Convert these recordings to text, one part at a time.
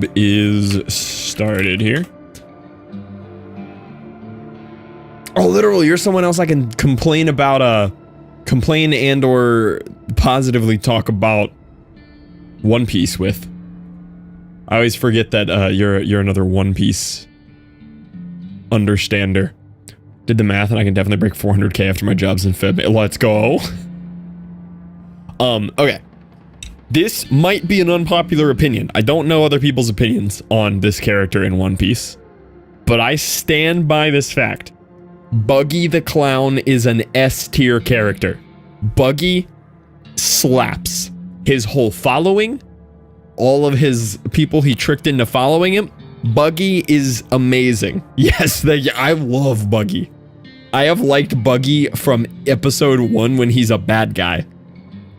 YouTube is started here. Oh, literally, you're someone else I can complain about, complain and or positively talk about One Piece with. I always forget that you're another One Piece understander. Did the math and I can definitely break 400k after my job's in Feb. Let's go. Okay. This might be an unpopular opinion. I don't know other people's opinions on this character in One Piece, but I stand by this fact. Buggy the Clown is an S tier character. Buggy slaps. His whole following, all of his people he tricked into following him, Buggy is amazing. Yes, I love Buggy. I have liked Buggy from episode 1 when he's a bad guy.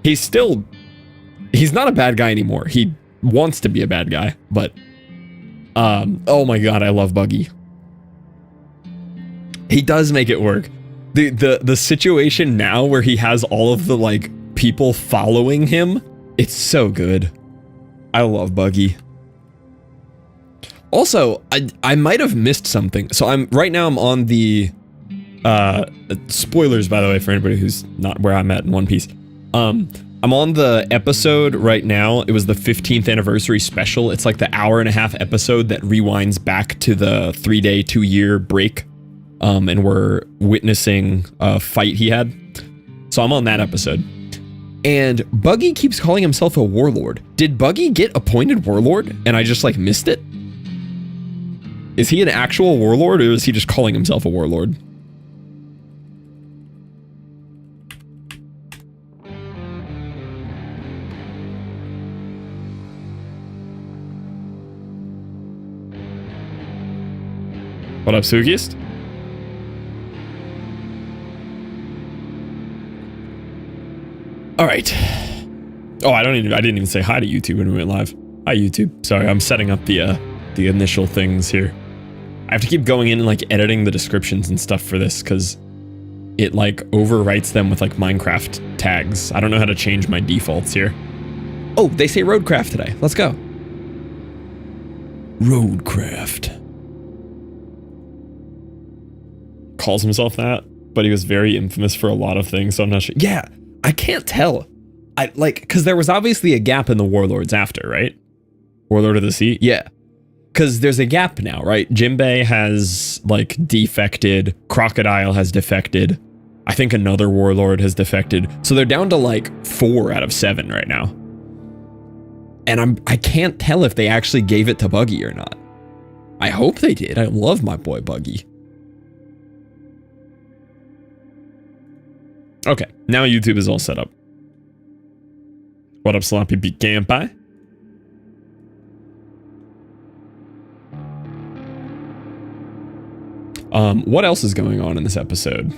He's not a bad guy anymore. He wants to be a bad guy, but oh my god, I love Buggy. He does make it work. The situation now where he has all of the like people following him, it's so good. I love Buggy. Also, I might have missed something. So right now I'm on the spoilers, by the way, for anybody who's not where I'm at in One Piece. I'm on the episode right now. It was the 15th anniversary special. It's like the hour-and-a-half episode that rewinds back to the 3-day, 2-year break. And we're witnessing a fight he had. So I'm on that episode. And Buggy keeps calling himself a warlord. Did Buggy get appointed warlord and I just like missed it? Is he an actual warlord or is he just calling himself a warlord? What up, Sugiest? All right. Oh, I didn't even say hi to YouTube when we went live. Hi, YouTube. Sorry, I'm setting up the initial things here. I have to keep going in and like editing the descriptions and stuff for this because it like overwrites them with like Minecraft tags. I don't know how to change my defaults here. Oh, they say Roadcraft today. Let's go. Roadcraft. Calls himself that, but he was very infamous for a lot of things, so I'm not sure. Yeah, I can't tell. Because there was obviously a gap in the Warlords after, right? Warlord of the Sea? Yeah. Because there's a gap now, right? Jinbei has, like, defected. Crocodile has defected. I think another Warlord has defected. So they're down to, like, 4 out of 7 right now. And I can't tell if they actually gave it to Buggy or not. I hope they did. I love my boy Buggy. Okay, now YouTube is all set up. What up, Sloppy Beat Gampai? What else is going on in this episode?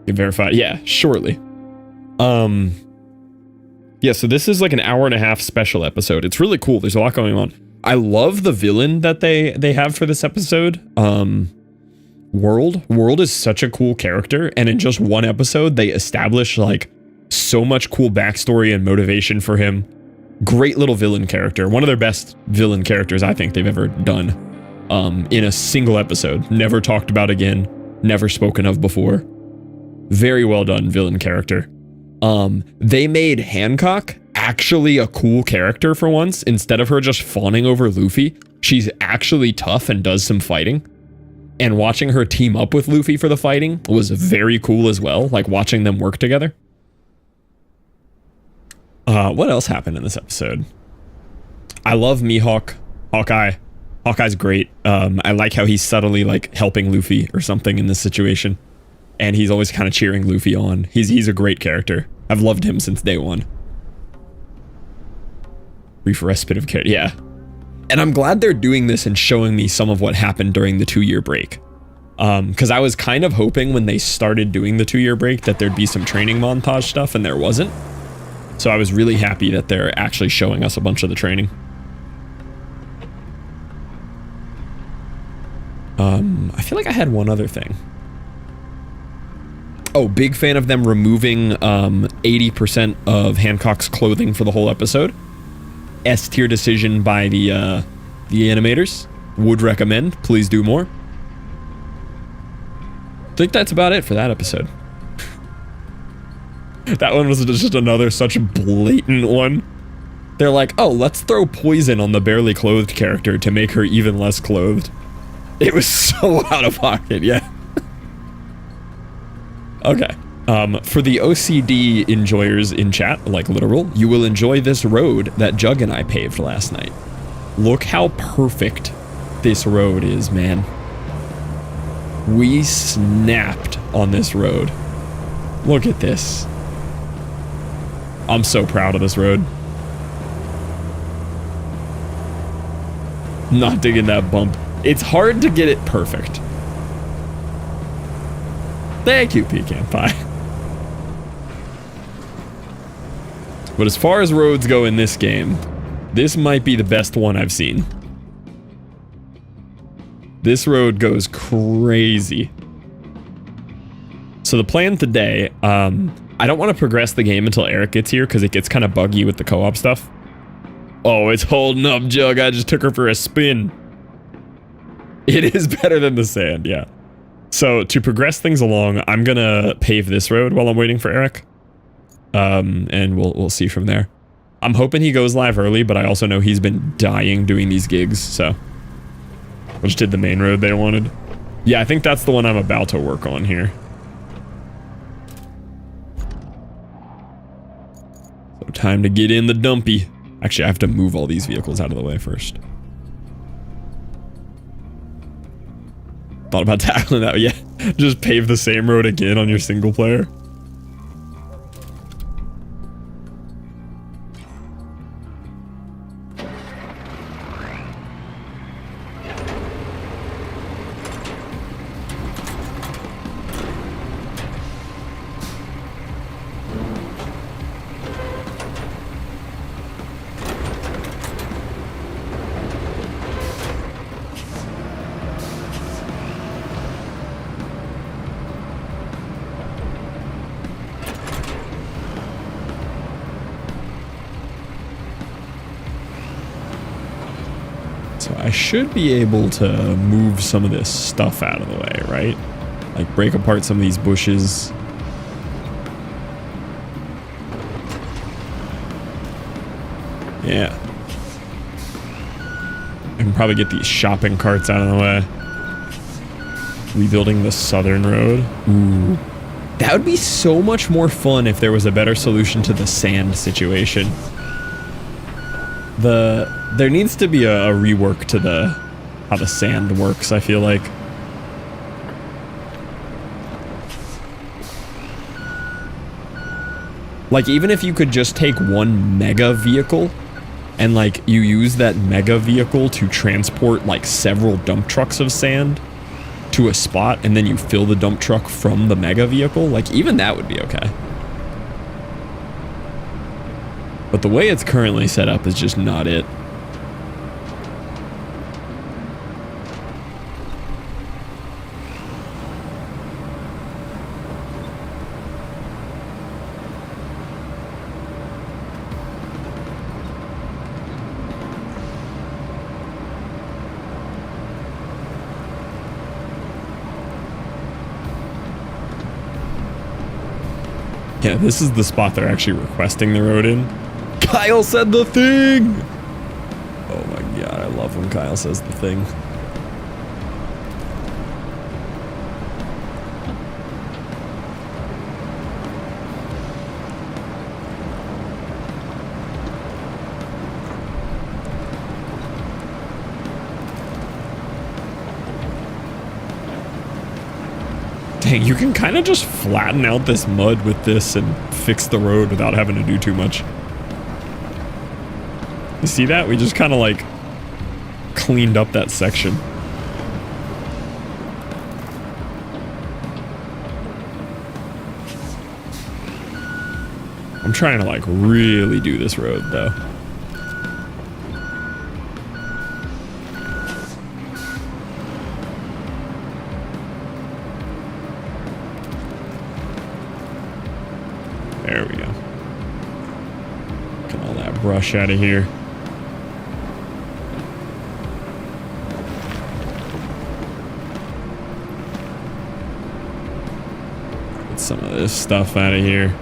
You verify? Yeah, shortly. Yeah, so this is like an hour-and-a-half special episode. It's really cool. There's a lot going on. I love the villain that they have for this episode. World is such a cool character, and in just one episode they establish like so much cool backstory and motivation for him. Great little villain character, one of their best villain characters I think they've ever done in a single episode. Never talked about again, never spoken of before. Very well done villain character. They made Hancock actually a cool character for once. Instead of her just fawning over Luffy, she's actually tough and does some fighting. And watching her team up with Luffy for the fighting was very cool as well, like watching them work together. What else happened in this episode? I love Mihawk, Hawkeye. Hawkeye's great. I like how he's subtly like helping Luffy or something in this situation. And he's always kind of cheering Luffy on. He's a great character. I've loved him since day one. Brief respite of character, yeah. And I'm glad they're doing this and showing me some of what happened during the 2-year break. Because I was kind of hoping when they started doing the 2-year break that there'd be some training montage stuff, and there wasn't. So I was really happy that they're actually showing us a bunch of the training. I feel like I had one other thing. Oh, big fan of them removing 80% of Hancock's clothing for the whole episode. S tier decision by the animators. Would recommend. Please do more. I think that's about it for that episode. That one was just another such blatant one. They're like, oh, let's throw poison on the barely clothed character to make her even less clothed. It was so out of pocket, yeah. Okay. For the OCD enjoyers in chat, like literal, you will enjoy this road that Jug and I paved last night. Look how perfect this road is, man. We snapped on this road. Look at this. I'm so proud of this road. Not digging that bump. It's hard to get it perfect. Thank you, Pecan Pie. But as far as roads go in this game, this might be the best one I've seen. This road goes crazy. So the plan today, I don't want to progress the game until Eric gets here because it gets kind of buggy with the co-op stuff. Oh, it's holding up, Jug. I just took her for a spin. It is better than the sand, yeah. So to progress things along, I'm gonna pave this road while I'm waiting for Eric. And we'll see from there. I'm hoping he goes live early, but I also know he's been dying doing these gigs, so I just did the main road they wanted. Yeah, I think that's the one I'm about to work on here. So time to get in the dumpy. Actually, I have to move all these vehicles out of the way first. Thought about tackling that, yeah. Just pave the same road again on your single player. So I should be able to move some of this stuff out of the way, right? Like break apart some of these bushes. Yeah. I can probably get these shopping carts out of the way. Rebuilding the southern road. Ooh. That would be so much more fun if there was a better solution to the sand situation. There needs to be a rework to how the sand works, I feel like. Like, even if you could just take one mega vehicle and, like, you use that mega vehicle to transport, like, several dump trucks of sand to a spot, and then you fill the dump truck from the mega vehicle, like, even that would be okay. But the way it's currently set up is just not it. Yeah, this is the spot they're actually requesting the road in. Kyle said the thing! Oh my god, I love when Kyle says the thing. Dang, you can kind of just flatten out this mud with this and fix the road without having to do too much. You see that? We just kind of like cleaned up that section. I'm trying to like really do this road though. There we go. Get all that brush out of here. some of this stuff out of here.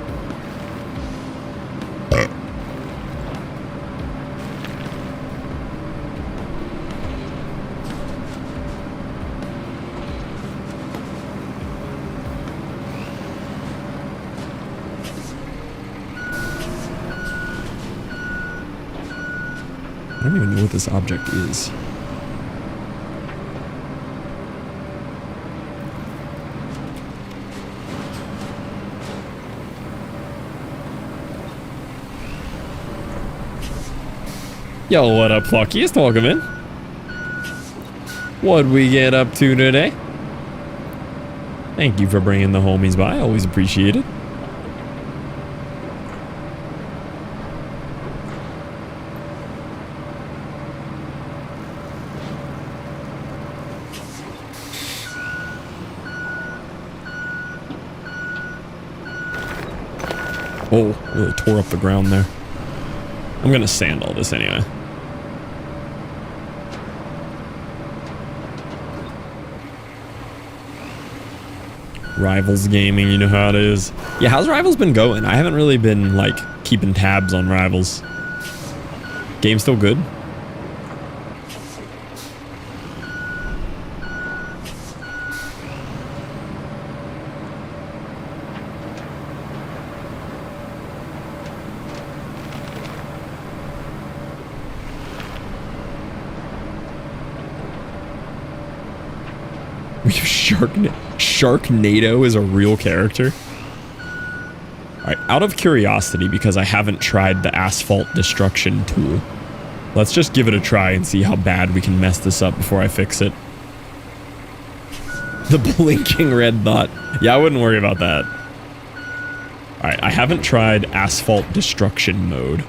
I don't even know what this object is. Yo, what up, Flockiest? Welcome in. What'd we get up to today? Thank you for bringing the homies by. Always appreciate it. Oh, really tore up the ground there. I'm gonna sand all this anyway. Rivals gaming, you know how it is. Yeah, how's Rivals been going? I haven't really been, like, keeping tabs on Rivals. Game still good? Sharknado is a real character. Alright, out of curiosity, because I haven't tried the asphalt destruction tool, let's just give it a try and see how bad we can mess this up before I fix it. The blinking red dot. Yeah, I wouldn't worry about that. Alright, I haven't tried asphalt destruction mode.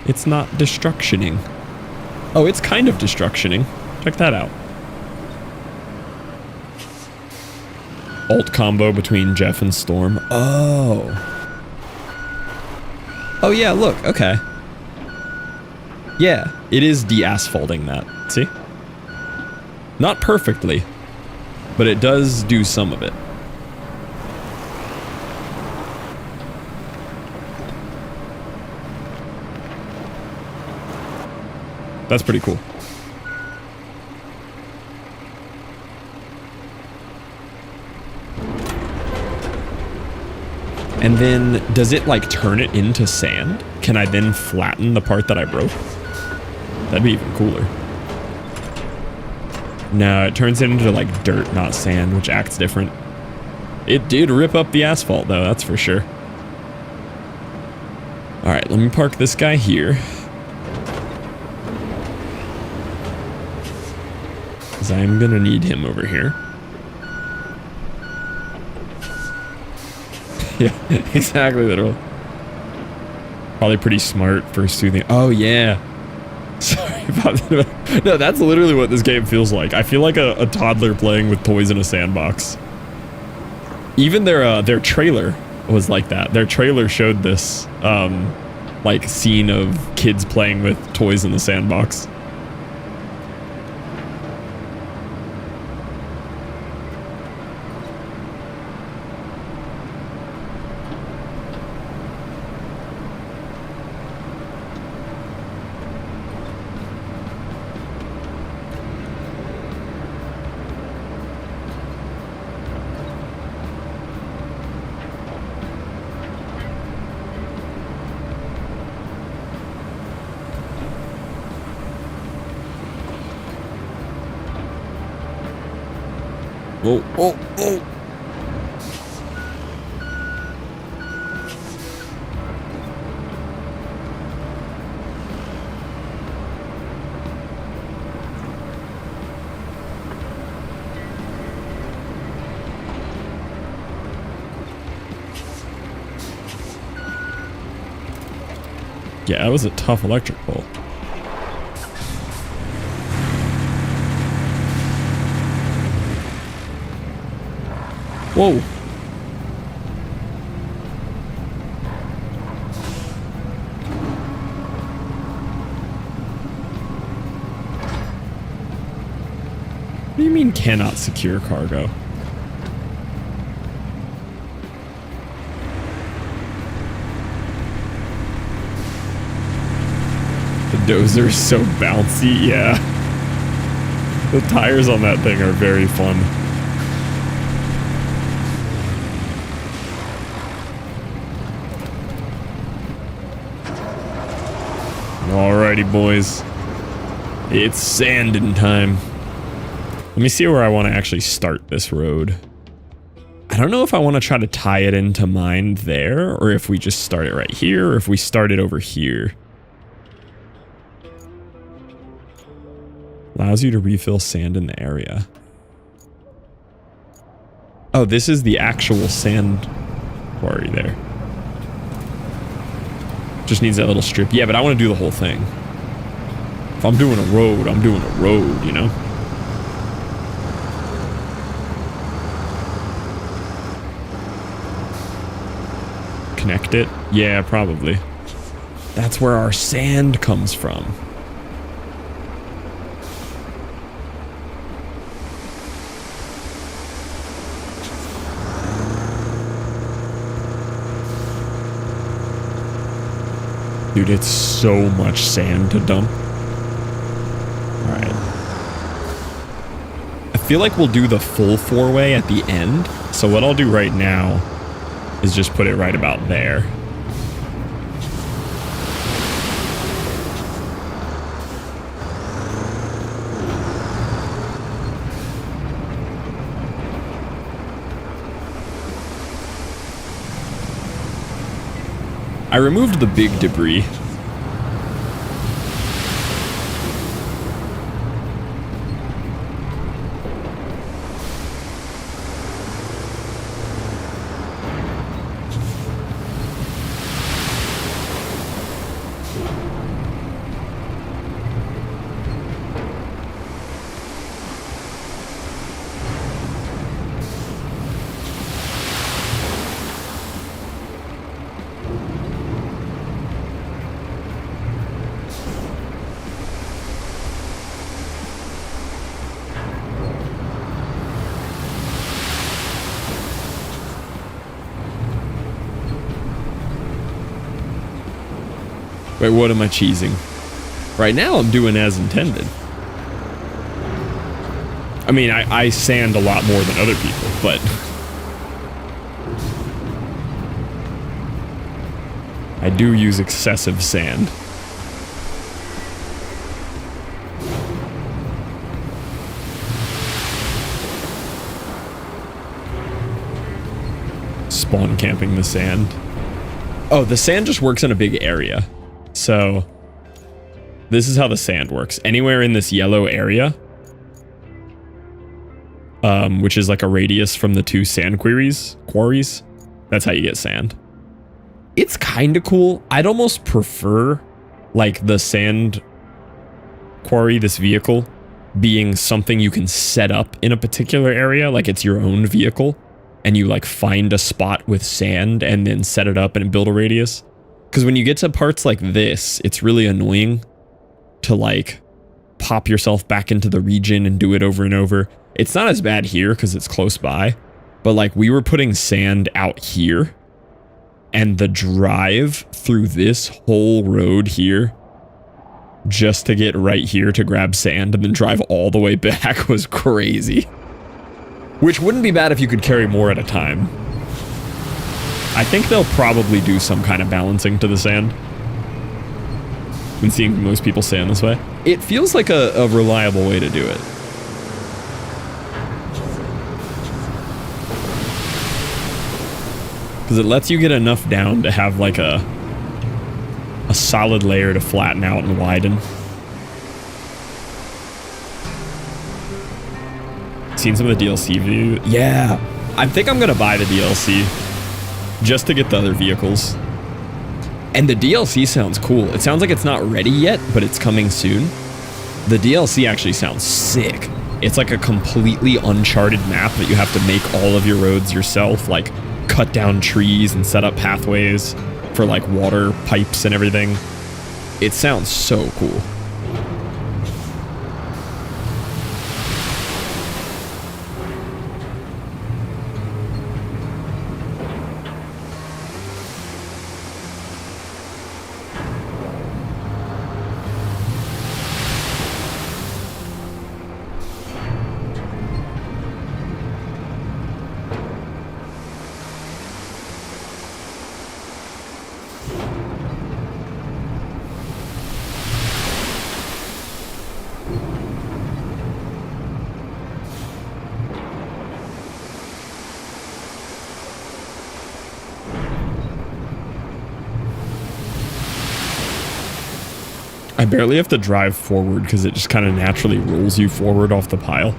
It's not destructioning. Oh, it's kind of destructioning. Check that out. Alt combo between Jeff and Storm. Oh. Oh yeah, look, okay. Yeah, it is de-asphalting that. See? Not perfectly, but it does do some of it. That's pretty cool. And then, does it like turn it into sand? Can I then flatten the part that I broke? That'd be even cooler. No, it turns it into like dirt, not sand, which acts different. It did rip up the asphalt though, that's for sure. Alright, let me park this guy here. I'm gonna need him over here. Yeah, exactly, literal. Probably pretty smart for soothing. Oh yeah. Sorry about that. No, that's literally what this game feels like. I feel like a toddler playing with toys in a sandbox. Even their trailer was like that. Their trailer showed this like scene of kids playing with toys in the sandbox. Oh, oh, oh. Yeah, that was a tough electric pole. Whoa. cannot secure cargo. The dozer is so bouncy, yeah. The tires on that thing are very fun. Alrighty, boys. It's sanding time. Let me see where I want to actually start this road. I don't know if I want to try to tie it into mine there, or if we just start it right here, or if we start it over here. Allows you to refill sand in the area. Oh, this is the actual sand quarry there. Just needs that little strip. Yeah, but I want to do the whole thing. If I'm doing a road, I'm doing a road, you know? Connect it? Yeah, probably. That's where our sand comes from. Dude, it's so much sand to dump. Alright. I feel like we'll do the full four-way at the end. So what I'll do right now is just put it right about there. I removed the big debris. Wait, what am I cheesing? Right now I'm doing as intended. I mean, I sand a lot more than other people, but... I do use excessive sand. Spawn camping the sand. Oh, the sand just works in a big area. So, this is how the sand works. Anywhere in this yellow area, which is like a radius from the two sand quarries, that's how you get sand. It's kind of cool. I'd almost prefer, like, the sand quarry, this vehicle, being something you can set up in a particular area, like it's your own vehicle, and you, like, find a spot with sand and then set it up and build a radius. Because when you get to parts like this, it's really annoying to, like, pop yourself back into the region and do it over and over. It's not as bad here because it's close by, but, like, we were putting sand out here, and the drive through this whole road here just to get right here to grab sand and then drive all the way back was crazy. Which wouldn't be bad if you could carry more at a time. I think they'll probably do some kind of balancing to the sand. Been seeing most people sand this way. It feels like a reliable way to do it. Because it lets you get enough down to have like a solid layer to flatten out and widen. Seen some of the DLC view? Yeah, I think I'm gonna buy the DLC just to get the other vehicles. And the DLC sounds cool. It sounds like it's not ready yet, but it's coming soon. The DLC actually sounds sick. It's like a completely uncharted map that you have to make all of your roads yourself, like cut down trees and set up pathways for like water pipes and everything. It sounds so cool. barely have to drive forward because it just kind of naturally rolls you forward off the pile.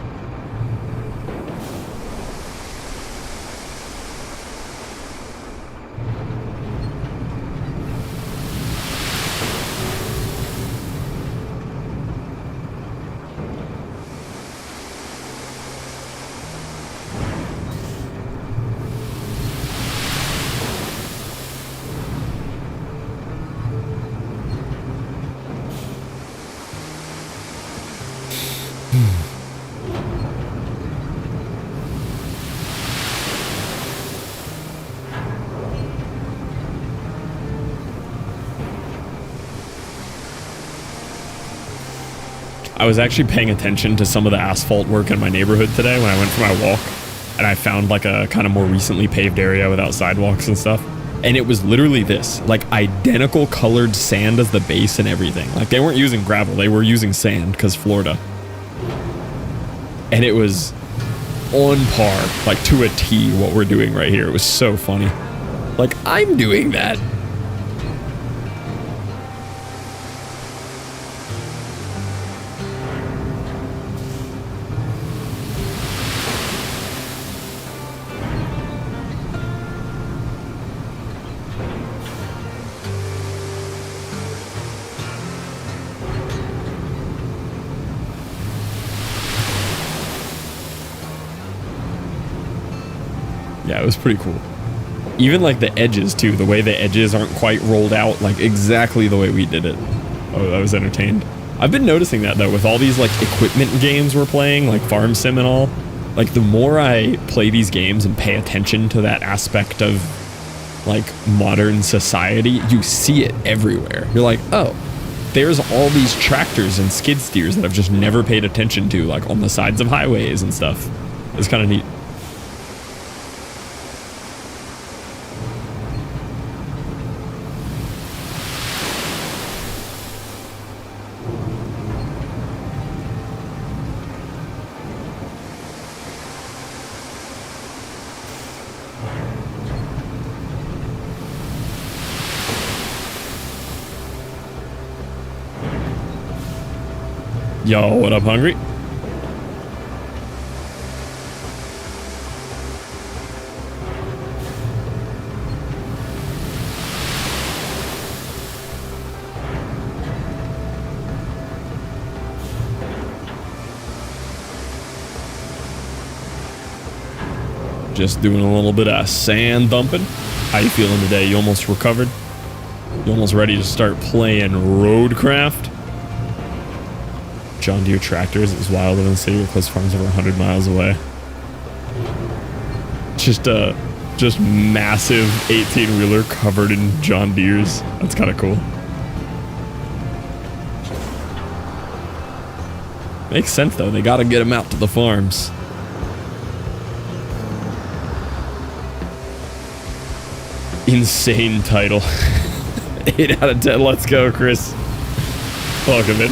I was actually paying attention to some of the asphalt work in my neighborhood today when I went for my walk, and I found like a kind of more recently paved area without sidewalks and stuff. And it was literally this, like identical colored sand as the base and everything. Like they weren't using gravel, they were using sand because Florida. And it was on par, like to a T, what we're doing right here. It was so funny. Like, I'm doing that. Yeah, it was pretty cool. Even like the edges too, the way the edges aren't quite rolled out, like exactly the way we did it. Oh, I was entertained. I've been noticing that though, with all these like equipment games we're playing, like Farm Sim and all, like the more I play these games and pay attention to that aspect of like modern society, you see it everywhere. You're like, oh, there's all these tractors and skid steers that I've just never paid attention to, like on the sides of highways and stuff. It's kind of neat. Yo, what up, hungry? Just doing a little bit of sand dumping. How you feeling today? You almost recovered? You almost ready to start playing Roadcraft? John Deere tractors. It was wild in the city where close farms over 100 miles away. Just massive 18-wheeler covered in John Deeres. That's kind of cool. Makes sense though. They got to get them out to the farms. Insane title. 8 out of 10. Let's go, Chris. Welcome in.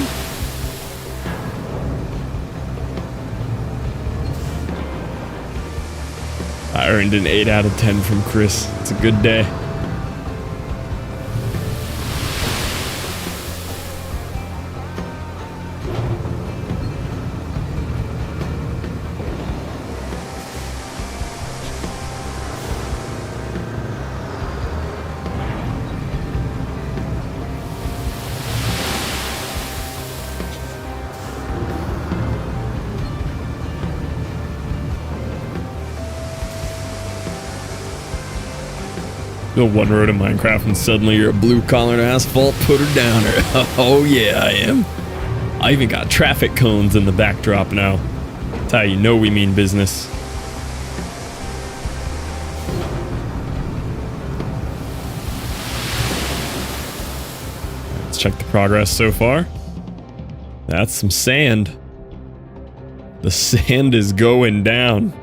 I earned an 8 out of 10 from Chris. It's a good day. Go one road in Minecraft and suddenly you're a blue-collared asphalt putter-downer. Oh yeah, I am. I even got traffic cones in the backdrop now. That's how you know we mean business. Let's check the progress so far. That's some sand. The sand is going down.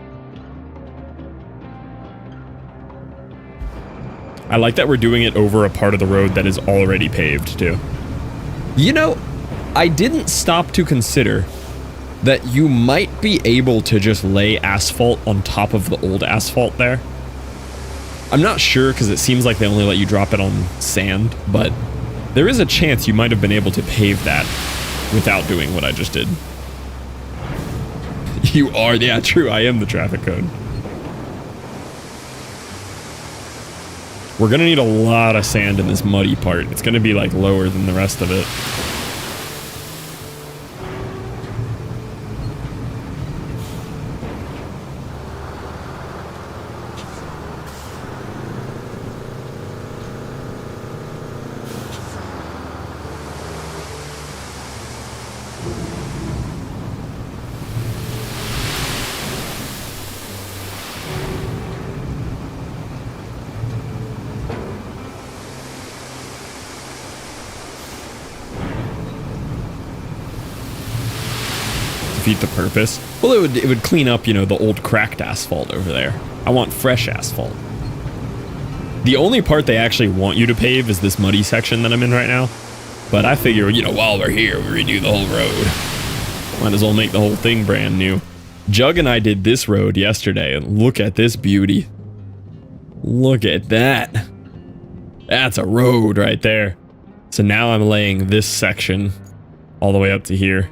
I like that we're doing it over a part of the road that is already paved, too. You know, I didn't stop to consider that you might be able to just lay asphalt on top of the old asphalt there. I'm not sure, because it seems like they only let you drop it on sand, but There is a chance you might have been able to pave that without doing what I just did. You are, yeah, true, I am the traffic code. We're gonna need a lot of sand in this muddy part. It's gonna be like lower than the rest of it. Defeat the purpose. Well, it would clean up, you know, the old cracked asphalt over there. I want fresh asphalt. The only part they actually want you to pave is this muddy section that I'm in right now. But I figure, you know, while we're here, we redo the whole road. Might as well make the whole thing brand new. Jug and I did this road yesterday, and look at this beauty. Look at that. That's a road right there. So now I'm laying this section all the way up to here.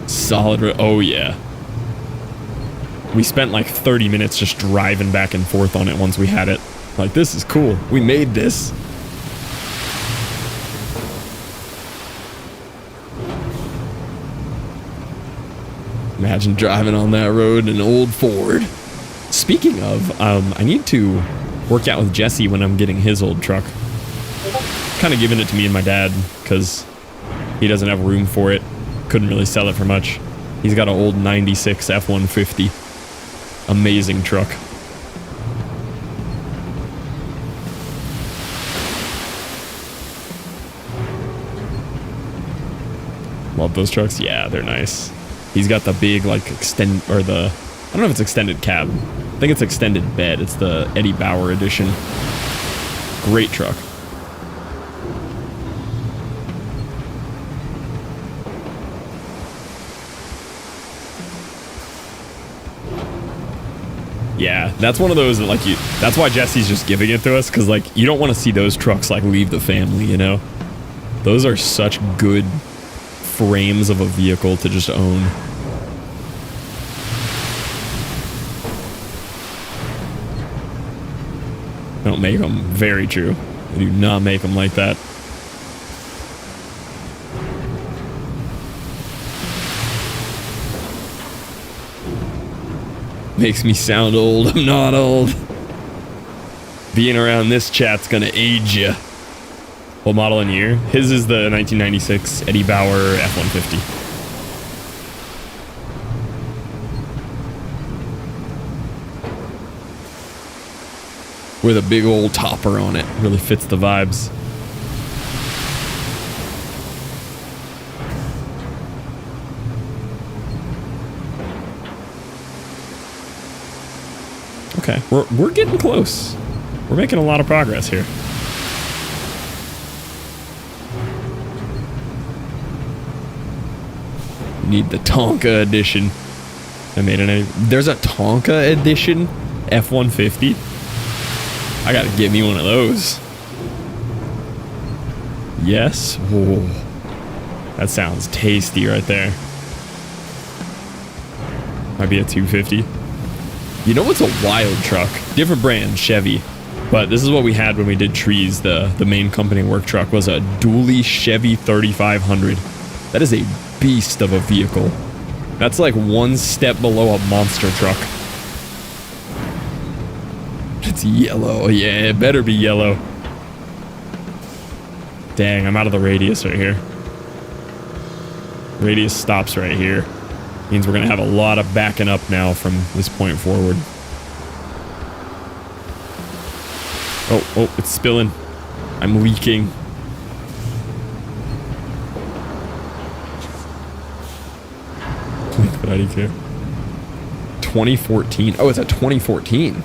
Solid. Oh yeah. We spent like 30 minutes just driving back and forth on it once we had it. Like, this is cool. We made this. Imagine driving on that road in an old Ford. Speaking of, I need to work out with Jesse when I'm getting his old truck. Kind of giving it to me and my dad because he doesn't have room for it. Couldn't really sell it for much. He's got an old 96 F-150. Amazing truck. Love those trucks. Yeah, they're nice. He's got the big, like, I don't know if it's extended cab. I think it's extended bed. It's the Eddie Bauer edition. Great truck. Yeah, that's one of those that, like, that's why Jesse's just giving it to us, because, like, you don't want to see those trucks, like, leave the family, you know? Those are such good frames of a vehicle to just own. Don't make them. Very true. They do not make them like that. Makes me sound old. I'm not old. Being around this chat's gonna age you. What model and year? His is the 1996 Eddie Bauer F-150. With a big old topper on it. Really fits the vibes. Okay, we're getting close. We're making a lot of progress here. Need the Tonka edition. There's a Tonka edition F-150. I gotta get me one of those. Yes. Whoa. That sounds tasty right there. Might be a 250. You know what's a wild truck? Different brand, Chevy. But this is what we had when we did trees. The main company work truck was a dually Chevy 3500. That is a beast of a vehicle. That's like one step below a monster truck. It's yellow. Yeah, it better be yellow. Dang, I'm out of the radius right here. Radius stops right here. Means we're gonna have a lot of backing up now from this point forward. Oh, it's spilling. I'm leaking. But I do care. 2014. Oh, it's a 2014.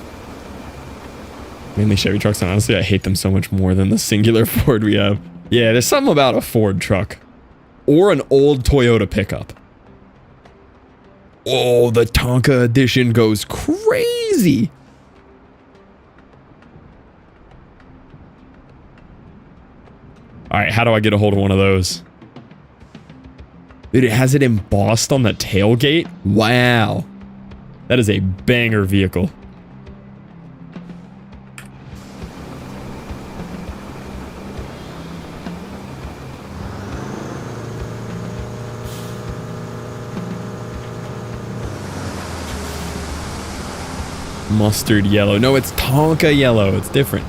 Mainly Chevy trucks, and honestly, I hate them so much more than the singular Ford we have. Yeah, there's something about a Ford truck. Or an old Toyota pickup. Oh, the Tonka edition goes crazy. Alright, how do I get a hold of one of those? Dude, it has it embossed on the tailgate? Wow. That is a banger vehicle. Mustard yellow. No, it's Tonka yellow. It's different.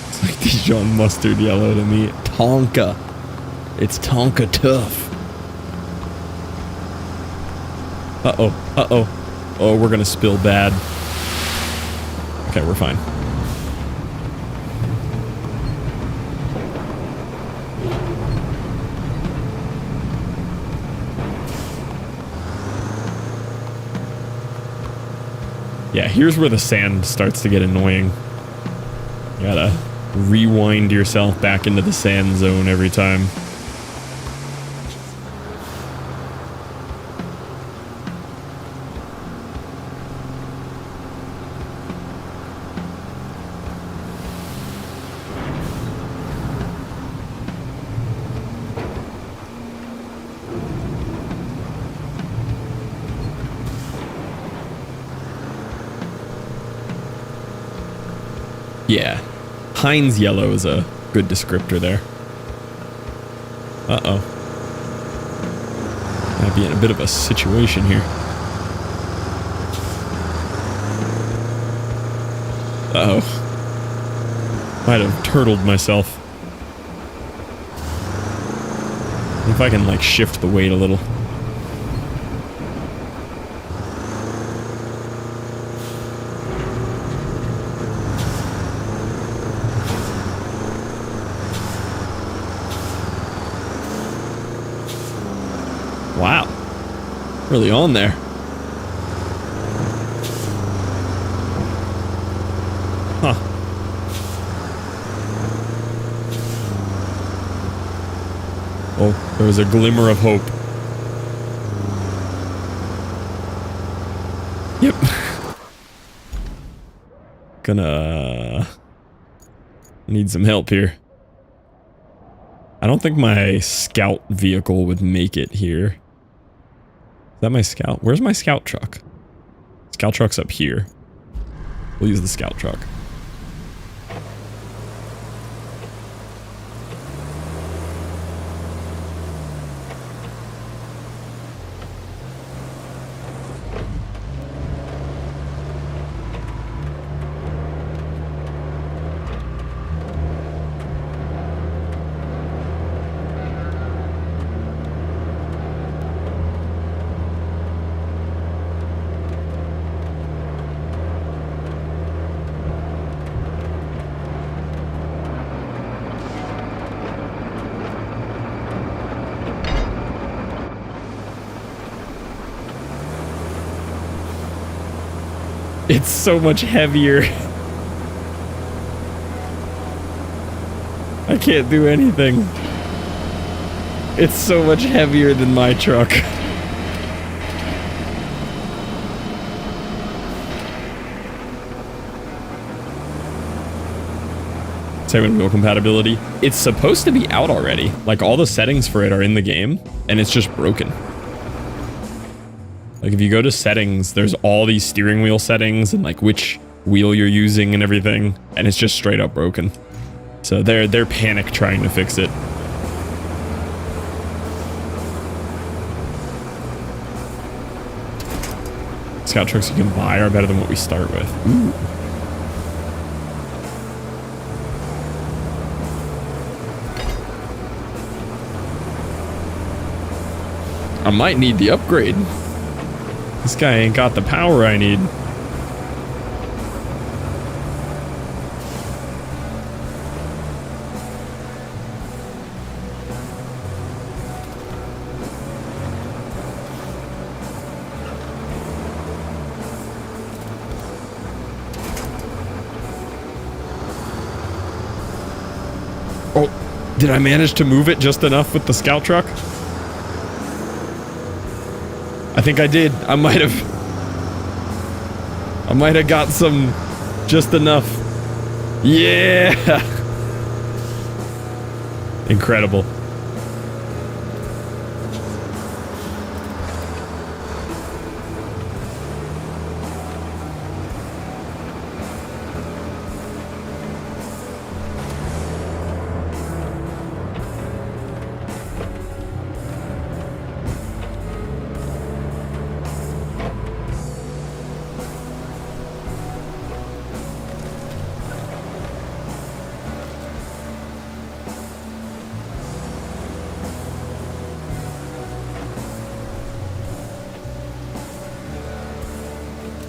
It's like Dijon mustard yellow to me. Tonka. It's Tonka tough. Uh-oh, uh-oh. Oh, we're gonna spill bad. Okay, we're fine. Yeah, here's where the sand starts to get annoying. You gotta rewind yourself back into the sand zone every time. Yeah, Heinz yellow is a good descriptor there. Uh-oh. Might be in a bit of a situation here. Uh-oh. Might have turtled myself. If I can, like, shift the weight a little. Wow. Really on there. Huh. Oh, there was a glimmer of hope. Yep. Gonna need some help here. I don't think my scout vehicle would make it here. Is that my scout? Where's my scout truck? Scout truck's up here. We'll use the scout truck. It's so much heavier. I can't do anything. It's so much heavier than my truck. Segment wheel compatibility. It's supposed to be out already. Like, all the settings for it are in the game, and it's just broken. Like, if you go to settings, there's all these steering wheel settings and like which wheel you're using and everything, and it's just straight up broken. So they're panic trying to fix it. Scout trucks you can buy are better than what we start with. Ooh. I might need the upgrade. This guy ain't got the power I need. Did I manage to move it just enough with the scout truck? I think I did. I might have got some, just enough. Yeah! Incredible.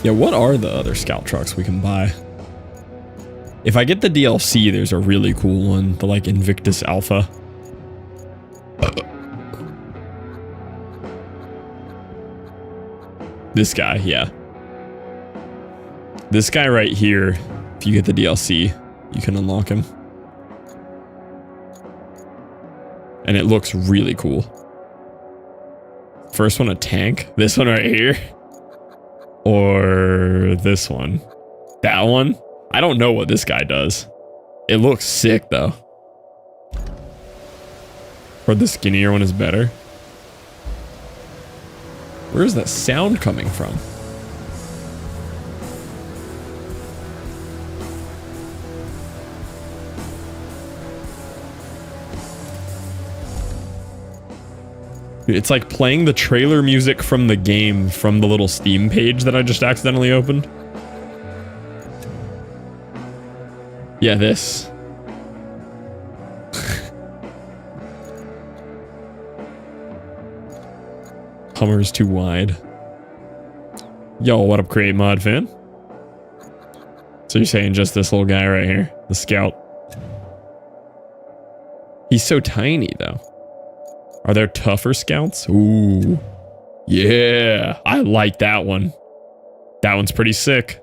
Yeah, what are the other scout trucks we can buy? If I get the DLC, there's a really cool one, the like Invictus Alpha. This guy, yeah. This guy right here, if you get the DLC, you can unlock him. And it looks really cool. First one, a tank. This one right here. Or this one. That one? I don't know what this guy does. It looks sick though. Or the skinnier one is better. Where is that sound coming from? It's like playing the trailer music from the game from the little Steam page that I just accidentally opened. Yeah, this. Hummer's too wide. Yo, what up, Create Mod fan? So you're saying just this little guy right here, the scout? He's so tiny, though. Are there tougher scouts? Ooh. Yeah, I like that one. That one's pretty sick.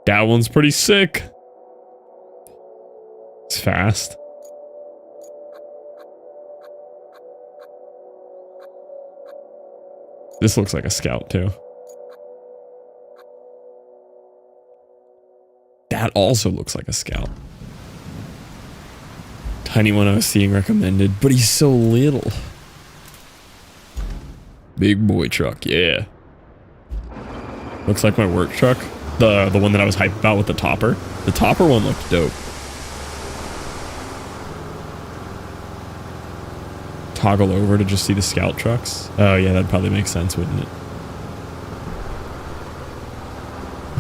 That one's pretty sick. It's fast. This looks like a scout, too. That also looks like a scout. Tiny one I was seeing recommended, but he's so little. Big boy truck, yeah. Looks like my work truck. The one that I was hyped about with the topper. The topper one looked dope. Toggle over to just see the scout trucks. Oh yeah, that'd probably make sense, wouldn't it?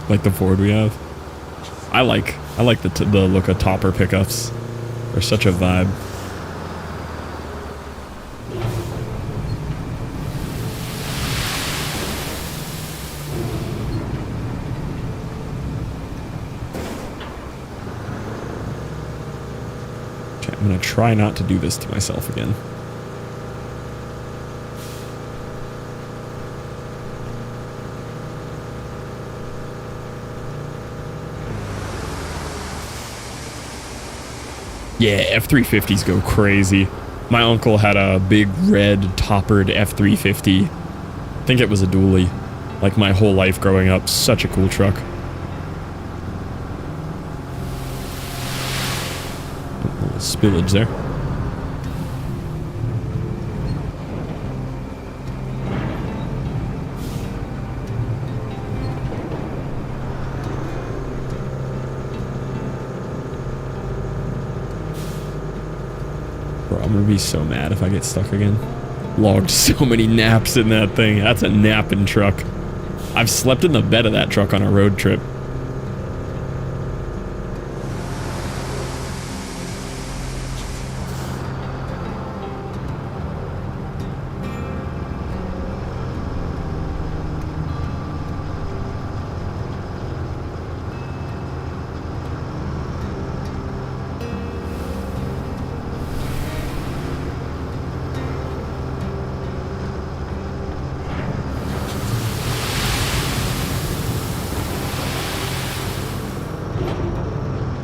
Like the Ford we have. I like the look of topper pickups. They're such a vibe. Okay, I'm gonna try not to do this to myself again. Yeah, F-350s go crazy. My uncle had a big red toppered F-350. I think it was a dually. Like my whole life growing up. Such a cool truck. A little spillage there. I'm gonna be so mad if I get stuck again. Logged so many naps in that thing. That's a napping truck. I've slept in the bed of that truck on a road trip.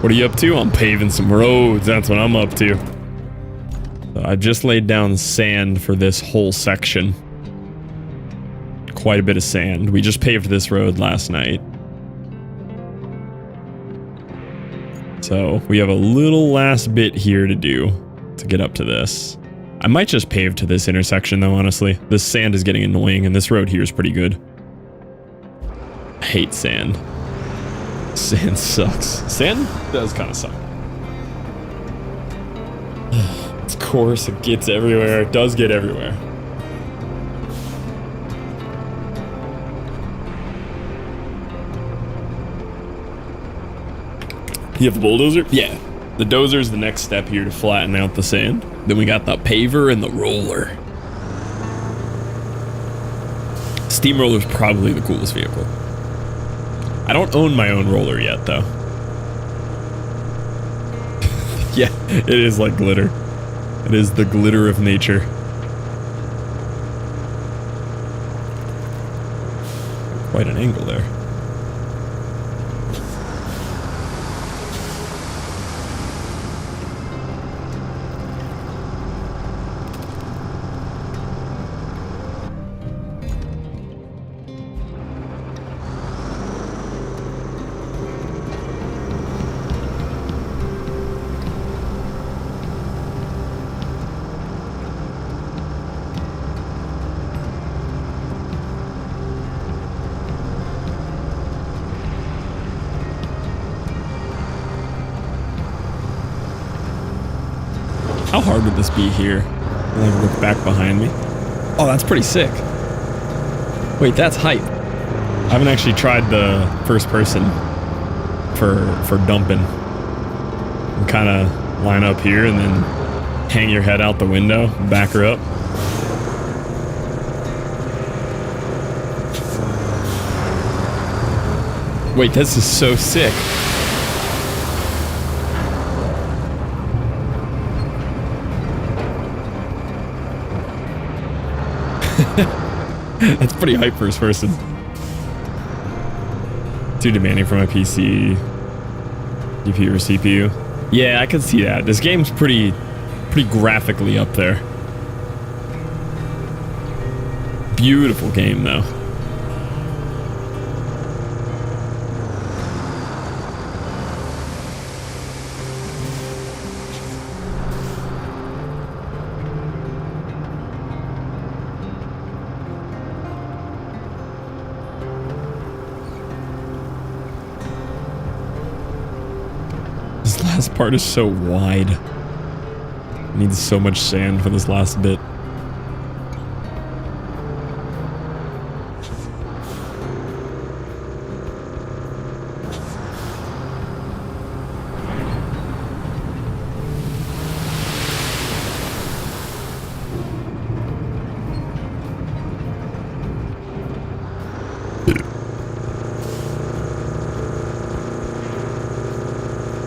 What are you up to? I'm paving some roads. That's what I'm up to. So I just laid down sand for this whole section. Quite a bit of sand. We just paved this road last night. So we have a little last bit here to do to get up to this. I might just pave to this intersection though, honestly. This sand is getting annoying and this road here is pretty good. I hate sand. Sand sucks. Sand does kind of suck. Of course, it gets everywhere. It does get everywhere. You have the bulldozer? Yeah. The dozer is the next step here to flatten out the sand. Then we got the paver and the roller. Steamroller is probably the coolest vehicle. I don't own my own roller yet, though. Yeah, it is like glitter. It is the glitter of nature. Quite an angle there. How hard would this be here? Like look back behind me. Oh, that's pretty sick. Wait, that's hype. I haven't actually tried the first person for dumping. You kind of line up here and then hang your head out the window, back her up. Wait, this is so sick. That's pretty hype first person. Too demanding for my PC. GPU or CPU. Yeah, I can see that. This game's pretty graphically up there. Beautiful game though. This last part is so wide. It needs so much sand for this last bit.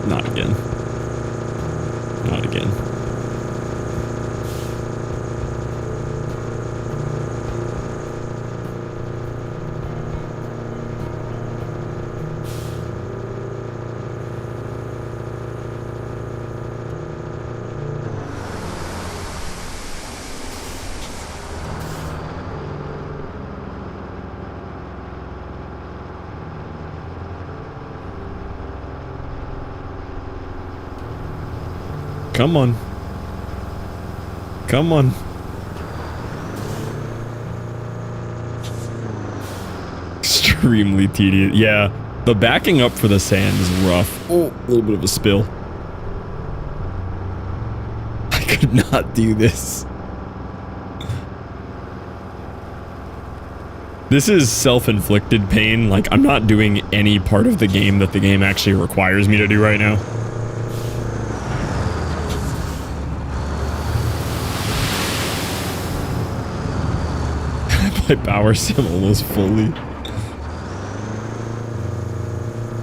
Not again. Not again. Come on. Come on. Extremely tedious. Yeah, the backing up for the sand is rough. Oh, a little bit of a spill. I could not do this. This is self-inflicted pain. Like, I'm not doing any part of the game that the game actually requires me to do right now. My power sim almost fully.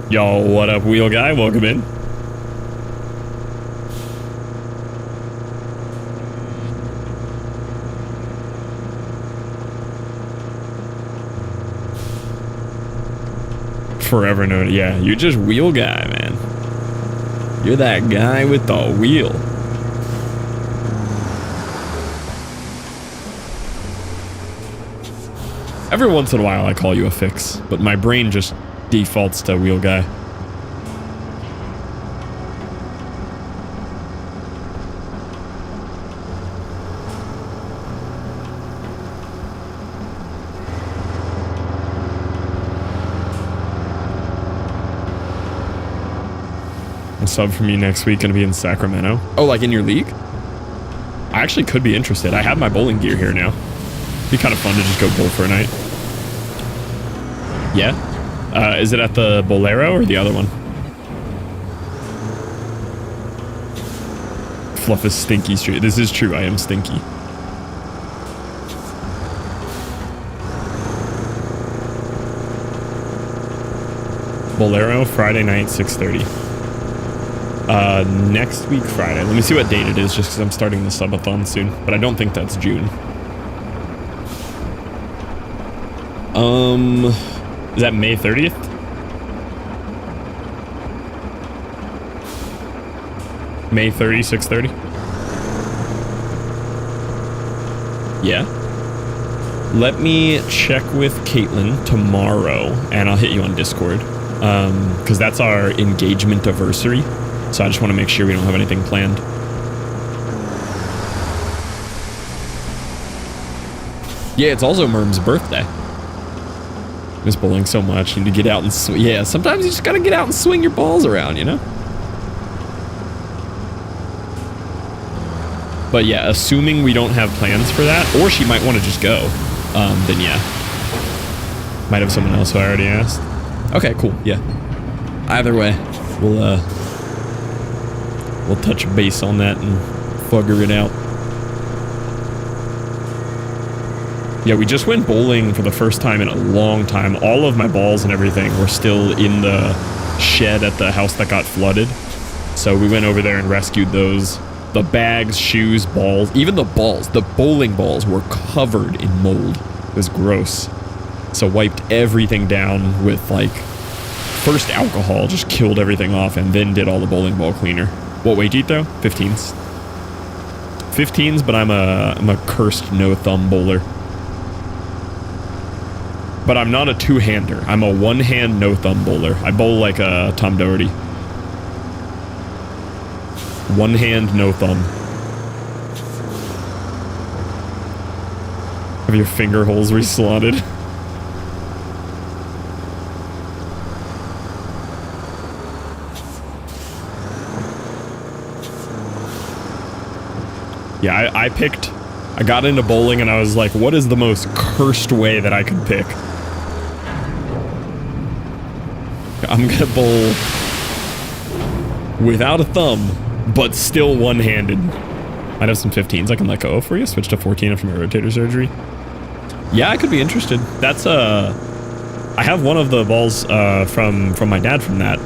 Yo, what up, wheel guy? Welcome in. Forever known. Yeah, you're just wheel guy, man. You're that guy with the wheel. Every once in a while I call you a fix, but my brain just defaults to wheel guy. A sub from you next week, gonna be in Sacramento. Oh, like in your league? I actually could be interested. I have my bowling gear here now. Be kind of fun to just go bowl for a night. Yeah? Is it at the Bolero or the other one? Fluff is Stinky Street. This is true, I am stinky. Bolero, Friday night, 6:30. Next week, Friday. Let me see what date it is, just because I'm starting the subathon soon. But I don't think that's June. Is that May 30th? May 30, 6:30? Yeah. Let me check with Caitlin tomorrow, and I'll hit you on Discord. Because that's our engagement anniversary. So I just want to make sure we don't have anything planned. Yeah, it's also Merm's birthday. Miss bowling so much. You need to get out and swing. Yeah, sometimes you just gotta get out and swing your balls around, you know? But yeah, assuming we don't have plans for that, or she might want to just go, then yeah. Might have someone else who I already asked. Okay, cool, yeah. Either way, we'll touch base on that and figure it out. Yeah, we just went bowling for the first time in a long time. All of my balls and everything were still in the shed at the house that got flooded. So we went over there and rescued those. The bags, shoes, balls, even the balls, the bowling balls were covered in mold. It was gross. So wiped everything down with like, first alcohol, just killed everything off, and then did all the bowling ball cleaner. What weight do you throw? 15s. 15s, but I'm a cursed no-thumb bowler. But I'm not a two-hander. I'm a one-hand, no-thumb bowler. I bowl like a Tom Doherty. One hand, no thumb. Have your finger holes reslotted? Yeah, I got into bowling and I was like, what is the most cursed way that I could pick? I'm gonna bowl without a thumb, but still one-handed. Might have some 15s I can let go of for you. Switch to 14 after my rotator surgery. Yeah, I could be interested. That's I have one of the balls from my dad from that,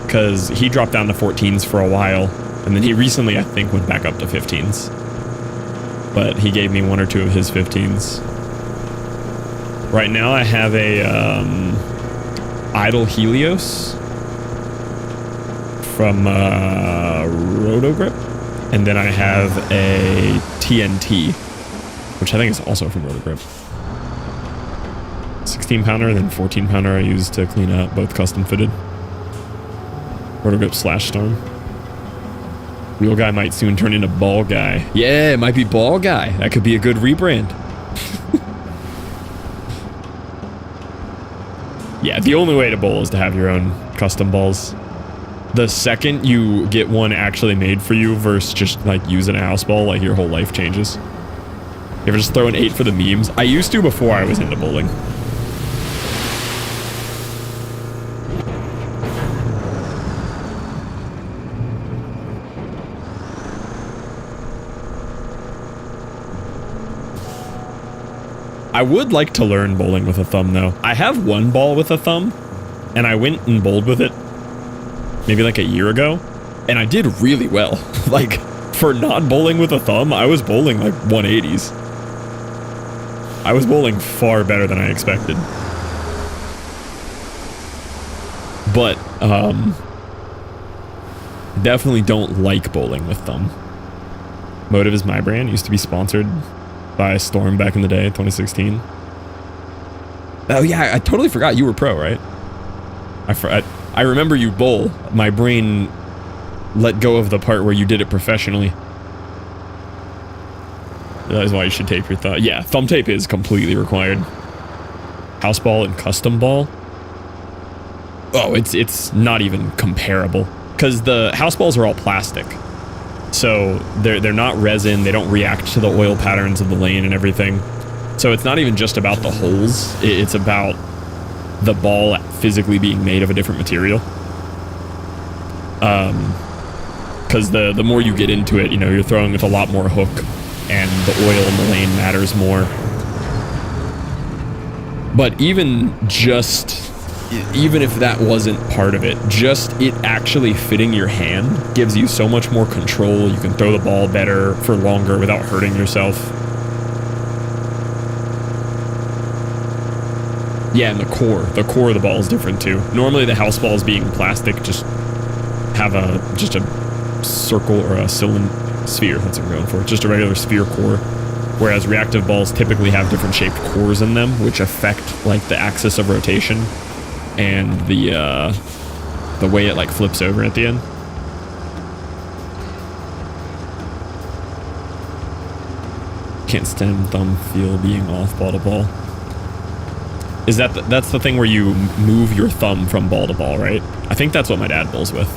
because he dropped down to 14s for a while, and then he recently, I think, went back up to 15s. But he gave me one or two of his 15s. Right now I have a Idle Helios from Roadcraft, and then I have a TNT, which I think is also from Roadcraft. 16 pounder and then 14 pounder I use to clean up, both custom fitted. Roadcraft / Storm. Wheel guy might soon turn into ball guy. Yeah, it might be ball guy. That could be a good rebrand. Yeah, the only way to bowl is to have your own custom balls. The second you get one actually made for you versus just like using a house ball, like your whole life changes. You ever just throw an 8 for the memes? I used to before I was into bowling. I would like to learn bowling with a thumb though. I have one ball with a thumb, and I went and bowled with it maybe like a year ago, and I did really well. Like, for not bowling with a thumb, I was bowling like 180s. I was bowling far better than I expected. But, Definitely don't like bowling with thumb. Motive is my brand. Used to be sponsored by Storm back in the day, 2016. Oh yeah, I totally forgot you were pro, right? I remember you bowl. My brain let go of the part where you did it professionally. That is why you should tape your thumb. Yeah, thumb tape is completely required. House ball and custom ball. Oh, it's not even comparable. Because the house balls are all plastic. So they're not resin, they don't react to the oil patterns of the lane and everything. So it's not even just about the holes, it's about the ball physically being made of a different material. Because the more you get into it, you know, you're throwing with a lot more hook, and the oil in the lane matters more. But even if that wasn't part of it, just it actually fitting your hand gives you so much more control. You can throw the ball better for longer without hurting yourself. Yeah, and the core of the ball is different too. Normally the house balls being plastic just have just a circle or a sphere, that's what I'm going for, just a regular sphere core. Whereas reactive balls typically have different shaped cores in them, which affect like the axis of rotation and the way it like flips over at the end. Can't stand thumb feel being off ball to ball. Is that's the thing where you move your thumb from ball to ball, right? I think that's what my dad bowls with.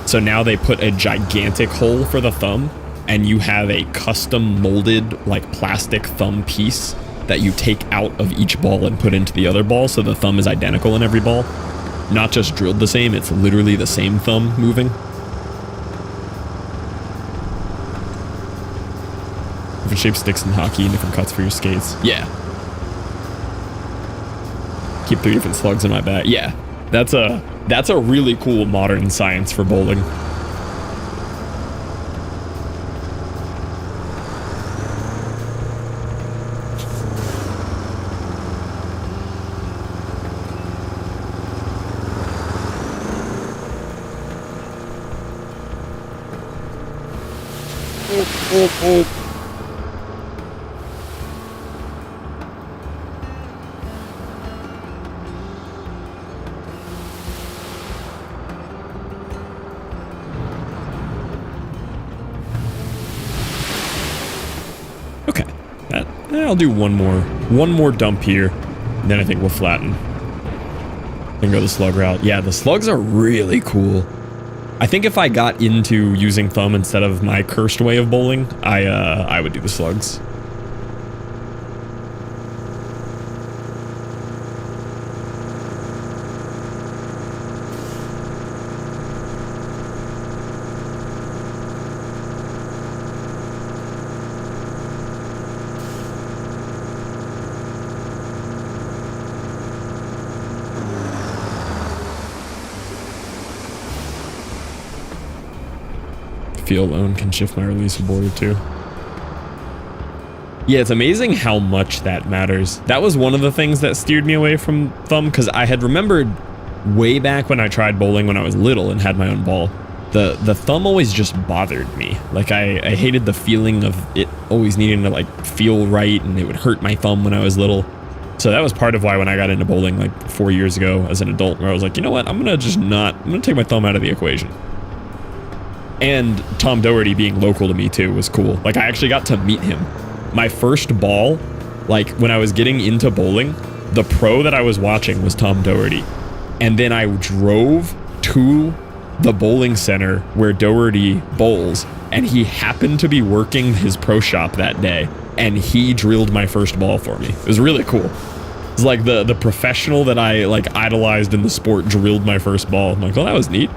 So now they put a gigantic hole for the thumb, and you have a custom molded like plastic thumb piece that you take out of each ball and put into the other ball, so the thumb is identical in every ball. Not just drilled the same, it's literally the same thumb moving. Different shaped sticks in hockey and different cuts for your skates. Yeah. Keep 3 different slugs in my bat. Yeah. That's a really cool modern science for bowling. Okay, I'll do one more dump here, and then I think we'll flatten. Then go the slug route. Yeah, the slugs are really cool. I think if I got into using thumb instead of my cursed way of bowling, I would do the slugs. Feel alone can shift my release of border too. Yeah, it's amazing how much that matters. That was one of the things that steered me away from thumb, because I had remembered way back when I tried bowling when I was little and had my own ball, the thumb always just bothered me. Like I hated the feeling of it always needing to like feel right, and it would hurt my thumb when I was little. So that was part of why when I got into bowling like 4 years ago as an adult, where I was like, you know what, I'm gonna take my thumb out of the equation. And Tom Doherty being local to me too was cool. Like I actually got to meet him. My first ball, like when I was getting into bowling, the pro that I was watching was Tom Doherty. And then I drove to the bowling center where Doherty bowls, and he happened to be working his pro shop that day, and he drilled my first ball for me. It was really cool. It's like the professional that I like idolized in the sport drilled my first ball. I'm like, well, that was neat.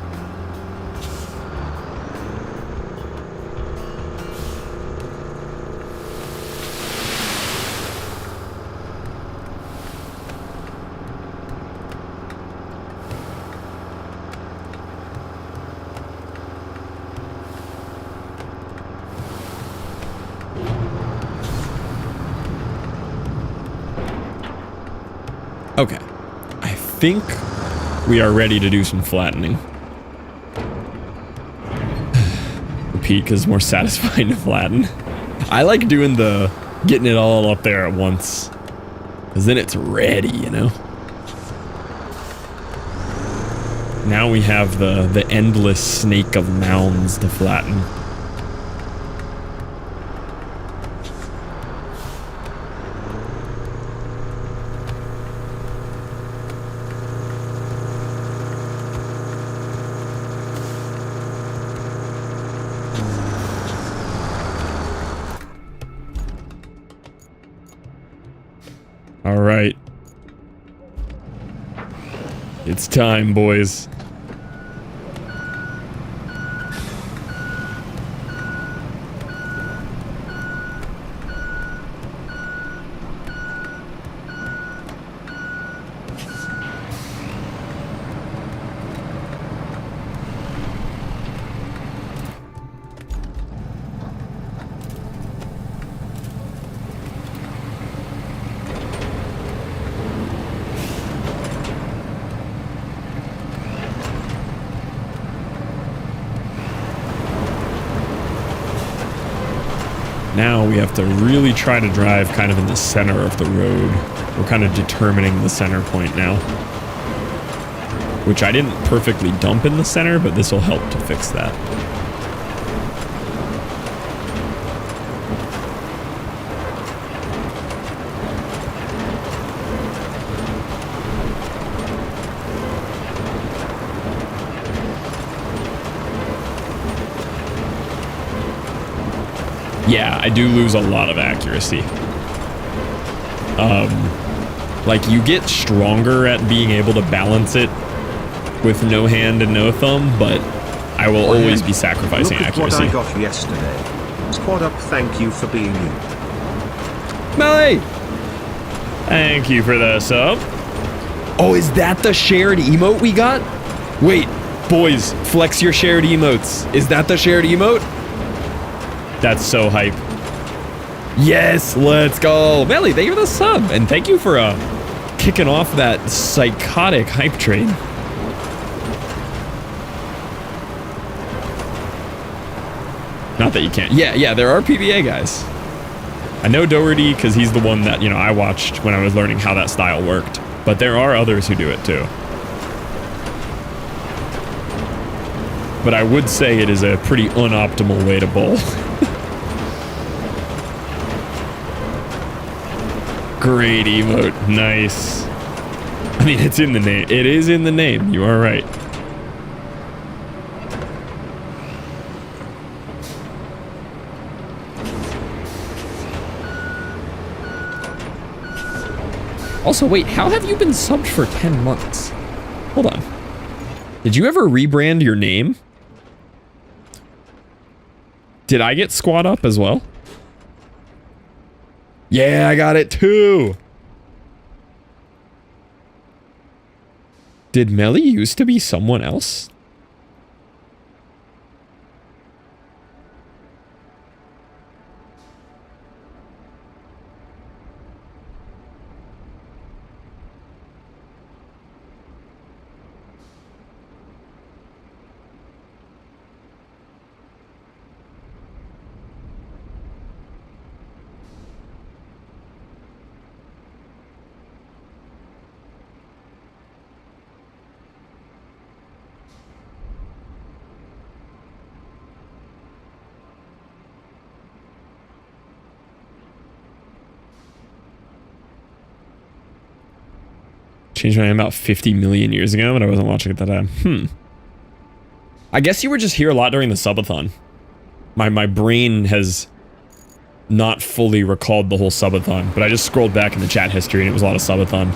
Okay, I think we are ready to do some flattening. repeat because it's more satisfying to flatten. I like doing getting it all up there at once. Because then it's ready, you know? Now we have the endless snake of mounds to flatten. All right. It's time, boys. Now we have to really try to drive kind of in the center of the road. We're kind of determining the center point now. Which I didn't perfectly dump in the center, but this will help to fix that. Yeah, I do lose a lot of accuracy. Like, you get stronger at being able to balance it with no hand and no thumb, but I will always be sacrificing accuracy. Look at what I got yesterday. Squad up, thank you for being you. Melly! Thank you for the sub. Oh, is that the shared emote we got? Wait, boys, flex your shared emotes. Is that the shared emote? That's so hype. Yes, let's go. Melly, thank you for the sub. And thank you for kicking off that psychotic hype train. Not that you can't. Yeah, there are PBA guys. I know Doherty because he's the one that, you know, I watched when I was learning how that style worked. But there are others who do it too. But I would say it is a pretty unoptimal way to bowl. Great emote. Nice. I mean, it's in the name. It is in the name. You are right. Also, wait, how have you been subbed for 10 months? Hold on. Did you ever rebrand your name? Did I get squad up as well? Yeah, I got it too. Did Melly used to be someone else? Changed my name about 50 million years ago, but I wasn't watching at that time. I guess you were just here a lot during the subathon. My brain has not fully recalled the whole subathon, but I just scrolled back in the chat history and it was a lot of subathon.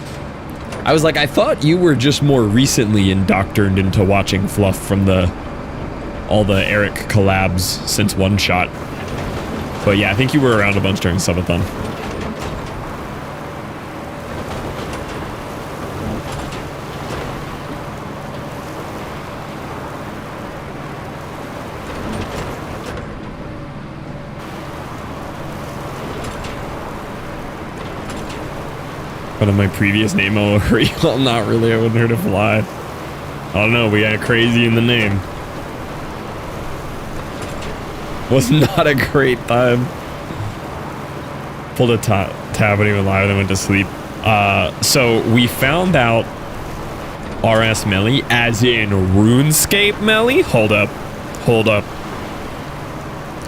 I was like, I thought you were just more recently indoctrined into watching fluff from all the Eric collabs since One Shot. But yeah, I think you were around a bunch during subathon. But on my previous name, well, not really. I wouldn't hurt a fly. I don't know. We got crazy in the name. Was not a great time. Pulled a tab when he went live, then went to sleep. So we found out RS Melee, as in RuneScape Melee. Hold up.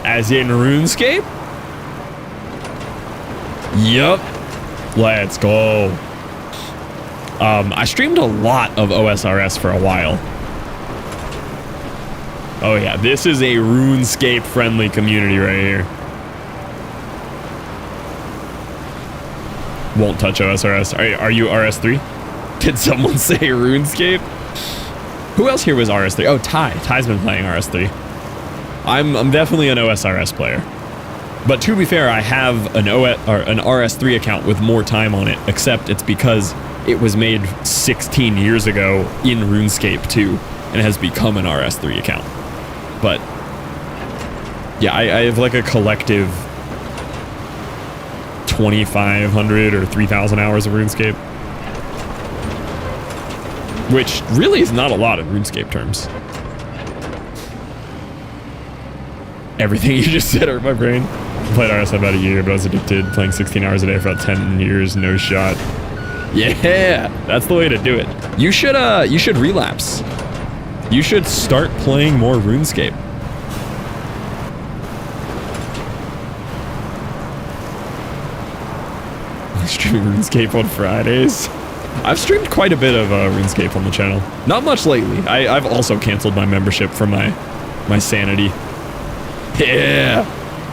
As in RuneScape? Yup. Let's go. I streamed a lot of OSRS for a while. Oh yeah, this is a RuneScape friendly community right here. Won't touch OSRS. Are you RS3? Did someone say RuneScape? Who else here was RS3? Oh, Ty. Ty's been playing RS3. I'm definitely an OSRS player. But to be fair, I have an RS3 account with more time on it, except it's because it was made 16 years ago in RuneScape 2 and has become an RS3 account. But yeah, I have like a collective 2,500 or 3,000 hours of RuneScape, which really is not a lot in RuneScape terms. Everything you just said hurt my brain. I played RS about a year, but I was addicted, playing 16 hours a day for about 10 years, no shot. Yeah, that's the way to do it. You should relapse. You should start playing more RuneScape. I stream RuneScape on Fridays. I've streamed quite a bit of RuneScape on the channel. Not much lately. I've also canceled my membership for my sanity. Yeah!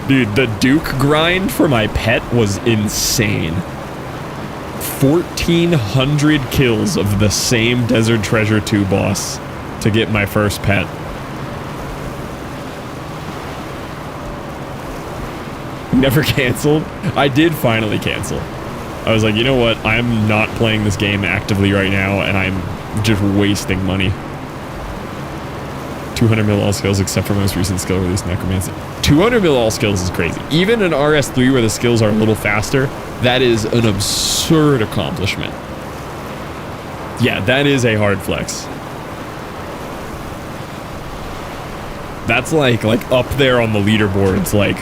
Dude, the Duke grind for my pet was insane. 1,400 kills of the same Desert Treasure 2 boss to get my first pet. Never canceled? I did finally cancel. I was like, you know what? I'm not playing this game actively right now, and I'm just wasting money. 200 mil all skills except for most recent skill release, Necromancy. 200 mil all skills is crazy. Even in RS3 where the skills are a little faster, that is an absurd accomplishment. Yeah, that is a hard flex. That's like up there on the leaderboards, like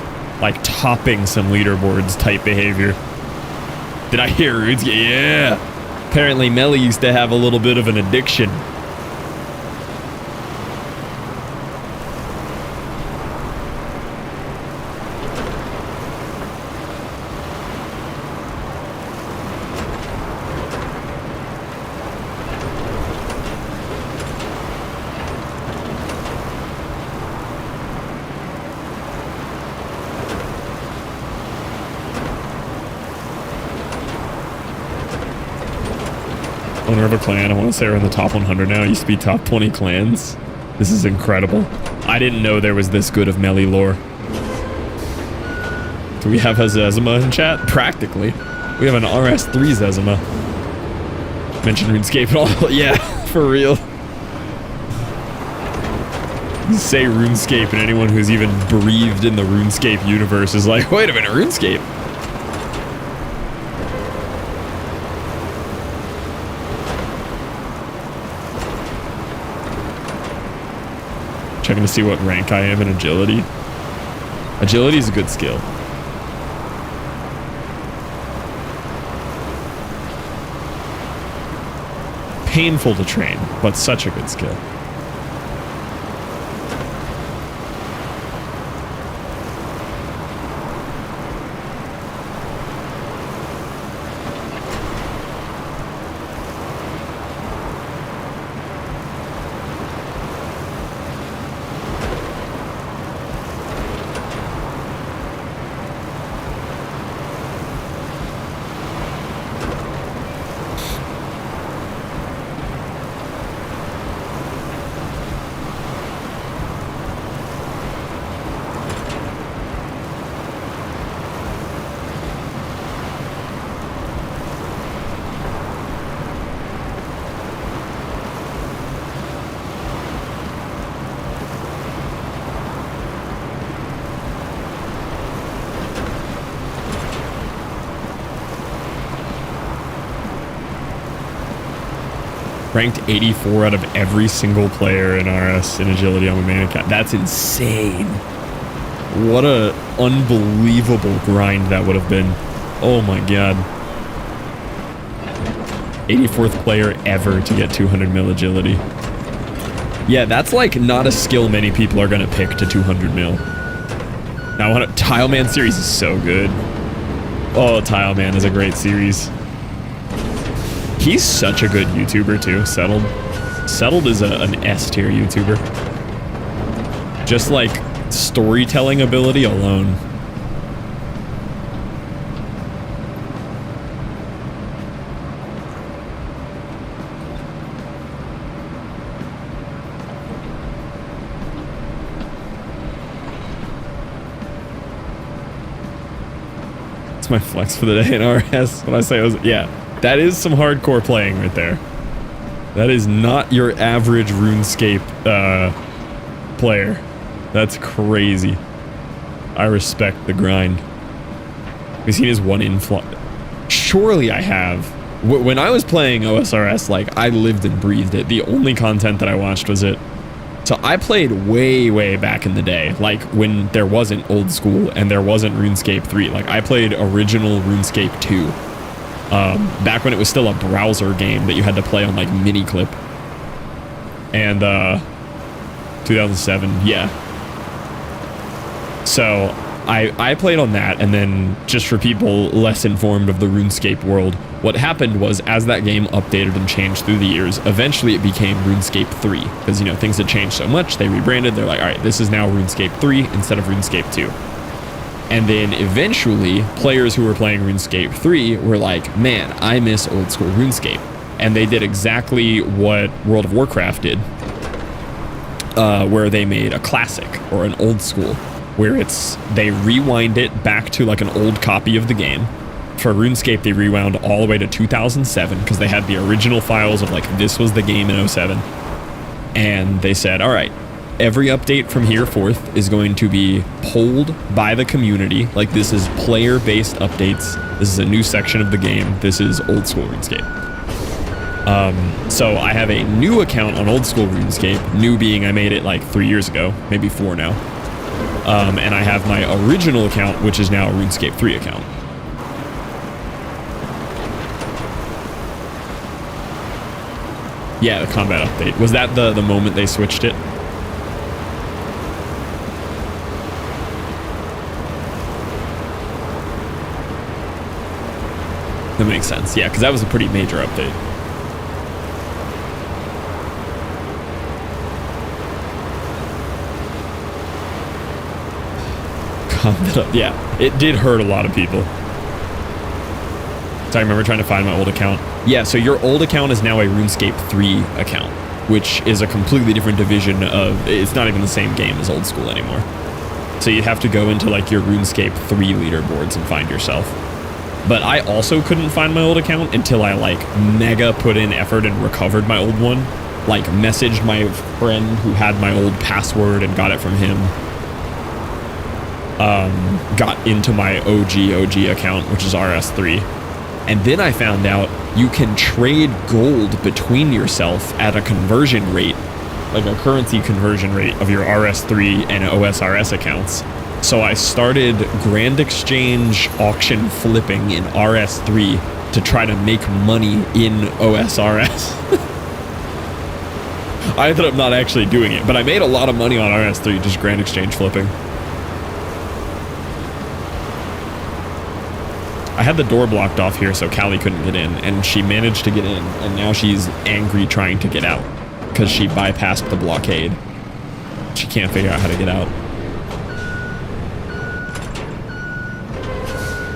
topping some leaderboards type behavior. Did I hear Rudes? Yeah. Apparently Melly used to have a little bit of an addiction. Owner of a clan. I want to say we're in the top 100 now. It used to be top 20 clans. This is incredible. I didn't know there was this good of melee lore. Do we have a Zezima in chat? Practically. We have an RS3 Zezima. Mention RuneScape and all. Yeah, for real. You say RuneScape and anyone who's even breathed in the RuneScape universe is like, wait a minute, RuneScape? Checking to see what rank I am in agility. Agility is a good skill. Painful to train, but such a good skill. Ranked 84 out of every single player in RS in agility on my main account. That's insane. What a unbelievable grind that would have been. Oh my god. 84th player ever to get 200 mil agility. Yeah, that's like not a skill many people are gonna pick to 200 mil. Now, Tile Man series is so good. Oh, Tile Man is a great series. He's such a good YouTuber too, Settled. Settled is an S tier YouTuber. Just like storytelling ability alone. That's my flex for the day in RS. When I say it was, yeah, that is some hardcore playing right there. That is not your average RuneScape player. That's crazy. I respect the grind. Have you seen his one influx? Surely I have. When I was playing OSRS, like, I lived and breathed it. The only content that I watched was it. So I played way back in the day, like when there wasn't old school and there wasn't RuneScape 3. Like, I played original RuneScape 2. Back when it was still a browser game that you had to play on, like, Miniclip. And, 2007, yeah. So I played on that, and then just for people less informed of the RuneScape world, what happened was as that game updated and changed through the years, eventually it became RuneScape 3 because, you know, things had changed so much. They rebranded. They're like, all right, this is now RuneScape 3 instead of RuneScape 2. And then eventually players who were playing RuneScape 3 were like, man, I miss old school RuneScape. And they did exactly what World of Warcraft did, where they made a classic or an old school, where they rewind it back to like an old copy of the game. For RuneScape, they rewound all the way to 2007 because they had the original files of like, this was the game in 07. And they said, all right, every update from here forth is going to be polled by the community. Like, this is player-based updates. This is a new section of the game. This is old school RuneScape. So I have a new account on old school RuneScape. New being I made it like 3 years ago, maybe 4 now. And I have my original account, which is now a RuneScape 3 account. Yeah, the combat update. Was that the moment they switched it? That makes sense. Yeah, because that was a pretty major update. Yeah, it did hurt a lot of people. So I remember trying to find my old account. Yeah, so your old account is now a RuneScape 3 account, which is a completely different division of... It's not even the same game as old school anymore. So you have to go into like your RuneScape 3 leaderboards and find yourself. But I also couldn't find my old account until I like mega put in effort and recovered my old one. Like messaged my friend who had my old password and got it from him. Got into my OG account, which is RS3. And then I found out you can trade gold between yourself at a conversion rate, like a currency conversion rate of your RS3 and OSRS accounts. So I started Grand Exchange auction flipping in RS3 to try to make money in OSRS. I ended up not actually doing it, but I made a lot of money on RS3 just Grand Exchange flipping. I had the door blocked off here so Callie couldn't get in, and she managed to get in, and now she's angry trying to get out because she bypassed the blockade. She can't figure out how to get out.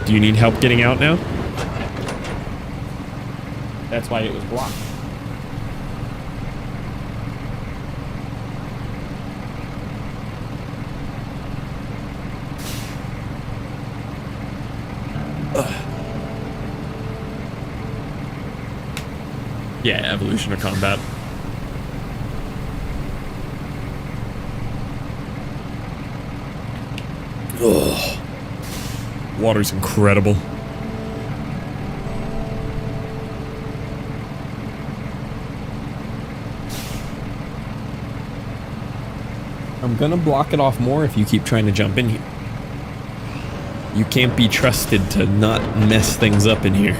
Do you need help getting out now? That's why it was blocked. Yeah, evolution or combat. Ugh. Water's incredible. I'm gonna block it off more if you keep trying to jump in here. You can't be trusted to not mess things up in here.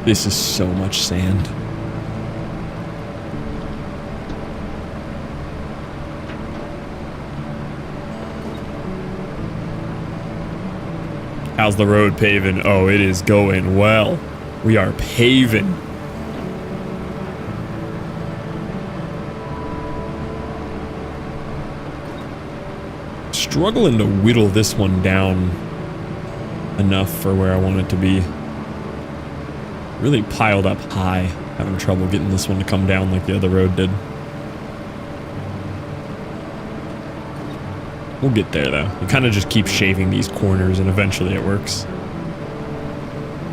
This is so much sand. How's the road paving? Oh, it is going well. We are paving. Struggling to whittle this one down enough for where I want it to be. Really piled up high. Having trouble getting this one to come down like the other road did. We'll get there though. You kind of just keep shaving these corners and eventually it works.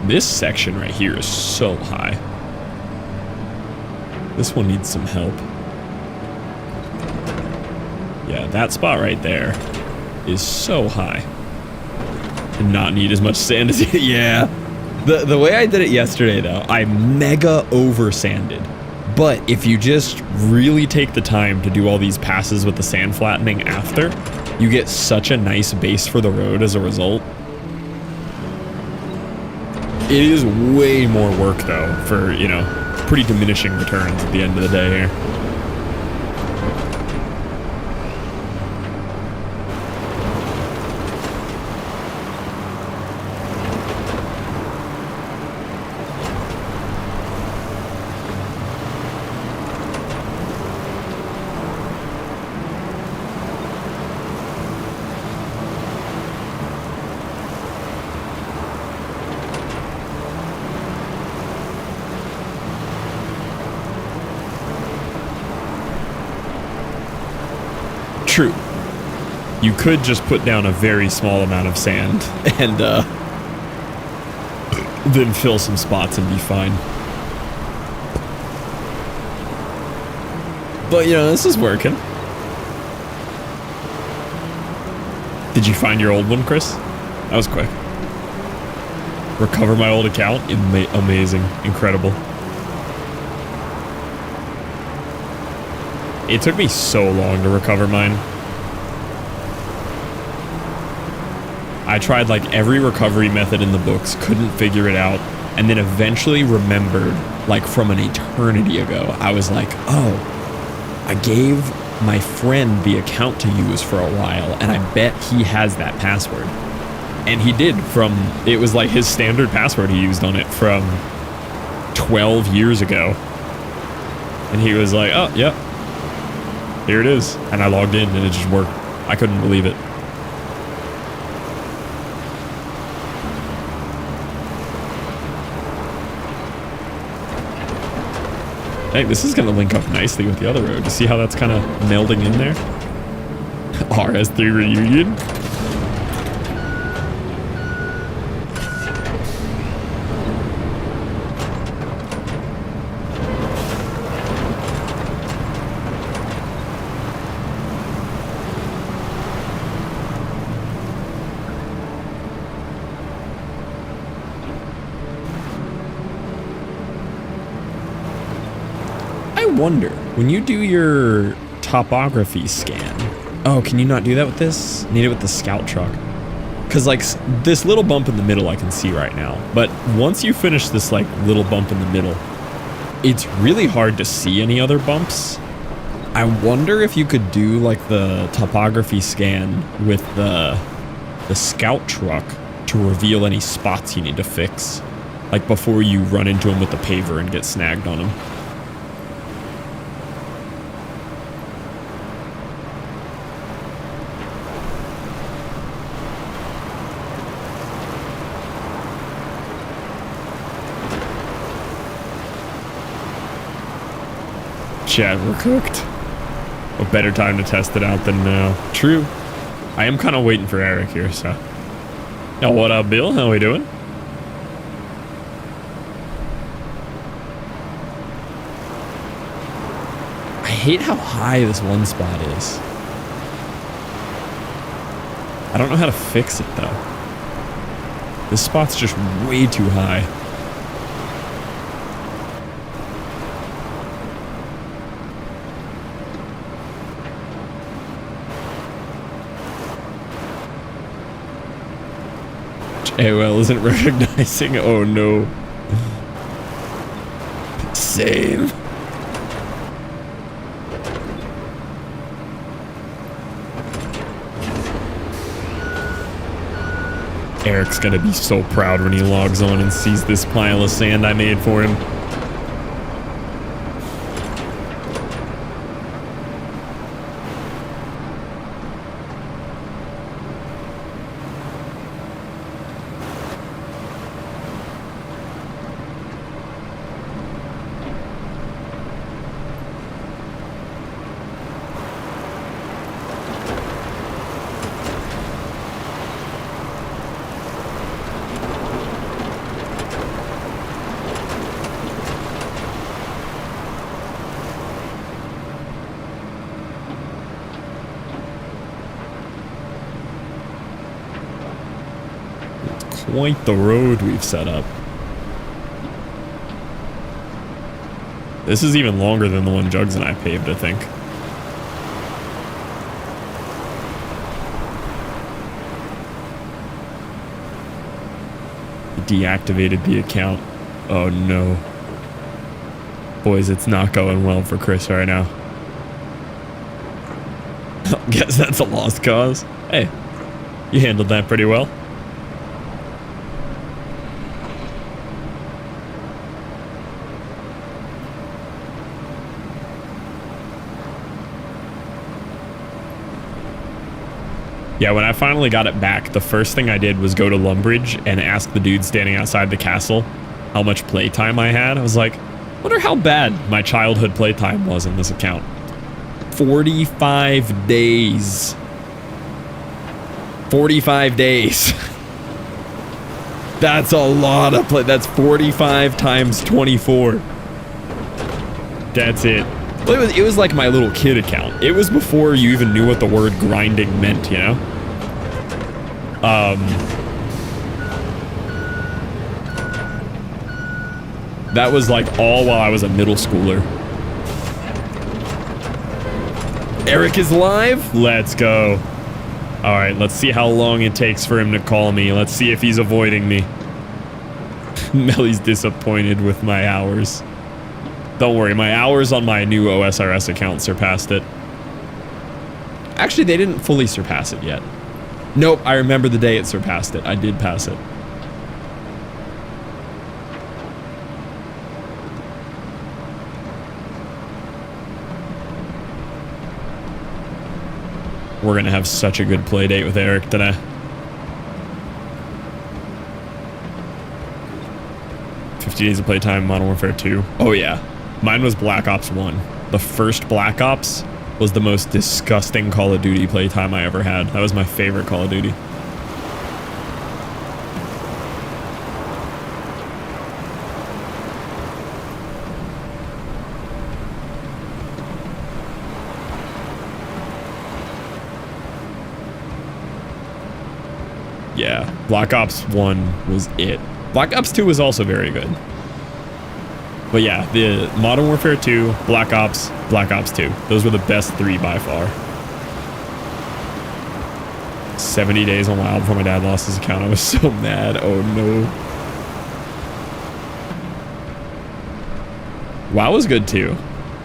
This section right here is so high. This one needs some help. Yeah, that spot right there is so high. And not need as much sand as it. Yeah. The way I did it yesterday, though, I mega over-sanded. But if you just really take the time to do all these passes with the sand flattening after, you get such a nice base for the road as a result. It is way more work, though, for, you know, pretty diminishing returns at the end of the day here. True. You could just put down a very small amount of sand and then fill some spots and be fine. But you know, this is working. Did you find your old one, Chris? That was quick. Recover my old account? Amazing. Incredible. It took me so long to recover mine. I tried like every recovery method in the books, couldn't figure it out, and then eventually remembered, like from an eternity ago, I was like, oh, I gave my friend the account to use for a while, and I bet he has that password. And he did from, it was like his standard password he used on it from 12 years ago. And he was like, oh, yep. Here it is. And I logged in and it just worked. I couldn't believe it. Hey, this is going to link up nicely with the other road. You see how that's kind of melding in there? RS3 reunion? Wonder when you do your topography scan. Oh, can you not do that with this? Need it with the scout truck. Because like this little bump in the middle I can see right now, but once you finish this like little bump in the middle, it's really hard to see any other bumps. I wonder if you could do like the topography scan with the scout truck to reveal any spots you need to fix, like before you run into them with the paver and get snagged on them. Chat, we're cooked. What better time to test it out than now? True. I am kind of waiting for Eric here, so. Yo, what up, Bill? How we doing? I hate how high this one spot is. I don't know how to fix it, though. This spot's just way too high. AOL isn't recognizing. Oh no. Same. Eric's gonna be so proud when he logs on and sees this pile of sand I made for him. Quite the road we've set up. This is even longer than the one Jugs and I paved, I think. Deactivated the account. Oh no. Boys, it's not going well for Chris right now. Guess that's a lost cause. Hey, you handled that pretty well. Yeah, when I finally got it back, the first thing I did was go to Lumbridge and ask the dude standing outside the castle how much playtime I had. I was like, wonder how bad my childhood playtime was in this account. 45 days. 45 days. That's a lot of play. That's 45 times 24. That's it. But it was like my little kid account. It was before you even knew what the word grinding meant, you know? That was like all while I was a middle schooler. Eric is live? Let's go. All right, let's see how long it takes for him to call me. Let's see if he's avoiding me. Melly's disappointed with my hours. Don't worry, my hours on my new OSRS account surpassed it. Actually, they didn't fully surpass it yet. Nope, I remember the day it surpassed it. I did pass it. We're gonna have such a good play date with Eric today. Days of playtime, Modern Warfare 2. Oh yeah. Mine was Black Ops 1. The first Black Ops was the most disgusting Call of Duty playtime I ever had. That was my favorite Call of Duty. Yeah, Black Ops 1 was it. Black Ops 2 was also very good. But yeah, the Modern Warfare 2, Black Ops 2. Those were the best three by far. 70 days on WoW before my dad lost his account. I was so mad. Oh no. WoW was good too.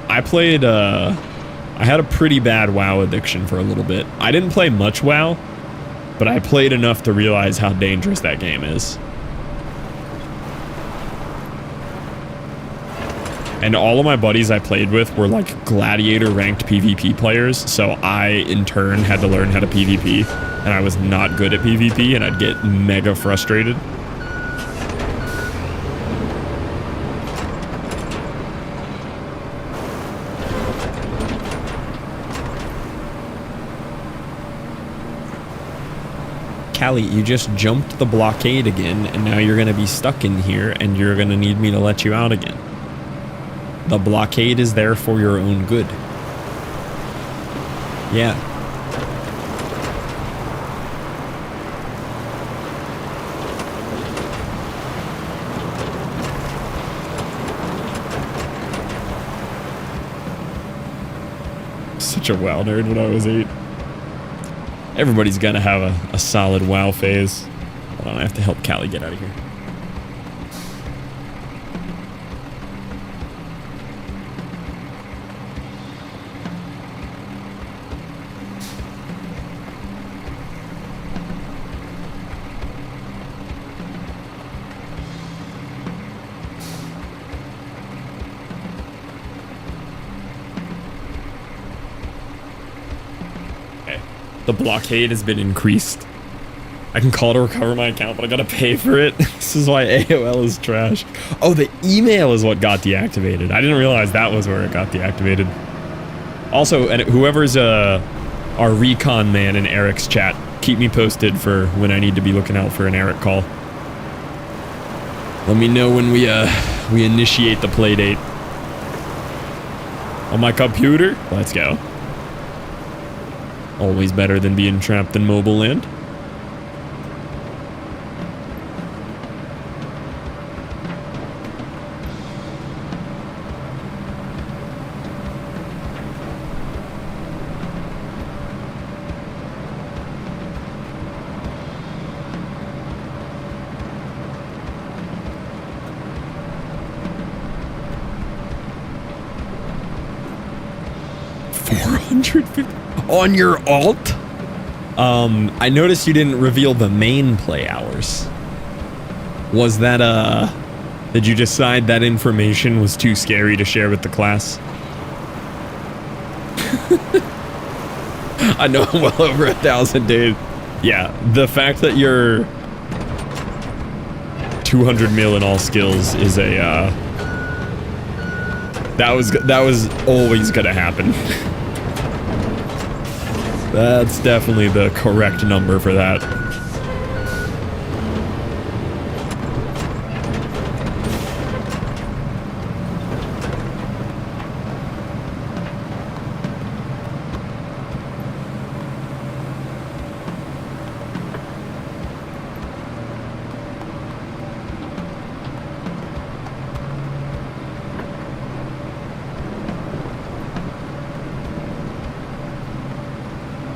I played, I had a pretty bad WoW addiction for a little bit. I didn't play much WoW, but I played enough to realize how dangerous that game is. And all of my buddies I played with were like gladiator ranked PvP players, so I in turn had to learn how to PvP, and I was not good at PvP, and I'd get mega frustrated. Callie, you just jumped the blockade again, and now you're gonna be stuck in here, and you're gonna need me to let you out again. The blockade is there for your own good. Yeah. Such a WoW nerd when I was 8. Everybody's gotta have a solid WoW phase. Hold on, I have to help Callie get out of here. The blockade has been increased. I can call to recover my account, but I gotta pay for it. This is why AOL is trash. Oh, the email is what got deactivated. I didn't realize that was where it got deactivated. Also, and whoever's our recon man in Eric's chat, keep me posted for when I need to be looking out for an Eric call. Let me know when we initiate the play date. On my computer? Let's go. Always better than being trapped in mobile land. On your alt? I noticed you didn't reveal the main play hours. Was that, did you decide that information was too scary to share with the class? I know I'm well over 1,000 days. Yeah, the fact that you're 200 mil in all skills is a, that was always gonna happen. That's definitely the correct number for that.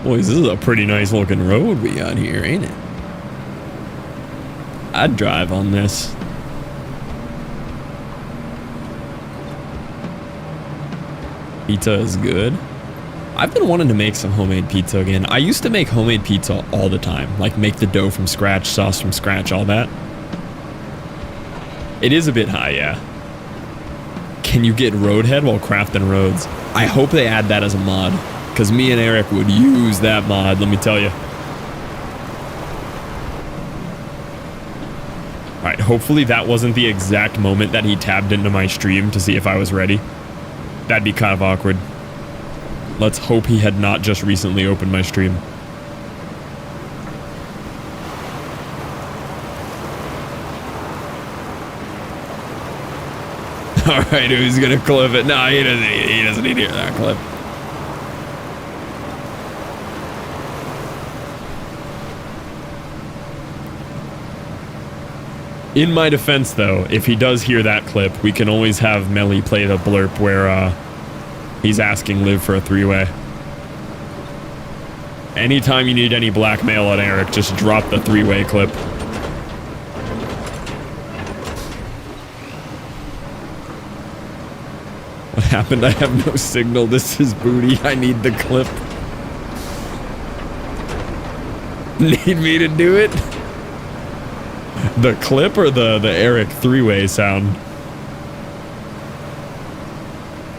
Boys, this is a pretty nice looking road we got here, ain't it? I'd drive on this. Pizza is good. I've been wanting to make some homemade pizza again. I used to make homemade pizza all the time. Like make the dough from scratch, sauce from scratch, all that. It is a bit high, yeah. Can you get roadhead while crafting roads? I hope they add that as a mod. Because me and Eric would use that mod, let me tell you. Alright, hopefully that wasn't the exact moment that he tabbed into my stream to see if I was ready. That'd be kind of awkward. Let's hope he had not just recently opened my stream. Alright, who's gonna clip it? No, he doesn't need to hear that clip. In my defense, though, if he does hear that clip, we can always have Melly play the blurb where he's asking Liv for a three-way. Anytime you need any blackmail on Eric, just drop the three-way clip. What happened? I have no signal. This is booty. I need the clip. Need me to do it? The clip or the Eric three-way sound?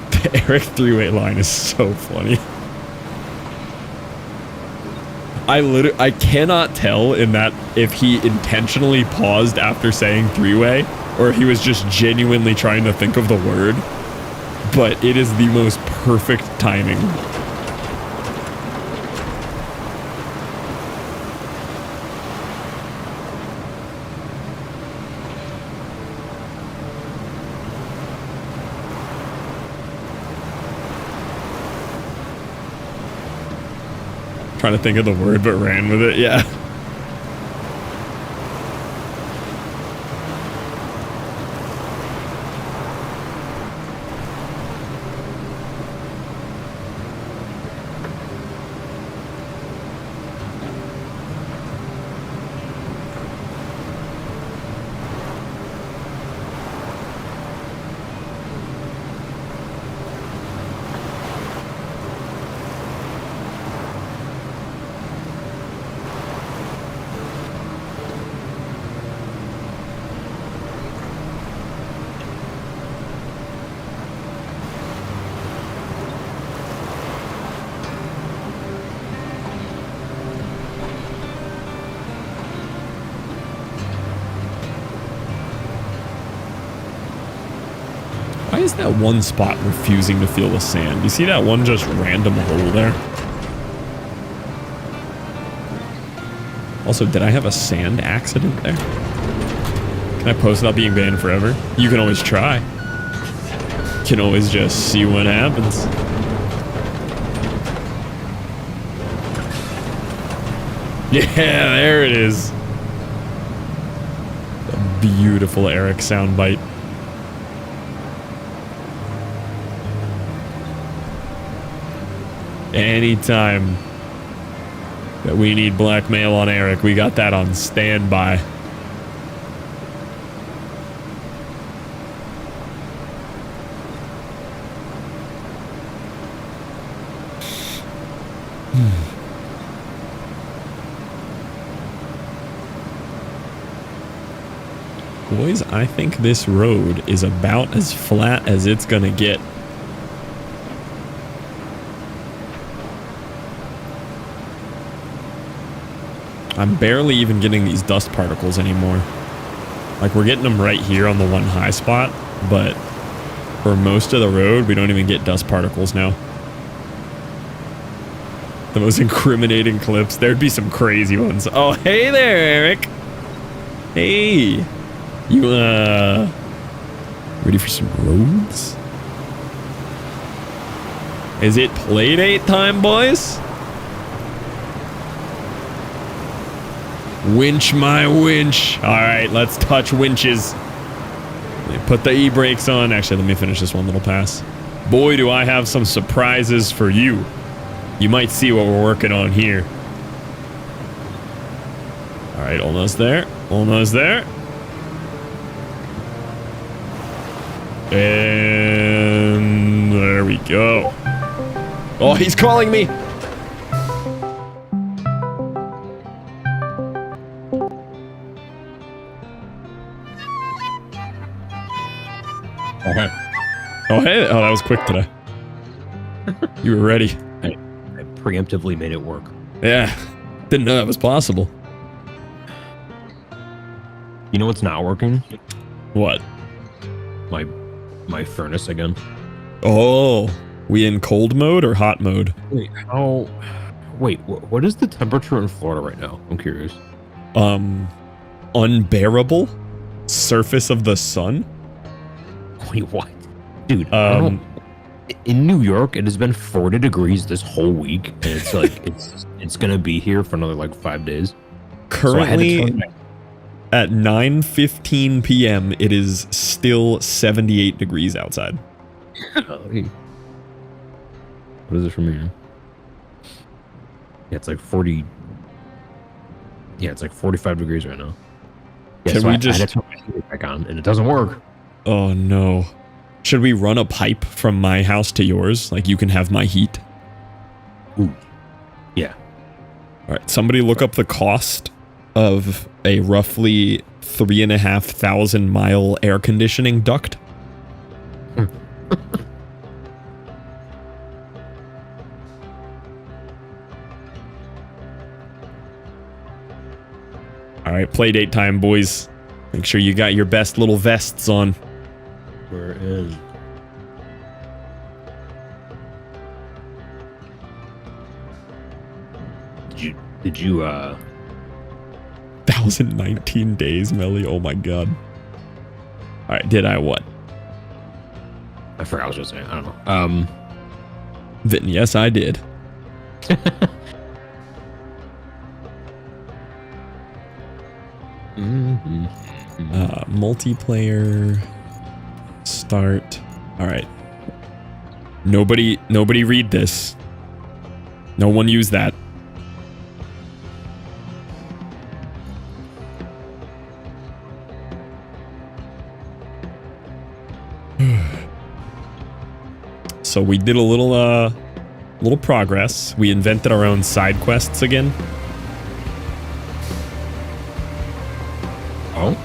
The Eric three-way line is so funny. I cannot tell in that if he intentionally paused after saying three-way or if he was just genuinely trying to think of the word, but it is the most perfect timing. Trying to think of the word, but ran with it. Yeah. Why is that one spot refusing to fill with sand? You see that one just random hole there? Also, did I have a sand accident there? Can I post without being banned forever? You can always try. You can always just see what happens. Yeah, there it is. A beautiful Eric soundbite. Anytime that we need blackmail on Eric, we got that on standby. Boys, I think this road is about as flat as it's gonna get. I'm barely even getting these dust particles anymore. Like, we're getting them right here on the one high spot, but for most of the road, we don't even get dust particles now. The most incriminating clips. There'd be some crazy ones. Oh, hey there, Eric. Hey. You, ready for some roads? Is it play date time, boys? Winch my winch. All right, let's touch winches. Put the e-brakes on. Actually, let me finish this one little pass. Boy, do I have some surprises for you. You might see what we're working on here. All right, almost there. Almost there. And there we go. Oh, he's calling me. Oh, hey. Oh, that was quick today. You were ready. I preemptively made it work. Yeah. Didn't know that was possible. You know what's not working? What? My furnace again. Oh, we in cold mode or hot mode? Wait, how? Wait, what is the temperature in Florida right now? I'm curious. Unbearable? Surface of the sun? Wait, what? Dude, in New York, it has been 40 degrees this whole week, and it's like it's gonna be here for another like 5 days. Currently, at 9:15 p.m., it is still 78 degrees outside. What is it from here? Yeah, it's like 40. Yeah, it's like 45 degrees right now. Yeah, Can so we I just had to turn my heater back on, and it doesn't work. Oh no. Should we run a pipe from my house to yours? Like, you can have my heat? Ooh. Yeah. All right, somebody look up the cost of a roughly 3,500 mile air conditioning duct. All right, play date time, boys. Make sure you got your best little vests on. We're in. Did you 1,019 days, Melly. Oh my god. All right, did I what? I forgot what I was just saying. I don't know. Then yes, I did. Multiplayer. Start. All right. Nobody read this. No one use that. So we did a little progress. We invented our own side quests again. Oh.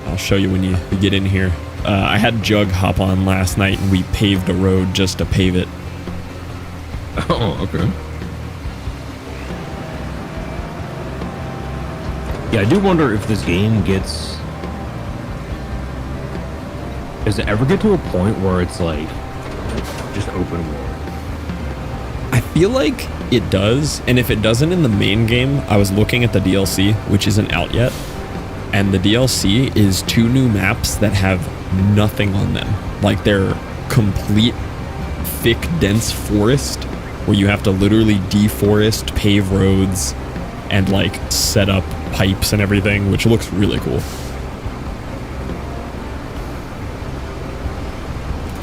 I'll show you when you get in here. I had Jug hop on last night and we paved a road just to pave it. Oh, okay. Yeah, I do wonder if this game gets... Does it ever get to a point where it's like just open world? I feel like it does, and if it doesn't in the main game, I was looking at the DLC, which isn't out yet, and the DLC is 2 new maps that have nothing on them. Like they're complete thick, dense forest where you have to literally deforest, pave roads, and like set up pipes and everything, which looks really cool.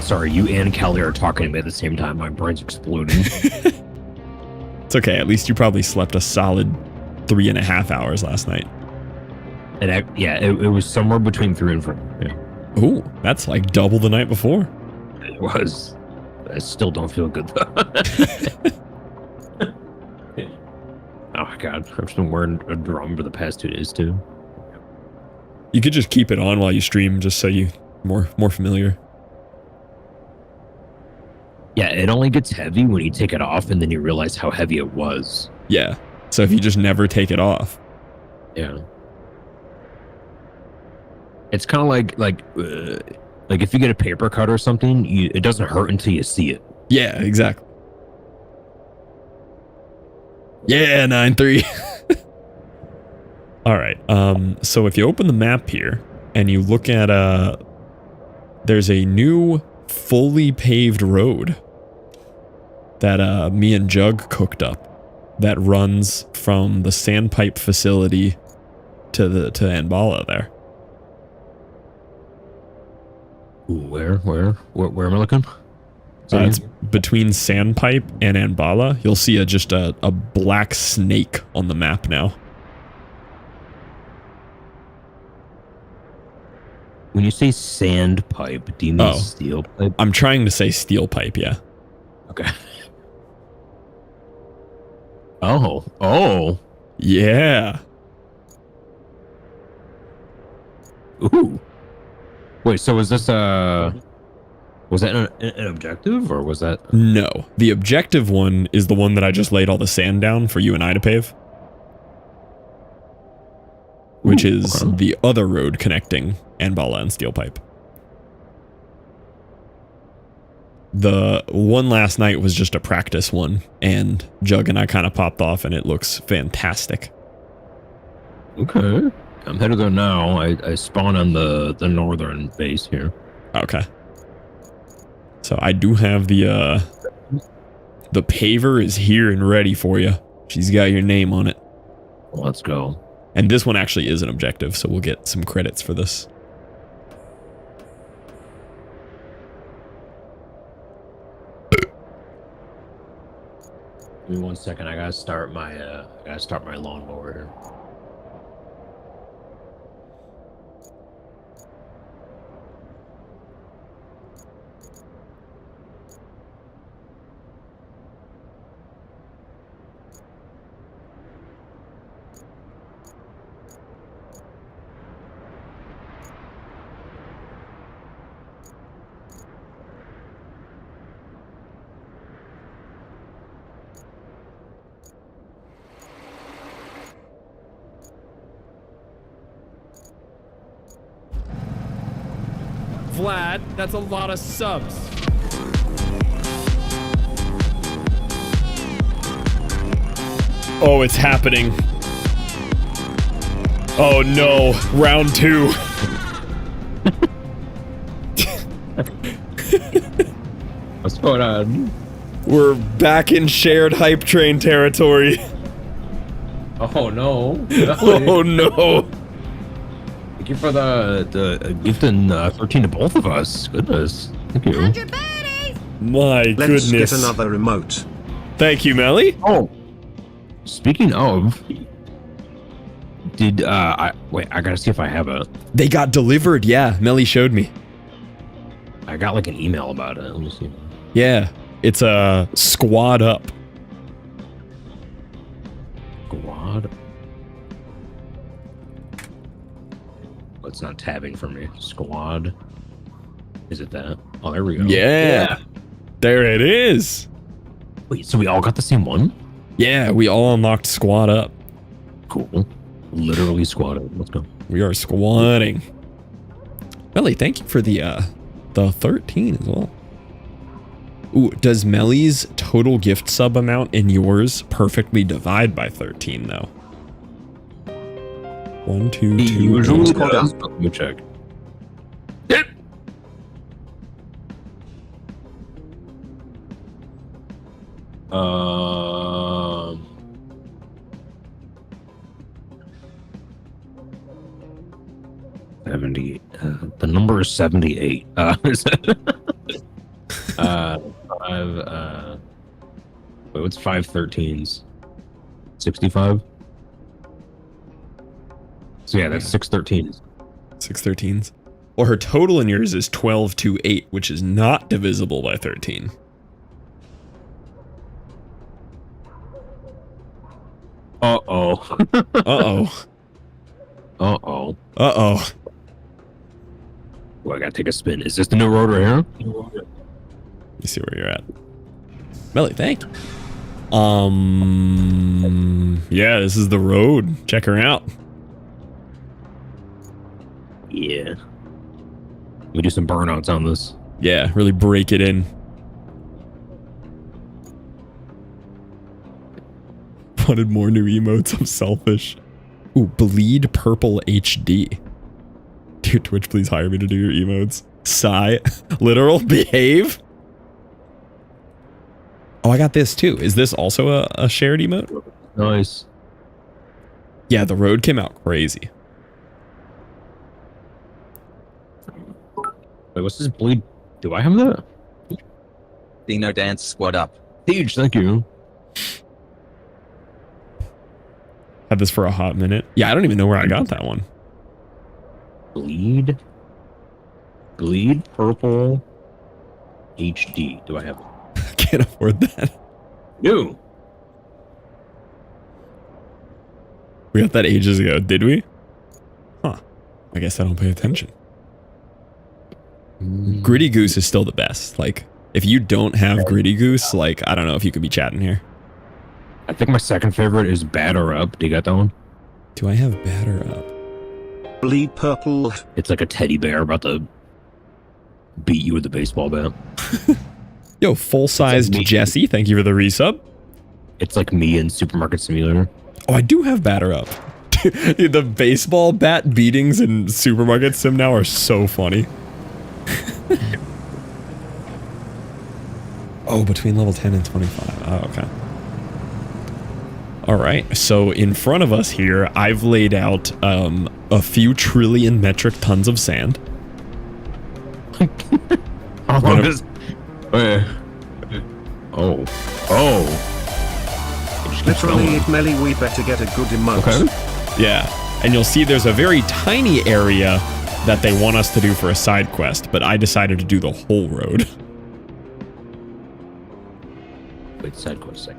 Sorry, you and Kelly are talking to me at the same time. My brain's exploding. It's okay. At least you probably slept a solid 3.5 hours last night. And it was somewhere between 3 and 4. Yeah. Ooh, that's like double the night before. It was. I still don't feel good though. Oh my god, I've just been wearing a drum for the past 2 days too. You could just keep it on while you stream, just so you more familiar. Yeah, it only gets heavy when you take it off, and then you realize how heavy it was. Yeah. So if you just never take it off. Yeah. It's kind of like if you get a paper cut or something, it doesn't hurt until you see it. Yeah, exactly. Yeah, 9-3. All right. So if you open the map here and you look at there's a new fully paved road that me and Jug cooked up that runs from the sandpipe facility to Anbala there. Ooh, where am I looking? It's between Sandpipe and Anbala. You'll see just a black snake on the map now. When you say sandpipe, do you mean steel pipe? I'm trying to say steel pipe, yeah. Okay. Oh. Yeah. Ooh. Wait, so was this was that an objective, or was that... No. The objective one is the one that I just laid all the sand down for you and I to pave. Which is the other road connecting Anbala and Steel Pipe. The one last night was just a practice one, and Jug and I kind of popped off, and it looks fantastic. Okay. I'm headed there now. I spawn on the northern base here. Okay. So I do have the paver is here and ready for you. She's got your name on it. Let's go. And this one actually is an objective, so we'll get some credits for this. Give me 1 second. I gotta start my lawnmower here. Vlad, that's a lot of subs. Oh, it's happening. Oh no, round 2. What's going on? We're back in shared hype train territory. Oh no. Oh no. Thank you for the gift in 13 to both of us. Goodness. Thank you. My Let's goodness. get another remote. Thank you, Melly. Oh. Speaking of, did I gotta see if I have They got delivered. Yeah, Melly showed me. I got like an email about it. Let me see. Yeah, it's a squad up. Squad. Oh, it's not tabbing for me. Squad. Is it that? Oh, there we go. Yeah. There it is. Wait, so we all got the same one? Yeah, we all unlocked squad up. Cool. Literally squatted. Let's go. We are squatting. Melly, thank you for the 13 as well. Ooh, does Melly's total gift sub amount in yours perfectly divide by 13 though? 1, 2, 2. Usually Squad does, up. but let me check. 70. The number is 78. Wait, what's 5 13s? 65? So yeah, that's 6 13s. 6 13s. Well, her total in yours is 1228, which is not divisible by 13. Uh-oh. Uh-oh. Uh-oh. Uh-oh. Oh, I gotta take a spin. Is this the new road right here? Let me see where you're at. Melly, thank you. Yeah, this is the road. Check her out. Yeah. We do some burnouts on this. Yeah, really break it in. Wanted more new emotes. I'm selfish. Ooh, bleed purple HD. Dude, Twitch, please hire me to do your emotes. Sigh. Literal. Behave. Oh, I got this too. Is this also a shared emote? Nice. Yeah, the road came out crazy. Wait, what's this bleed? Do I have that? Dino Dance Squad Up. Huge, thank you. Had this for a hot minute. Yeah, I don't even know where I got that one. Bleed purple HD. Do I have it? Can't afford that. No. We got that ages ago, did we? Huh. I guess I don't pay attention. Gritty Goose is still the best. Like, if you don't have Gritty Goose, like, I don't know if you could be chatting here. I think my second favorite is Batter Up. Do you got that one? Do I have Batter Up? Bleed purple. It's like a teddy bear about to beat you with a baseball bat. Yo, full-sized It's like me. Jesse, thank you for the resub. It's like me in Supermarket Simulator. Oh, I do have Batter Up. Dude, the baseball bat beatings in Supermarket Sim now are so funny. Oh, between level 10 and 25. Oh, okay. All right, so in front of us here, I've laid out a few trillion metric tons of sand. Oh. Literally, Melly, we better get a good emote. Okay. Yeah, and you'll see there's a very tiny area that they want us to do for a side quest, but I decided to do the whole road. Wait, side quest.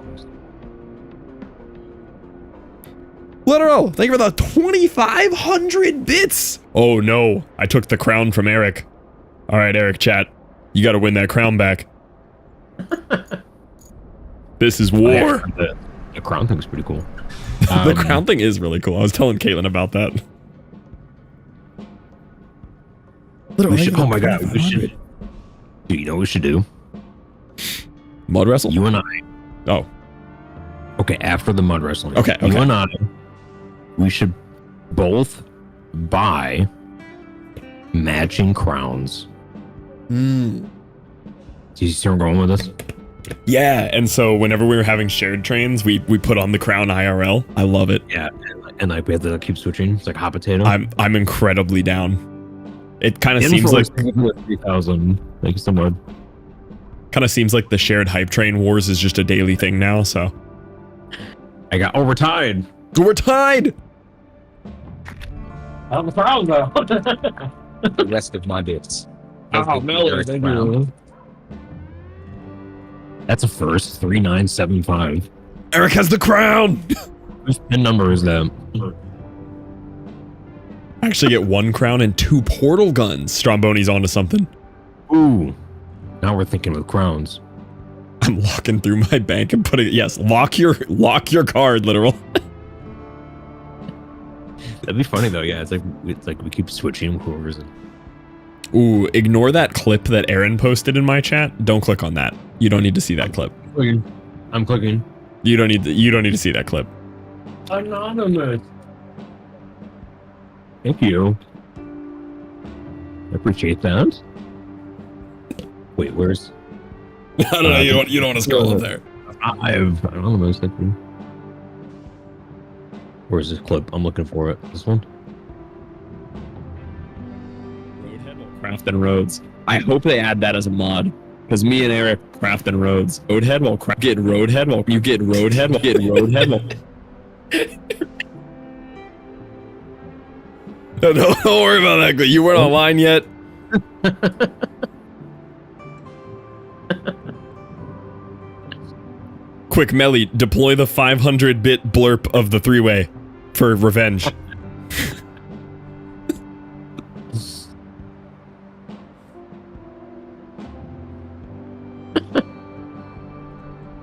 Literal, thank you for the 2,500 bits. Oh no, I took the crown from Eric. All right, Eric, chat. You got to win that crown back. This is war. The crown thing's pretty cool. The crown thing is really cool. I was telling Caitlin about that. We should, oh my god, we should. Dude, you know what we should do? Mud wrestle? You and I. Oh. Okay, after the mud wrestling. Okay. You and I, we should both buy matching crowns. Hmm. Do you see where I'm going with this? Yeah, and so whenever we were having shared trains, we put on the Crown IRL. I love it. Yeah, and like we have to keep switching. It's like hot potato. I'm incredibly down. It kind of And seems for like 3,000. Thank you so much. the shared hype train wars is just a daily thing now. So We're tied. we're tied. I'm proud though. The rest of my bits. Oh, no, thank you. That's a first 3975. Eric has the crown. Whose pin number is that? I actually get 1 crown and 2 portal guns. Stromboni's onto something. Ooh, now we're thinking with crowns. I'm locking through my bank and putting yes, lock your card, literal. That'd be funny though. Yeah, it's like we keep switching whoever's in. Ooh, ignore that clip that Aaron posted in my chat. Don't click on that. You don't need to see that clip. I'm clicking. You don't need to see that clip. Anonymous. Thank you. I appreciate that. Wait, where's? No, you don't want to scroll up there. I have anonymous. Thank you. Where's this clip? I'm looking for it. This one. Craft and roads. I hope they add that as a mod. Because me and Eric craft and roads. Roadhead will get roadhead while you get roadhead will get roadhead while. No, don't worry about that. You weren't online yet. Quick, Melly, deploy the 500-bit blurp of the 3-way for revenge.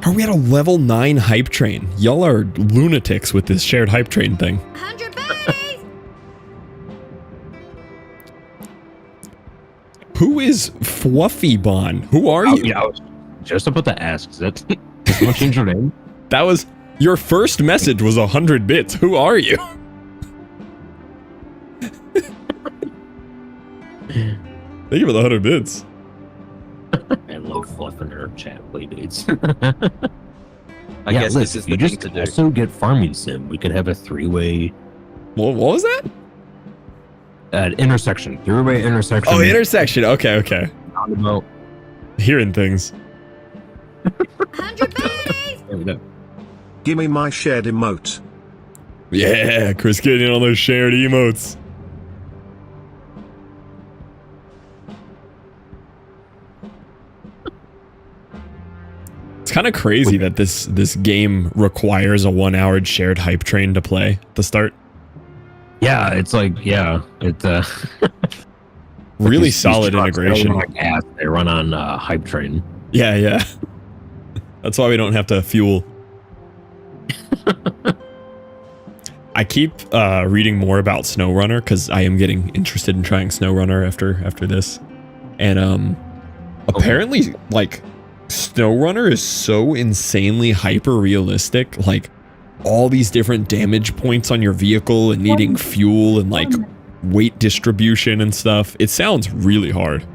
Are we at a level 9 hype train? Y'all are lunatics with this shared hype train thing. 100 babies! Who is Fluffy Bon? Who are you? Yeah, I was just about to ask. Is that someone change your name? That was your first message was 100 bits. Who are you? Thank you for the 100 bits. I love fluff in her chat playdates. I guess this is the you thing just to do. also get farming sim. We could have a 3-way What was that? intersection. 3-way intersection. Oh, intersection. Okay. Roundabout. Hearing things. 100 babies! There we go. Gimme my shared emote. Yeah, Chris getting in on those shared emotes. It's kind of crazy that this game requires a 1-hour shared hype train to play at the start. Yeah, it's like Really these solid trucks, integration. They run on gas, they run on hype train. Yeah. That's why we don't have to fuel. I keep reading more about SnowRunner because I am getting interested in trying SnowRunner after this, and apparently like SnowRunner is so insanely hyper realistic. Like all these different damage points on your vehicle and needing fuel and like weight distribution and stuff. It sounds really hard.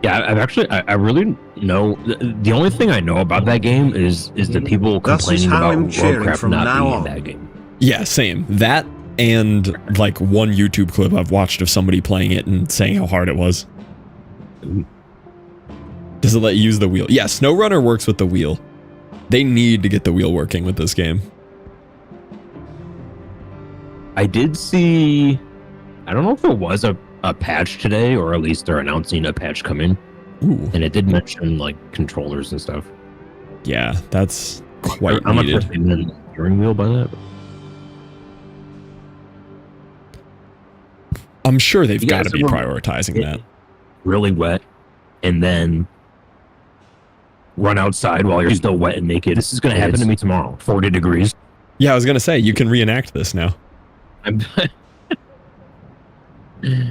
Yeah, I really know. The only thing I know about that game is the people Thus is complaining how about I'm cheering Roadcraft from not now being on. in that game. Yeah, same. That and like one YouTube clip I've watched of somebody playing it and saying how hard it was. Ooh. Does it let you use the wheel? Yeah, SnowRunner works with the wheel. They need to get the wheel working with this game. I did see. I don't know if there was a patch today, or at least they're announcing a patch coming. Ooh. And it did mention like controllers and stuff. Yeah, that's quite I'm not sure needed. if they meant steering wheel by that. I'm sure they've Yeah, got to so be we're- prioritizing that. Really wet, and then run outside while you're still wet and naked. This is going to happen to me tomorrow. 40 degrees. Yeah, I was gonna say you can reenact this now. I'm.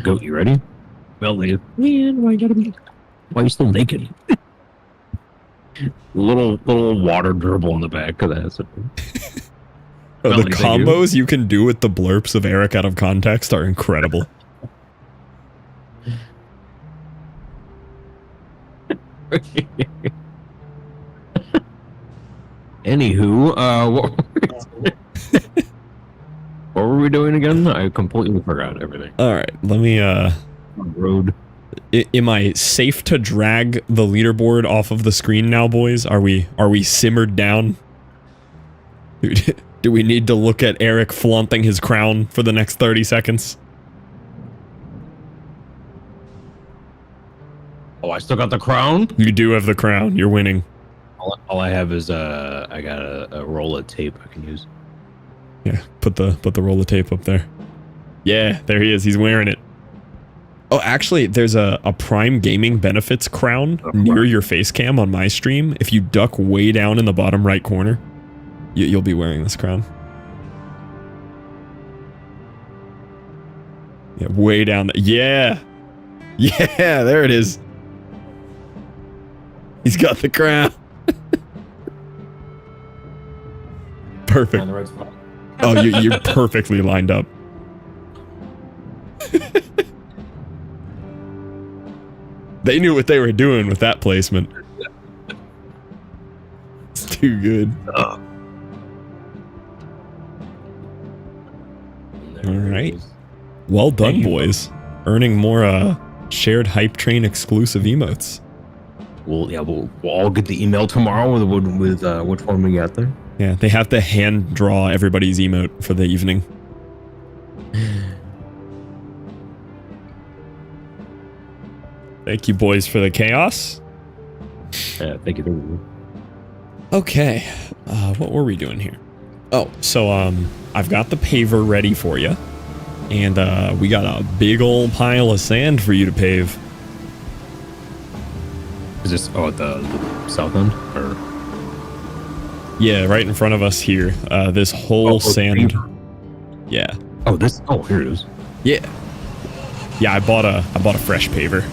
Goat, you ready? Well, man, why you gotta be? Why are you still naked? little water dribble in the back of that. Oh, the Melly, thank you. combos you can do with the blurps of Eric out of context are incredible. Anywho, what were we doing again? I completely forgot everything. All right, let me Road. Am I safe to drag the leaderboard off of the screen now, boys? Are we simmered down? Do we need to look at Eric flaunting his crown for the next 30 seconds? Oh, I still got the crown? You do have the crown. You're winning. All I have is I got a roll of tape I can use. Yeah, put the roll of tape up there. Yeah, there he is. He's wearing it. Oh, actually, there's a Prime Gaming Benefits crown near your face cam on my stream. If you duck way down in the bottom right corner, you'll be wearing this crown. Yeah, way down there. Yeah. Yeah, there it is. He's got the crown. Perfect. On the right spot. Oh, you're perfectly lined up. They knew what they were doing with that placement. It's too good. All right. Well done, boys. Earning more shared hype train exclusive emotes. We'll all get the email tomorrow with which one we got there. Yeah, they have to hand draw everybody's emote for the evening. Thank you, boys, for the chaos. Yeah, thank you. Okay, what were we doing here? Oh, so I've got the paver ready for you, and we got a big old pile of sand for you to pave. Is this at the south end or? Yeah, right in front of us here. This whole sand. Paver. Yeah. Oh, this. Oh, here it is. Yeah. Yeah, I bought a fresh paver.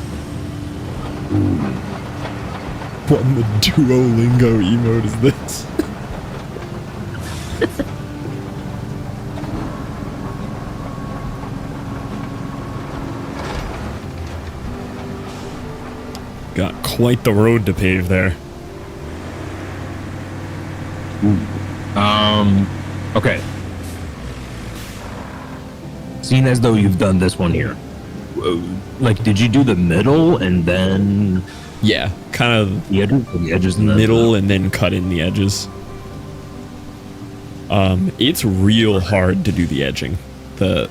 What in the Duolingo emote is this? Got quite the road to pave there. Okay. Seeing as though you've done this one here, like, did you do the middle and then Yeah, kind of the edges and middle and then cut in the edges. It's real hard to do the edging. The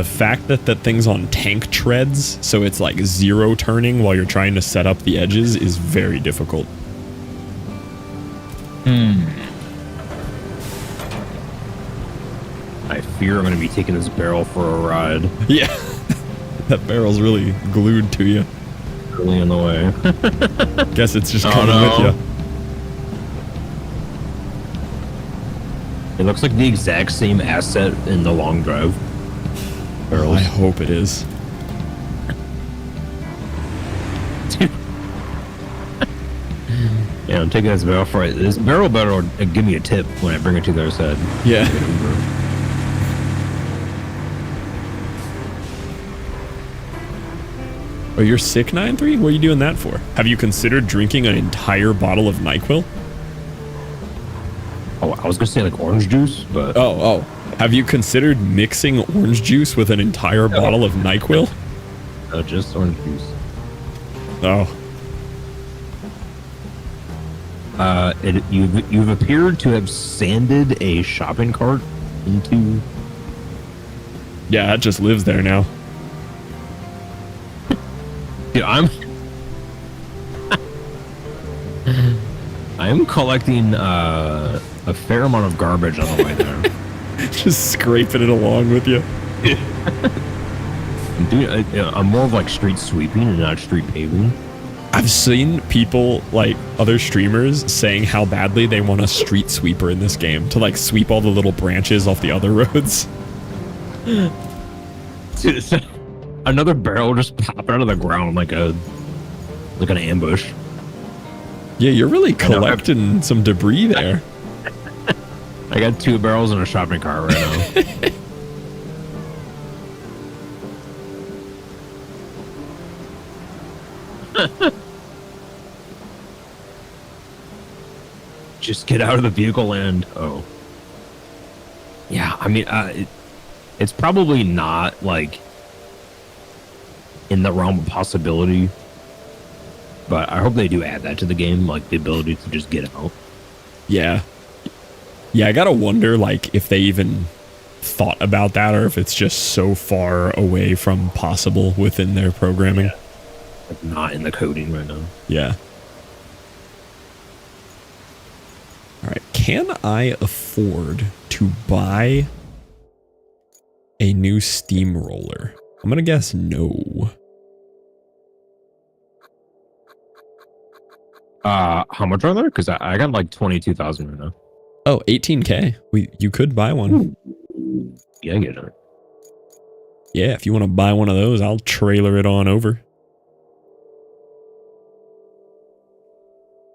fact that that thing's on tank treads, so it's like zero turning while you're trying to set up the edges, is very difficult. I fear I'm going to be taking this barrel for a ride. Yeah, that barrel's really glued to you. Really in the way. Guess it's just coming with you. It looks like the exact same asset in the long drive. Barrels. I hope it is. Yeah, I'm taking this barrel for it. This barrel better give me a tip when I bring it to the other side. Yeah. Oh, you're sick, 9-3? What are you doing that for? Have you considered drinking an entire bottle of NyQuil? Oh, I was gonna say like orange juice, but Oh. Have you considered mixing orange juice with an entire bottle of NyQuil? no, just orange juice. Oh. You've appeared to have sanded a shopping cart into. Yeah, it just lives there now. Dude, I'm collecting a fair amount of garbage on the way there. Just scraping it along with you. Dude, I'm more of like street sweeping and not street paving. I've seen people, like other streamers, saying how badly they want a street sweeper in this game to like sweep all the little branches off the other roads. Dude, it's another barrel just popping out of the ground like an ambush. Yeah, you're really collecting some debris there. I got 2 barrels in a shopping cart right now. Just get out of the vehicle and yeah. I mean, it's probably not like in the realm of possibility, but I hope they do add that to the game, like the ability to just get out. Yeah. Yeah, I gotta wonder, like, if they even thought about that or if it's just so far away from possible within their programming. Yeah. Like not in the coding right now. Yeah. All right. Can I afford to buy a new steamroller? I'm gonna guess no. How much are there? Because I got like 22,000 right now. Oh, 18K. You could buy one. Yeah, I get it. Yeah, if you want to buy one of those, I'll trailer it on over.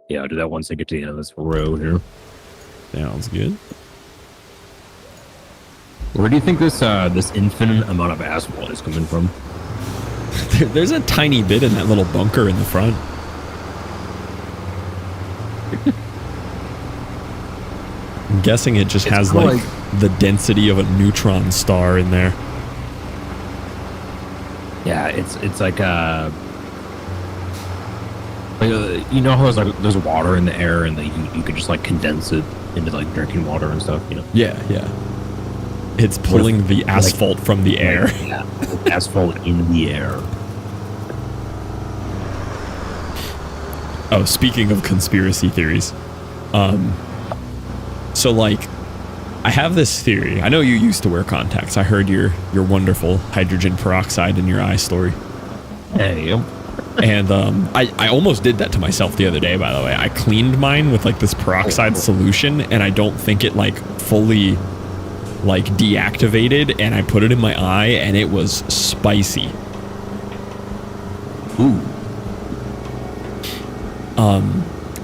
Yeah, I'll do that once I get to the end of this road here. Sounds good. Where do you think this this infinite amount of asphalt is coming from? There's a tiny bit in that little bunker in the front. I'm guessing it just has like the density of a neutron star in there. Yeah, it's like you know how there's water in the air and you could just like condense it into like drinking water and stuff, you know? Yeah, yeah. It's pulling the asphalt from the air. Yeah, asphalt in the air. Oh, speaking of conspiracy theories, so like, I have this theory. I know you used to wear contacts. I heard your wonderful hydrogen peroxide in your eye story. Hey. And I almost did that to myself the other day, by the way. I cleaned mine with like this peroxide solution, and I don't think it like fully like deactivated, and I put it in my eye, and it was spicy. Ooh.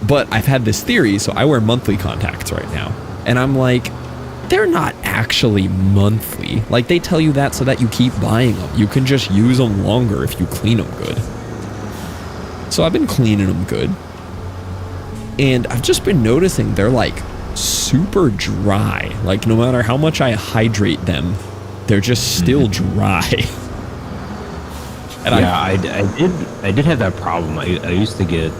But I've had this theory, so I wear monthly contacts right now. And I'm like, they're not actually monthly. Like, they tell you that so that you keep buying them. You can just use them longer if you clean them good. So I've been cleaning them good. And I've just been noticing they're like super dry. Like, no matter how much I hydrate them, they're just still dry. And yeah, I did have that problem. I used to get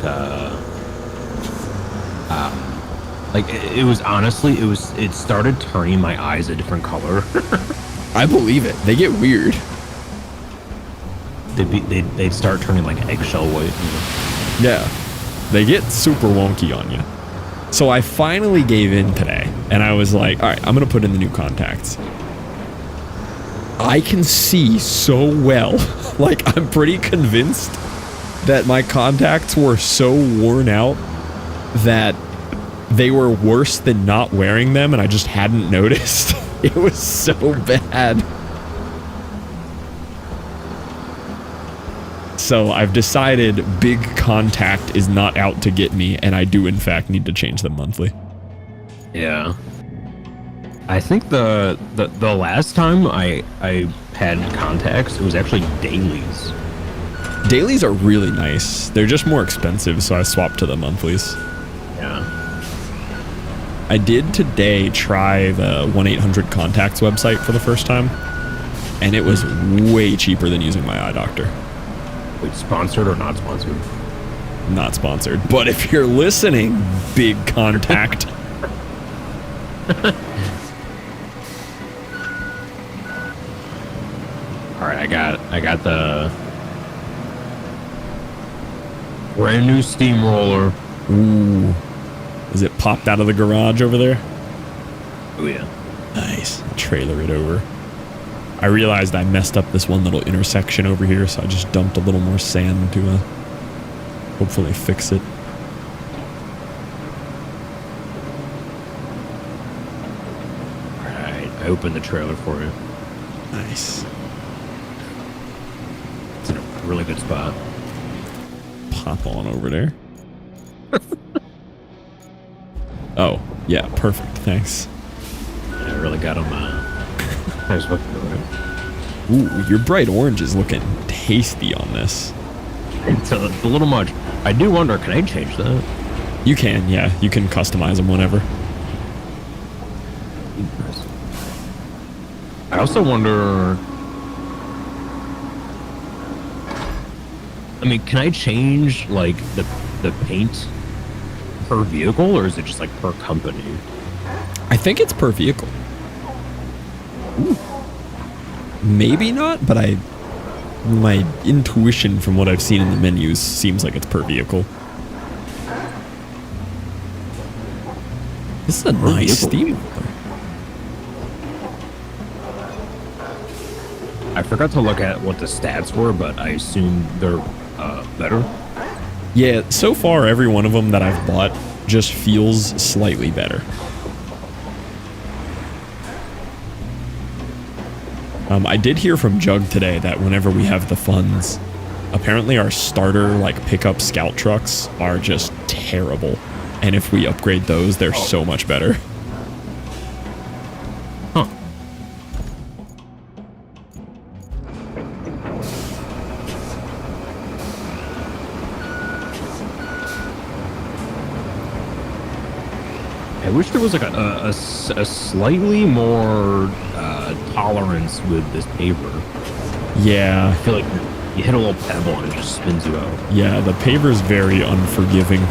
like it started turning my eyes a different color. I believe it. They get weird. They'd start turning like eggshell white. Yeah, they get super wonky on you. So I finally gave in today, and I was like, all right, I'm gonna put in the new contacts. I can see so well. Like, I'm pretty convinced that my contacts were so worn out that they were worse than not wearing them, and I just hadn't noticed. It was so bad. So I've decided big contact is not out to get me, and I do in fact need to change them monthly. Yeah. I think the last time I had contacts, it was actually dailies. Dailies are really nice. They're just more expensive, so I swapped to the monthlies. Yeah. I did today try the 1-800-CONTACTS website for the first time, and it was way cheaper than using my eye doctor. Wait, sponsored or not sponsored? Not sponsored. But if you're listening, big contact. All right, I got the brand new steamroller. Ooh. Is it popped out of the garage over there? Oh yeah. Nice. I'll trailer it over. I realized I messed up this one little intersection over here, so I just dumped a little more sand to hopefully fix it. Alright, I opened the trailer for you. Nice. It's in a really good spot. Pop on over there. Oh, yeah, perfect. Thanks. Yeah, I really got him. I was looking over it. Ooh, your bright orange is looking tasty on this. It's a little much. I do wonder, can I change that? You can, yeah. You can customize them whenever. I also wonder. I mean, can I change like the paint per vehicle, or is it just like per company? I think it's per vehicle. Ooh. Maybe not, but my intuition from what I've seen in the menus seems like it's per vehicle. This is a nice Steam. I forgot to look at what the stats were, but I assume they're better. Yeah, so far every one of them that I've bought just feels slightly better. I did hear from Jug today that whenever we have the funds, apparently our starter like pickup scout trucks are just terrible. And if we upgrade those, they're so much better. Huh. I wish there was like a slightly more tolerance with this paver. Yeah. I feel like you hit a little pebble and it just spins you out. Yeah, the paver's very unforgiving.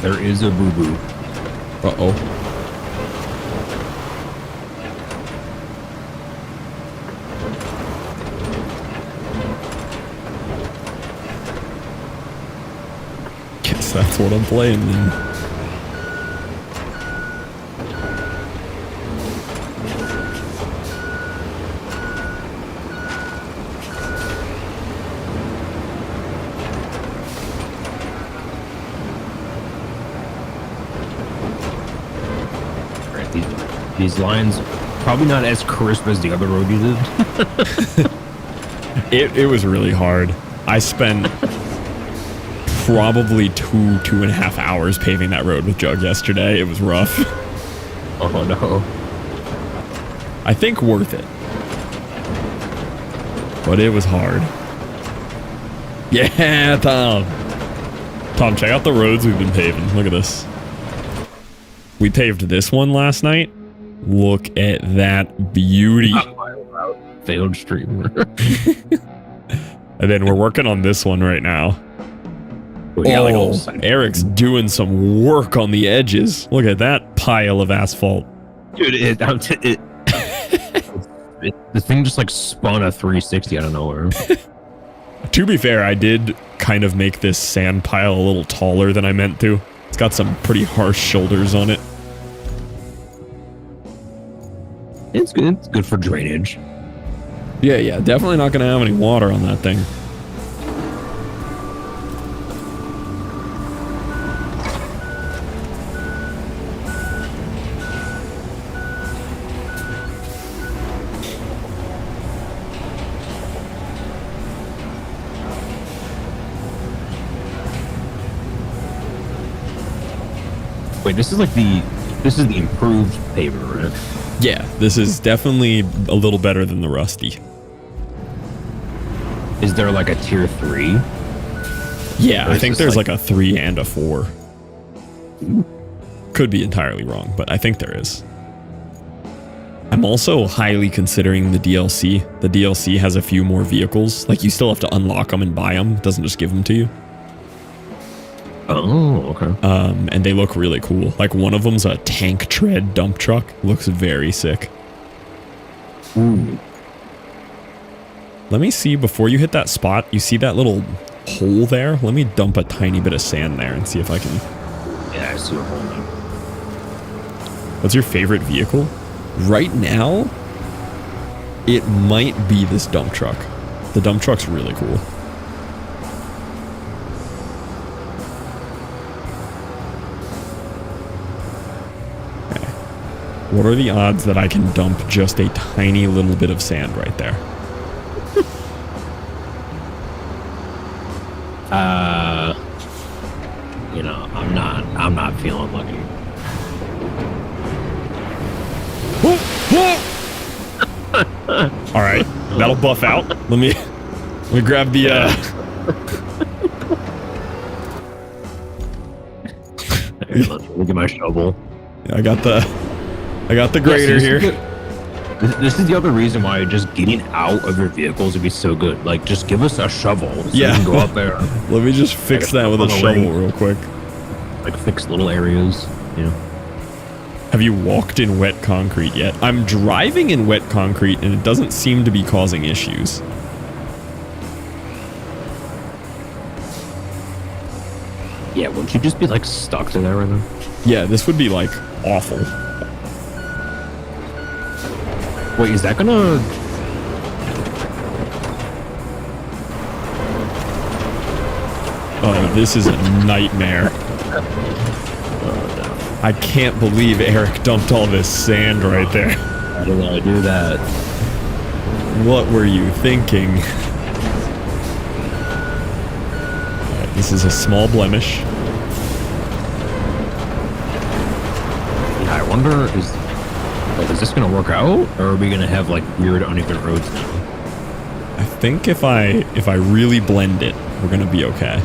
There is a boo-boo. Uh-oh. Guess that's what I'm playing then. These lines probably not as crisp as the other road you did. It was really hard. I spent probably 2.5 hours paving that road with Jug yesterday. It was rough. Oh no. I think worth it. But it was hard. Yeah, Tom. Tom, check out the roads we've been paving. Look at this. We paved this one last night. Look at that beauty. Failed streamer. And then we're working on this one right now. Eric's doing some work on the edges. Look at that pile of asphalt. Dude, the thing just like spun a 360 out of nowhere. To be fair, I did kind of make this sand pile a little taller than I meant to. It's got some pretty harsh shoulders on it. It's good. It's good for drainage. Yeah, definitely not going to have any water on that thing. Wait, this is the improved paver, right? Yeah, this is definitely a little better than the Rusty. Is there like a tier 3? Yeah, I think there's like a 3 and a 4. Could be entirely wrong, but I think there is. I'm also highly considering the DLC. The DLC has a few more vehicles. Like, you still have to unlock them and buy them. It doesn't just give them to you. Oh, okay. And they look really cool. Like, one of them's a tank tread dump truck. Looks very sick. Ooh. Let me see, before you hit that spot, you see that little hole there? Let me dump a tiny bit of sand there and see if I can... Yeah, I see a hole there. What's your favorite vehicle? Right now, it might be this dump truck. The dump truck's really cool. Okay. What are the odds that I can dump just a tiny little bit of sand right there? you know, I'm not feeling lucky. All right, that'll buff out. Let me grab the. Here, look at my shovel. I got the grader here. This is the other reason why just getting out of your vehicles would be so good. Like, just give us a shovel so we can go out there. Let me just fix that with a shovel real quick. Like, fix little areas, you know. Have you walked in wet concrete yet? I'm driving in wet concrete and it doesn't seem to be causing issues. Yeah, wouldn't you just be like stuck to there right now? Yeah, this would be like awful. Wait, is that gonna... Oh, this is a nightmare. I can't believe Eric dumped all this sand right there. How did I do that? What were you thinking? Alright, this is a small blemish. Yeah, I wonder, is this gonna work out? Or are we gonna have like weird uneven roads now? I think if I really blend it, we're gonna be okay.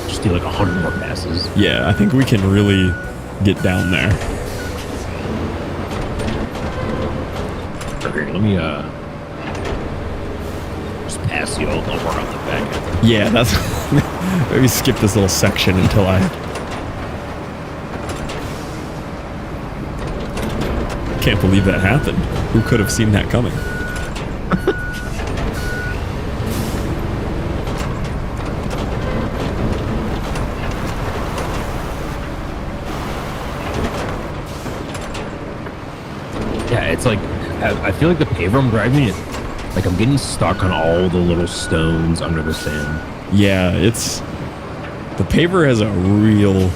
Just do like 100 more passes. Yeah, I think we can really get down there. Okay, let me just pass you. I'll work on the back end. Yeah, that's maybe skip this little section until I can't believe that happened. Who could have seen that coming? Yeah, it's like, I feel like the paver I'm driving, like I'm getting stuck on all the little stones under the sand. Yeah, the paver has a real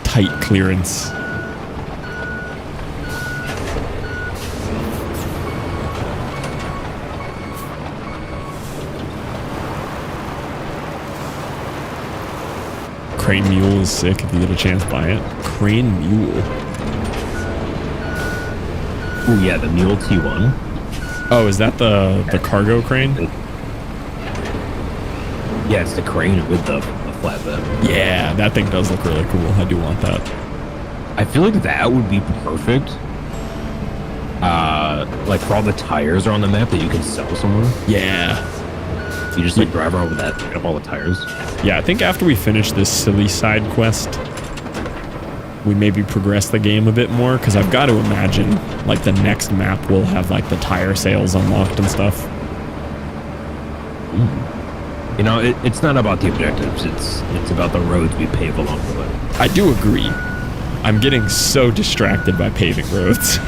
tight clearance. Crane Mule is sick if you get a chance, buy it. Crane Mule. Oh yeah, the Mule T1. Oh, is that the cargo crane? Yeah, it's the crane with the flatbed. Yeah, that thing does look really cool. I do want that. I feel like that would be perfect. Like for all the tires are on the map that you can sell somewhere. Yeah. You just like drive around with that, pick up all the tires. Yeah, I think after we finish this silly side quest, we maybe progress the game a bit more, because I've got to imagine like the next map will have like the tire sales unlocked and stuff. You know, it's not about the objectives, it's about the roads we pave along the way. I do agree. I'm getting so distracted by paving roads.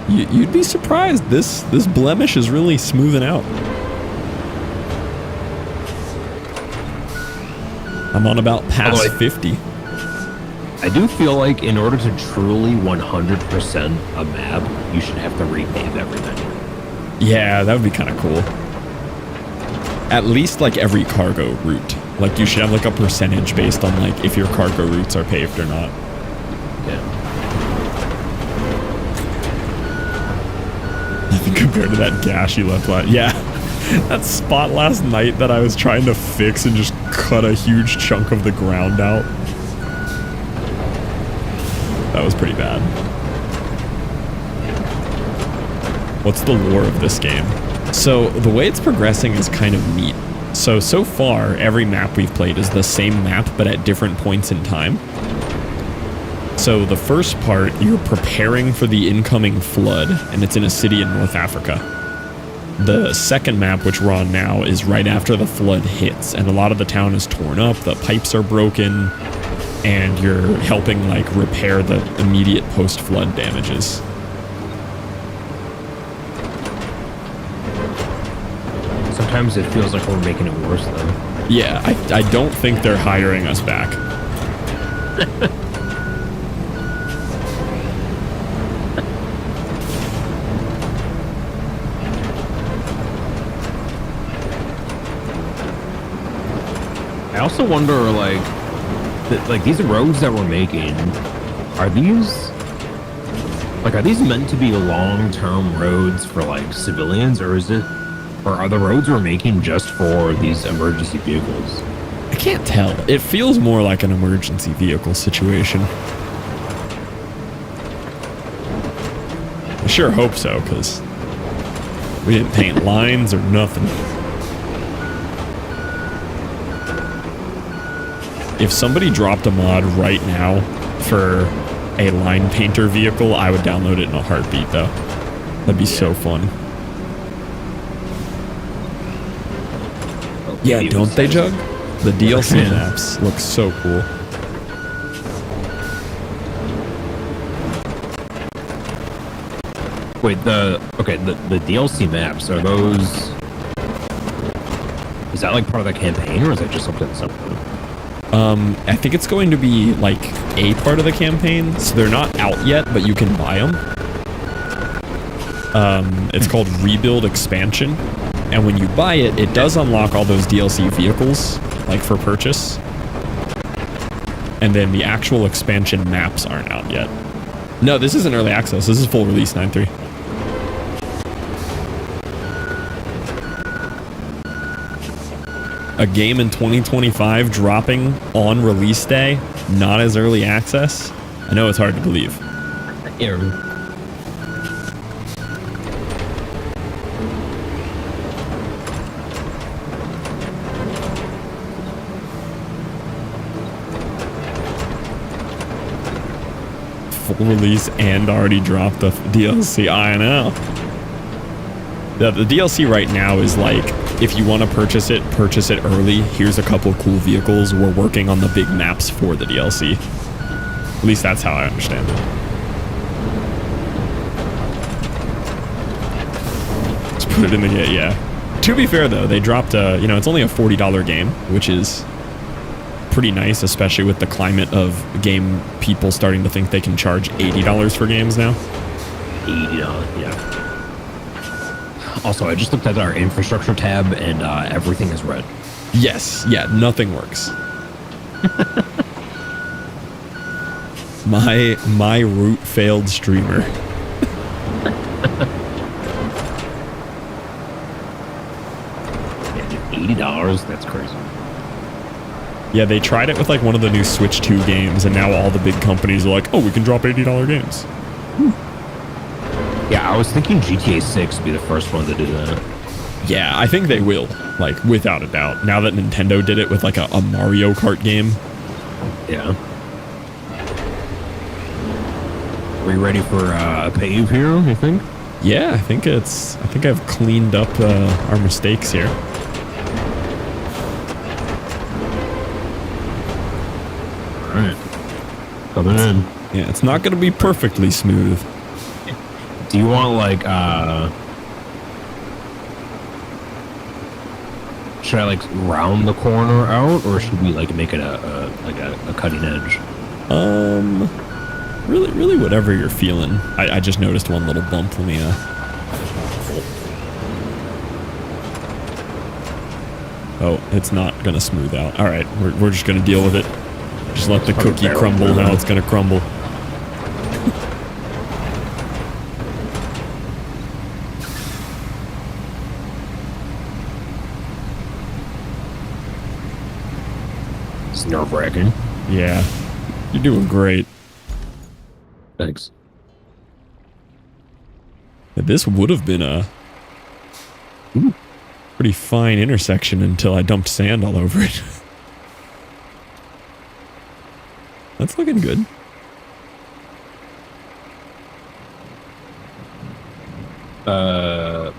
You'd be surprised. This blemish is really smoothing out. I'm on about past 50. I do feel like in order to truly 100% a map, you should have to repave everything. Yeah, that would be kind of cool. At least like every cargo route. Like you should have like a percentage based on like if your cargo routes are paved or not. Yeah. Nothing compared to that gash you left last. Yeah, that spot last night that I was trying to fix and just cut a huge chunk of the ground out. That was pretty bad. What's the lore of this game? So the way it's progressing is kind of neat. So far, every map we've played is the same map, but at different points in time. So the first part, you're preparing for the incoming flood, and it's in a city in North Africa. The second map, which we're on now, is right after the flood hits, and a lot of the town is torn up, the pipes are broken, and you're helping like repair the immediate post-flood damages. Sometimes it feels like we're making it worse though. Yeah, I don't think they're hiring us back. I also wonder, like these roads that we're making, are these meant to be long-term roads for like civilians, or are the roads we're making just for these emergency vehicles? I can't tell. It feels more like an emergency vehicle situation. I sure hope so, because we didn't paint lines or nothing. If somebody dropped a mod right now for a line painter vehicle, I would download it in a heartbeat, though. That'd be so fun. Yeah, don't they, Jug? The DLC maps look so cool. Wait, the DLC maps, are those... Is that like part of the campaign, or is that just something separate? I think it's going to be like a part of the campaign, so they're not out yet, but you can buy them. It's called Rebuild Expansion, and when you buy it, it does unlock all those DLC vehicles, like for purchase. And then the actual expansion maps aren't out yet. No, this isn't early access. This is full release 9.3. A game in 2025 dropping on release day, not as early access. I know it's hard to believe. Yeah. Full release and already dropped the DLC. I know. The DLC right now is like, if you want to purchase it early. Here's a couple cool vehicles. We're working on the big maps for the DLC. At least that's how I understand it. Let's put it in the game, yeah. To be fair though, they dropped it's only a $40 game, which is pretty nice, especially with the climate of game people starting to think they can charge $80 for games now. $80, yeah. Also, I just looked at our infrastructure tab, and everything is red. Yes, yeah, nothing works. my root failed streamer. $80, that's crazy. Yeah, they tried it with like one of the new Switch 2 games, and now all the big companies are like, oh, we can drop $80 games. Yeah, I was thinking GTA 6 would be the first one to do that. Yeah, I think they will, like, without a doubt. Now that Nintendo did it with like a Mario Kart game. Yeah. Are you ready for a pave here, you think? Yeah, I think I've cleaned up our mistakes here. Alright. Coming in. Yeah, it's not going to be perfectly smooth. Do you want like should I like round the corner out, or should we like make it a cutting edge? Really whatever you're feeling. I just noticed one little bump. Let me Oh, it's not gonna smooth out. All right, we're just gonna deal with it. Just let the cookie crumble how it's gonna crumble. It's nerve-wracking. Yeah, you're doing great. Thanks. This would have been a pretty fine intersection until I dumped sand all over it. That's looking good.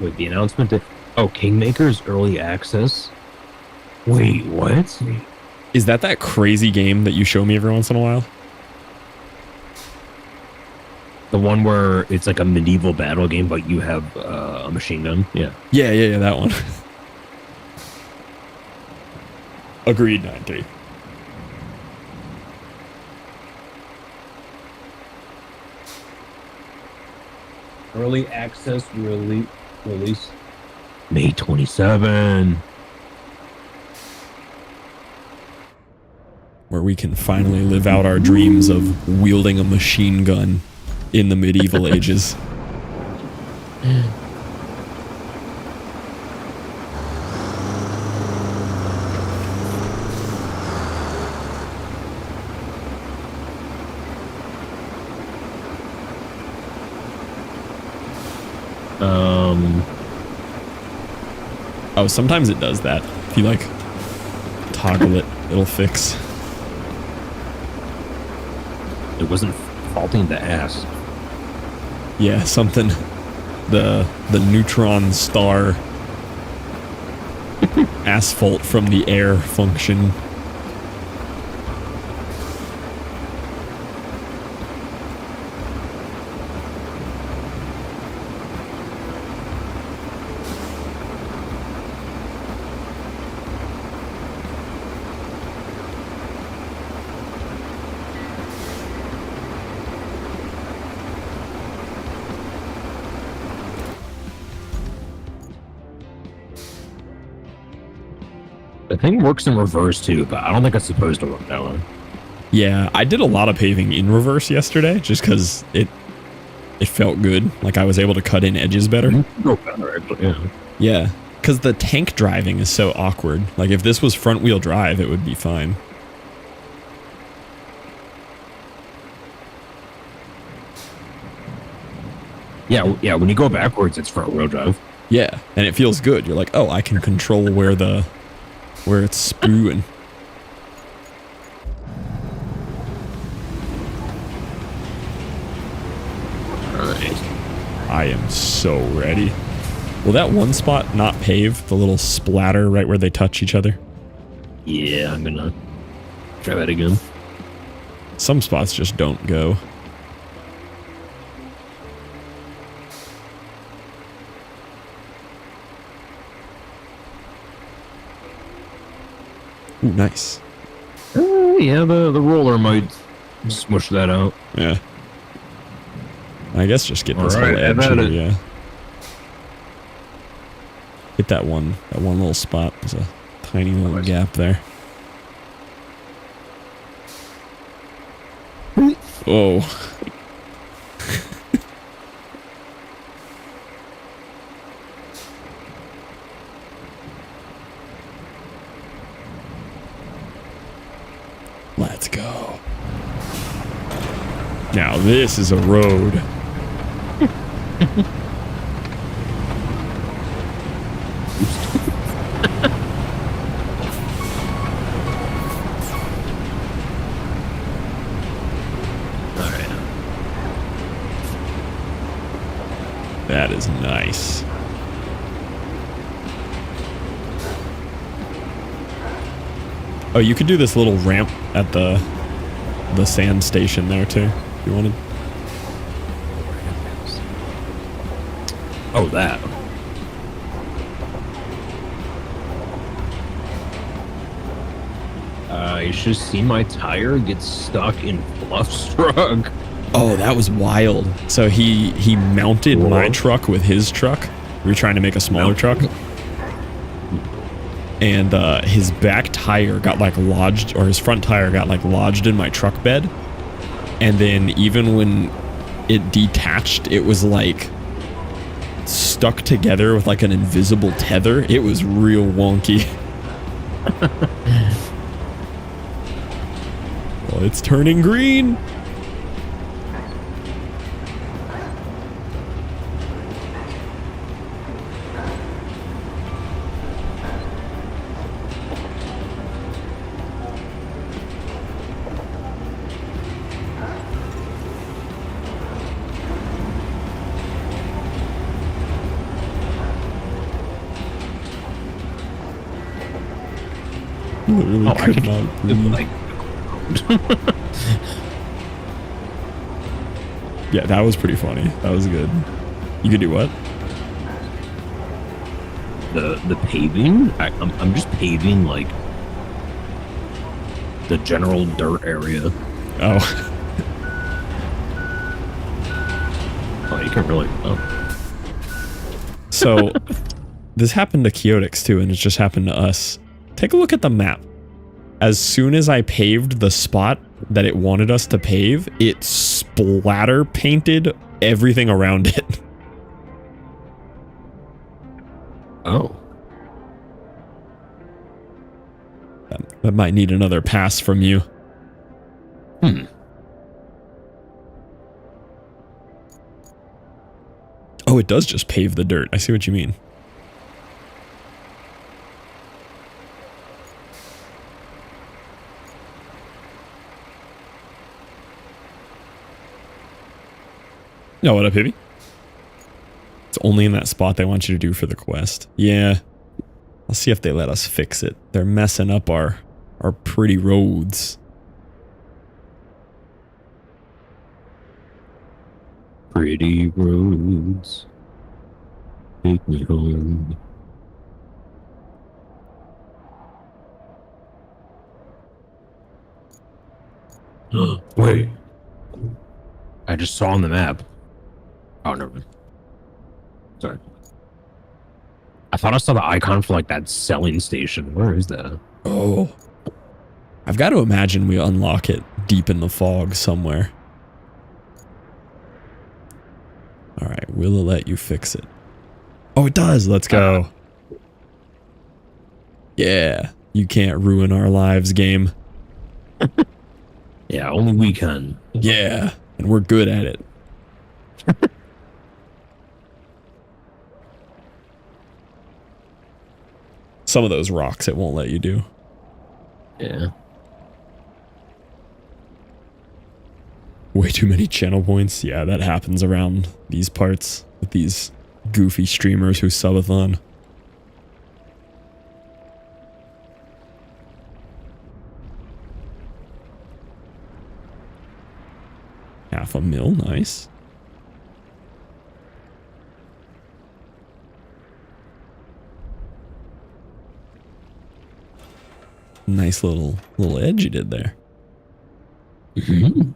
Wait, the announcement that Kingmaker's early access. Wait, what? Is that crazy game that you show me every once in a while? The one where it's like a medieval battle game, but you have a machine gun? Yeah. Yeah, that one. Agreed, 9-3. Early access release May 27. where we can finally live out our dreams of wielding a machine gun in the medieval ages. Oh, sometimes it does that. If you like toggle it, it'll fix. It wasn't faulting the ass. Yeah, something. The neutron star asphalt from the air function. The thing works in reverse too, but I don't think it's supposed to work that way. Yeah, I did a lot of paving in reverse yesterday just because it felt good. Like I was able to cut in edges better. Go better, actually, yeah. Yeah, because the tank driving is so awkward. Like if this was front wheel drive, it would be fine. Yeah, when you go backwards, it's front wheel drive. Yeah, and it feels good. You're like, oh, I can control where it's spewing. Alright. I am so ready. Will that one spot not pave? The little splatter right where they touch each other? Yeah, I'm gonna try that again. Some spots just don't go. Ooh, nice. Yeah, the roller might smush that out. Yeah. I guess just get this Alright, whole edge I've had here, it. yeah. Hit that one little spot. There's a tiny little gap there. Oh. Let's go. Now this is a road. That is nice. Oh, you could do this little ramp at the sand station there too, if you wanted. Oh, that. You should have seen my tire get stuck in Fluff's truck. Oh, that was wild. So he mounted my truck with his truck. We were trying to make a smaller truck. And his back tire got like lodged, or his front tire got like lodged in my truck bed. And then even when it detached, it was like stuck together with like an invisible tether. It was real wonky. Well, it's turning green. Literally I could can not breathe. like Yeah, that was pretty funny. That was good. You could do what? the paving. I'm just paving like the general dirt area. Oh. Oh, you can really. Oh. So, this happened to Chaotix too, and it just happened to us. Take a look at the map. as soon as I paved the spot that it wanted us to pave, it splatter painted everything around it. Oh. That might need another pass from you. Oh, it does just pave the dirt. I see what you mean. No, what up, Hibby? It's only in that spot they want you to do for the quest. Yeah. I'll see if they let us fix it. They're messing up our pretty roads. Pretty roads. Take me home. Wait. I just saw on the map. Oh, never mind. Sorry. I thought I saw the icon for like that selling station. Where is that? Oh. I've got to imagine we unlock it deep in the fog somewhere. Alright, will it let you fix it? Oh, it does! Let's go. Yeah, you can't ruin our lives, game. Yeah, only we can. Yeah, and we're good at it. Some of those rocks it won't let you do. Yeah. Way too many channel points. Yeah, that happens around these parts with these goofy streamers who subathon. $500,000, nice. Nice little edge you did there. Mm-hmm.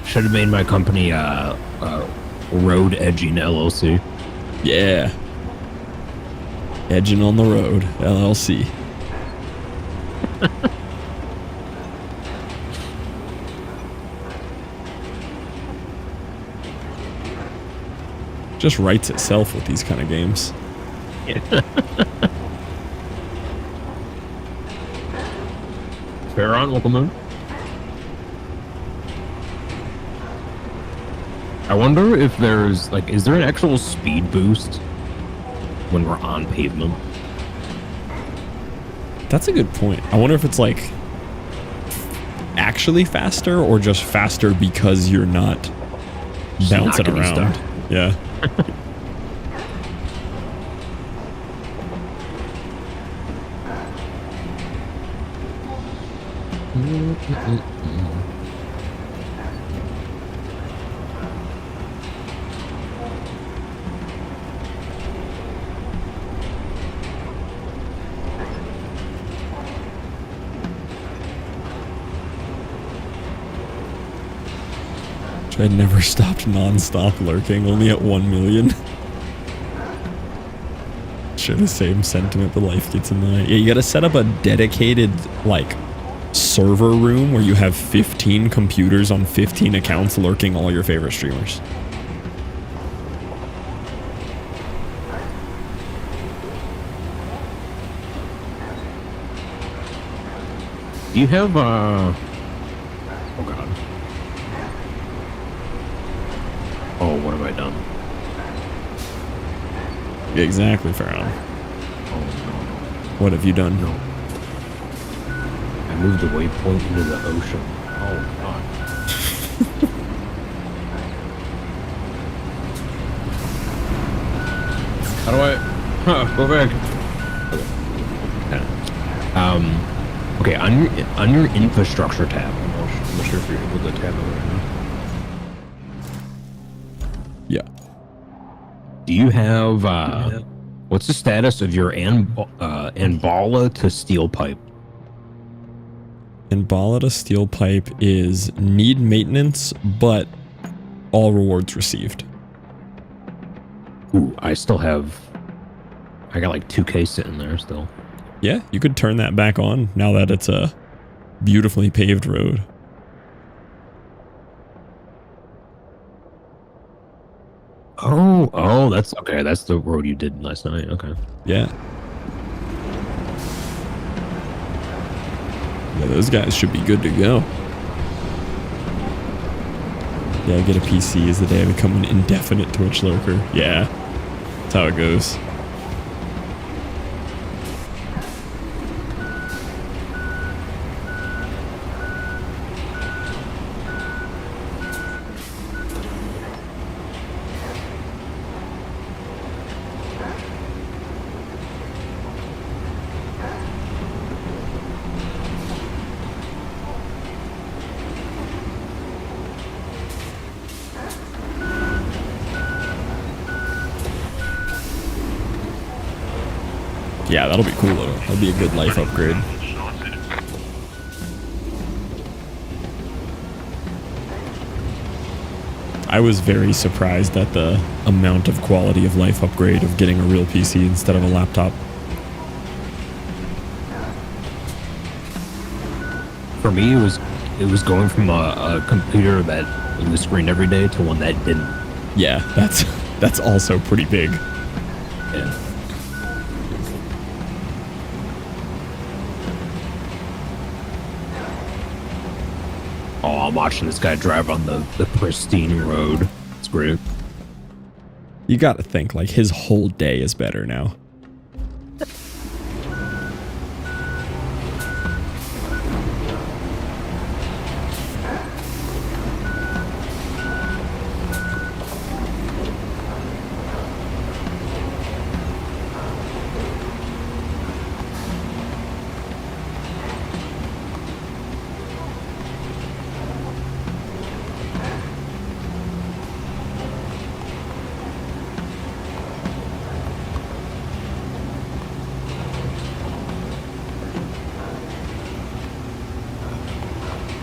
Should have made my company Road Edging LLC. Yeah. Edging on the Road, LLC. Just writes itself with these kind of games. Yeah. Fair on, welcome in. I wonder if there's like, is there an actual speed boost when we're on pavement? That's a good point. I wonder if it's like actually faster or just faster because you're not bouncing getting around. stuck. Yeah. I never stopped non-stop lurking, only at 1 million. Share the same sentiment, but life gets in the way. Yeah, you gotta set up a dedicated, like, server room where you have 15 computers on 15 accounts lurking all your favorite streamers. Do you have oh god. Oh, what have I done? Exactly, Farron. Oh no. What have you done? No. I moved the waypoint into the ocean. Oh god. How do I go back? Okay. On your infrastructure tab. I'm not sure if you're able to tab it right now. Yeah. Do you have what's the status of your Anbala to steel pipe? And Ball at a Steel Pipe is need maintenance, but all rewards received. Ooh, I got like 2K sitting there still. Yeah, you could turn that back on now that it's a beautifully paved road. Oh, that's okay. That's the road you did last night. Okay. Yeah. Yeah, those guys should be good to go. Yeah, get a PC is the day I become an indefinite Twitch lurker. Yeah, that's how it goes. Yeah, that'll be cool though. That'll be a good life upgrade. I was very surprised at the amount of quality of life upgrade of getting a real PC instead of a laptop. For me, it was going from a computer that was screen every day to one that didn't. Yeah, that's also pretty big. Yeah. Oh, I'm watching this guy drive on the pristine road. It's great. You gotta think, like, his whole day is better now.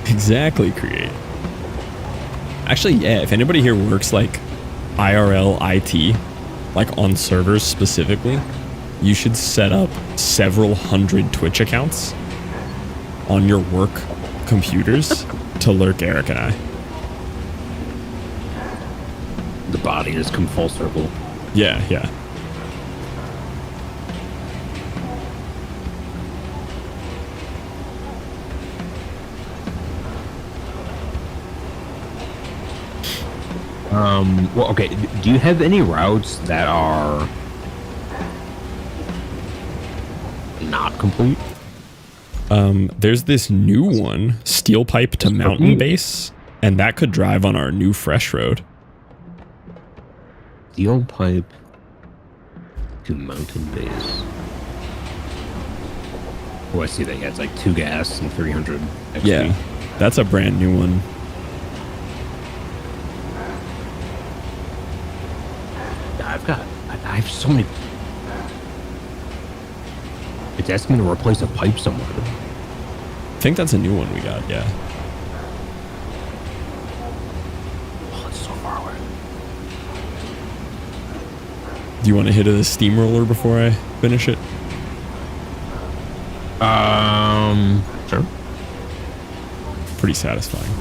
Exactly, Create. Actually, yeah, if anybody here works like IRL IT, like on servers specifically, you should set up several hundred Twitch accounts on your work computers to lurk Eric and I. The body has come full circle. Yeah, yeah. Well, okay. Do you have any routes that are not complete? There's this new one, Steel Pipe to Mountain Base, and that could drive on our new fresh road. Steel Pipe to Mountain Base. Oh, I see that. Yeah, it's like 2 gas and 300 XP. Yeah, that's a brand new one. I have so many. It's asking me to replace a pipe somewhere. I think that's a new one we got, yeah. Oh, it's so far away. Do you want to hit a steamroller before I finish it? Sure. Pretty satisfying.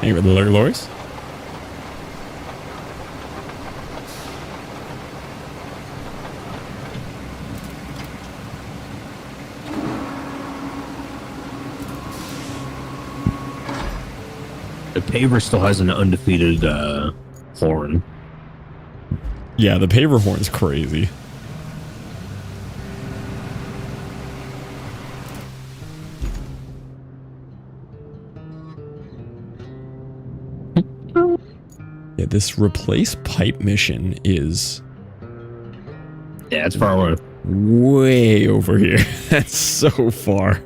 Any of the lorries? The paver still has an undefeated horn. Yeah, the paver horn's crazy. Yeah, this replace pipe mission is Yeah, it's far away. way over here. That's so far.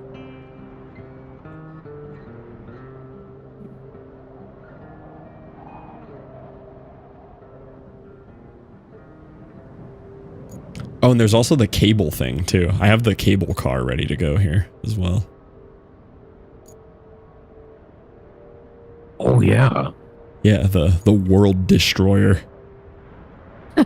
Oh, and there's also the cable thing, too. I have the cable car ready to go here as well. Oh, yeah. Yeah, the world destroyer. Yeah,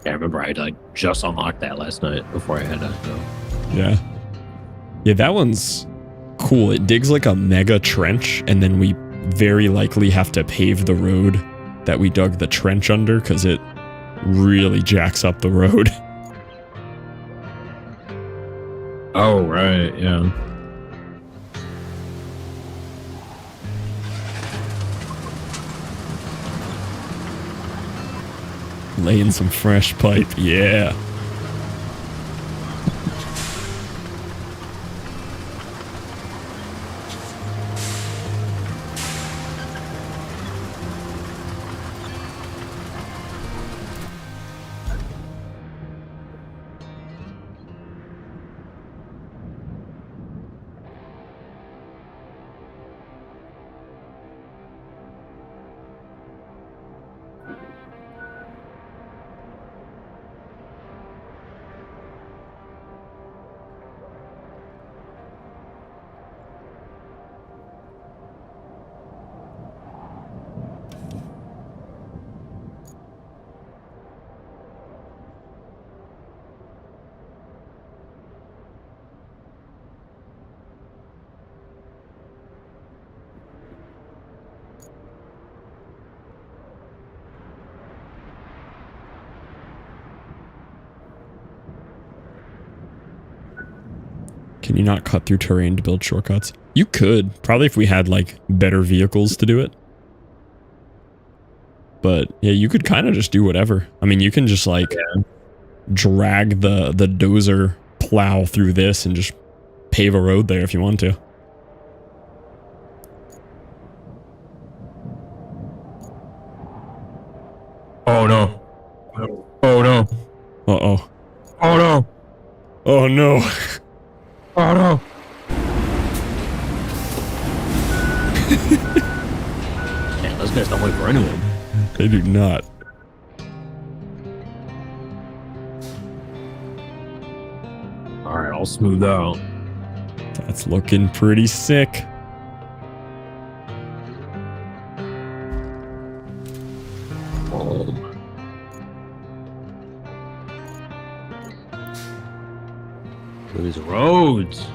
I remember I like just unlocked that last night before I had to go. Yeah. Yeah, that one's cool. It digs like a mega trench, and then we very likely have to pave the road that we dug the trench under because it really jacks up the road. Oh, right, yeah. Laying some fresh pipe, yeah. Can you not cut through terrain to build shortcuts? You could. Probably if we had, like, better vehicles to do it. But, yeah, you could kind of just do whatever. I mean, you can just, like, drag the dozer plow through this and just pave a road there if you want to. Oh, no. Oh, no. Uh-oh. Oh, no. Oh, no. Oh, no. Man, those guys don't wait for anyone. They do not. Alright, all smooth out. That's looking pretty sick. These roads.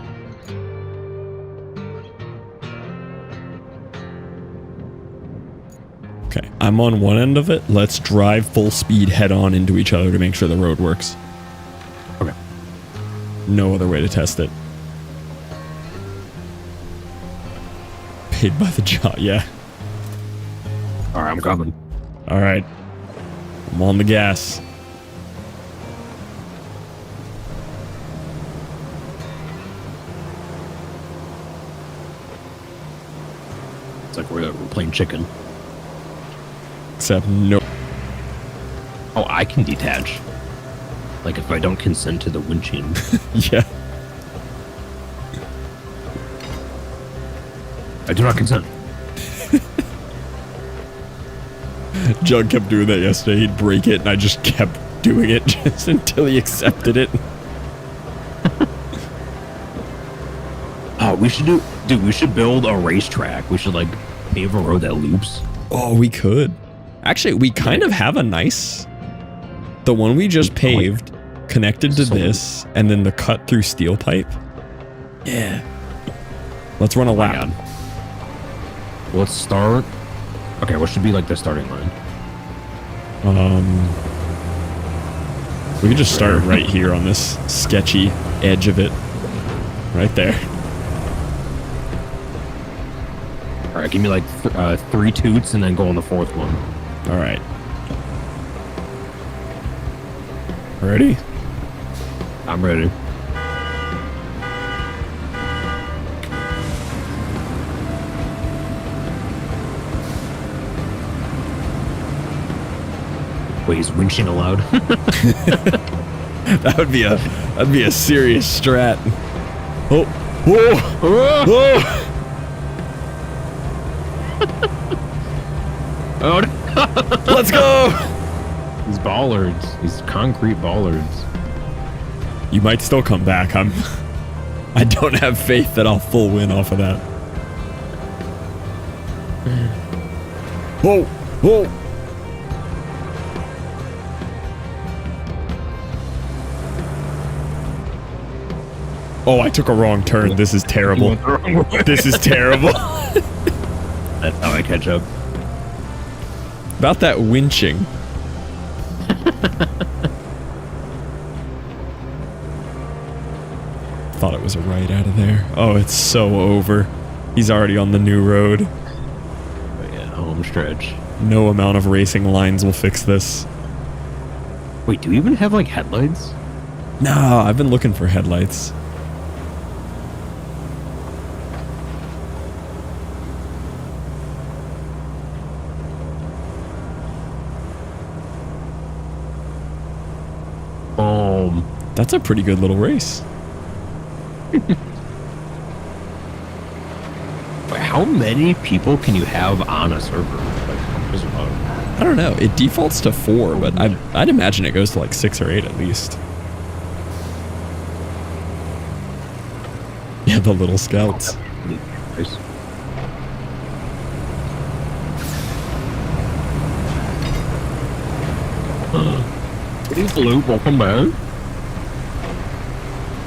Okay, I'm on one end of it. Let's drive full speed head on into each other to make sure the road works. Okay. No other way to test it. Paid by the job, yeah. Alright, I'm coming. Alright. I'm on the gas. It's like we're playing chicken. Except no. Oh, I can detach. Like if I don't consent to the winching. Yeah. I do not consent. Jug kept doing that yesterday. He'd break it and I just kept doing it just until he accepted it. Oh, we should dude, we should build a racetrack. We should like pave a road that loops. Oh, we could. Actually, we kind of have a nice... The one we just paved, connected to this, and then the cut through steel pipe. Yeah. Let's run a lap. Let's start. Okay, what should be like the starting line? We could just start right here on this sketchy edge of it. Right there. All right, give me like 3 toots and then go on the 4th one. All right. Ready? I'm ready. Wait, is winching allowed? That'd be a serious strat. Oh, whoa, whoa. Oh, no. Let's go. These bollards, these concrete bollards. You might still come back. I don't have faith that I'll full win off of that. Whoa, whoa. Oh, I took a wrong turn. This is terrible. This is terrible. That's how I catch up. About that winching. Thought it was a right out of there. Oh, it's so over. He's already on the new road. But yeah, home stretch. No amount of racing lines will fix this. Wait, do we even have like headlights? No, I've been looking for headlights. That's a pretty good little race. Wait, how many people can you have on a server? Like, I don't know. It defaults to 4, but I'd imagine it goes to like 6 or 8 at least. Yeah, the little scouts. Nice. Pretty blue, welcome back.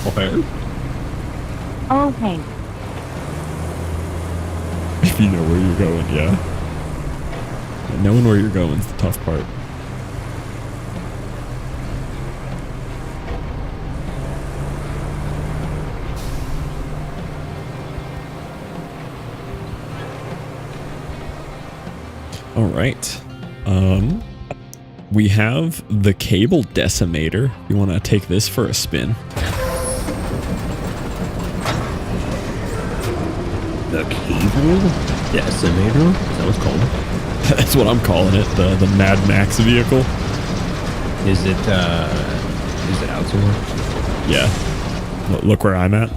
Okay. Okay. If you know where you're going, yeah. Knowing where you're going is the tough part. All right. We have the cable decimator. You want to take this for a spin? The cable decimator? Is that what it's called? That's what I'm calling it. The Mad Max vehicle. Is it out somewhere? Yeah. Look where I'm at.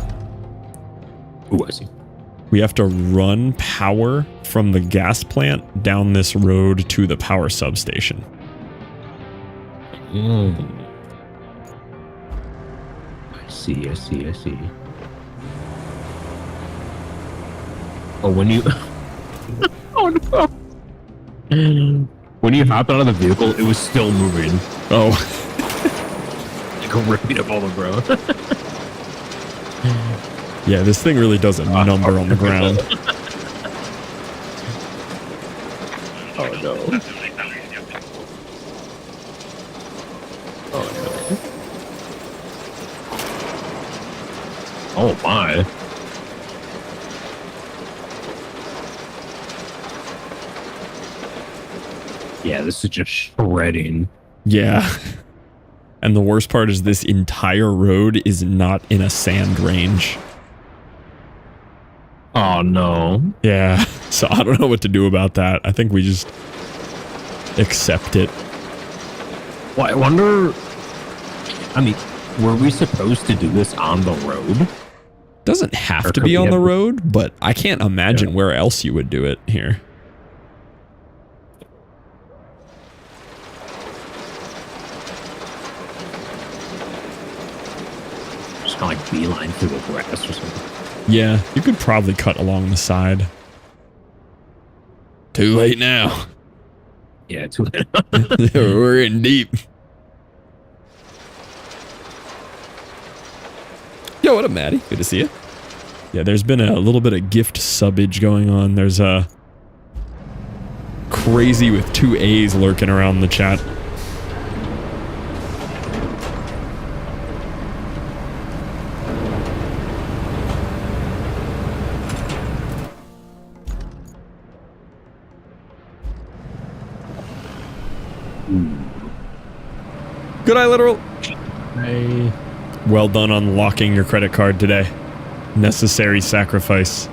Ooh, I see. We have to run power from the gas plant down this road to the power substation. I see. Oh, when you... oh, no. When you hopped out of the vehicle, it was still moving. Oh. Like a reputable, bro. Yeah, this thing really does a number on the ground. Oh, no. Oh, no. Oh, my. Yeah, this is just shredding. Yeah. And the worst part is this entire road is not in a sand range. Oh, no. Yeah. So I don't know what to do about that. I think we just accept it. Well, I wonder... I mean, were we supposed to do this on the road? Doesn't have Or to could be we on the have- road, but I can't imagine where else you would do it here. Just kind of like beeline through the grass or something. Yeah, you could probably cut along the side. Too late now. Yeah, too late. We're in deep. Yo, what up, Maddie? Good to see you. Yeah, there's been a little bit of gift subbage going on. There's a crazy with 2 A's lurking around the chat. Good eye, literal. Hey. Well done unlocking your credit card today. Necessary sacrifice.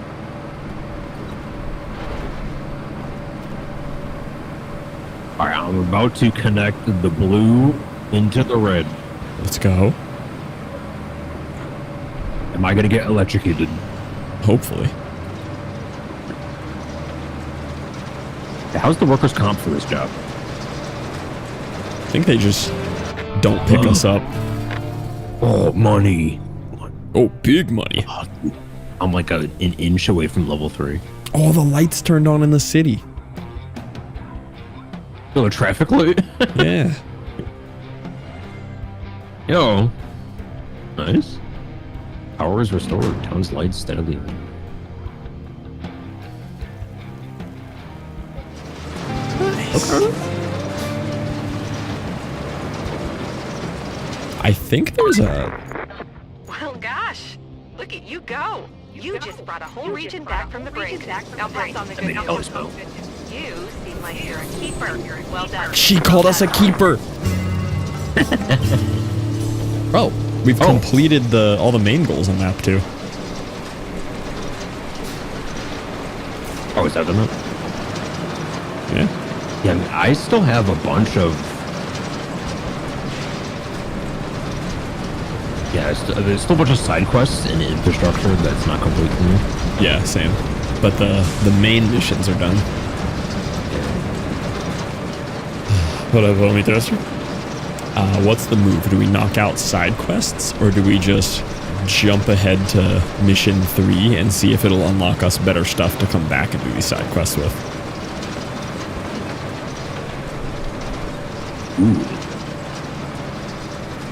Alright, I'm gonna about to connect the blue into the red. Let's go. Am I gonna get electrocuted? Hopefully. How's the workers' comp for this job? I think they just don't pick us up. Oh, money. Oh, big money. I'm like an inch away from level 3. All the lights turned on in the city. Oh, a traffic light? Yeah. Yo. Nice. Power is restored. Town's lights steadily. Okay. I think there's a... Well, gosh, look at you go. You just brought a whole region back from the brink. Now pass on the good news. You seem like you're a keeper. Well done. She called us a keeper. Oh, we've completed all the main goals on map 2. Oh, is that in it? Yeah. Yeah, I mean, I still have a bunch of... Yeah, there's still a bunch of side quests and infrastructure that's not complete for me. Yeah, same. But the main missions are done. What up, homie thruster? What's the move? Do we knock out side quests, or do we just jump ahead to mission 3 and see if it'll unlock us better stuff to come back and do these side quests with? Ooh.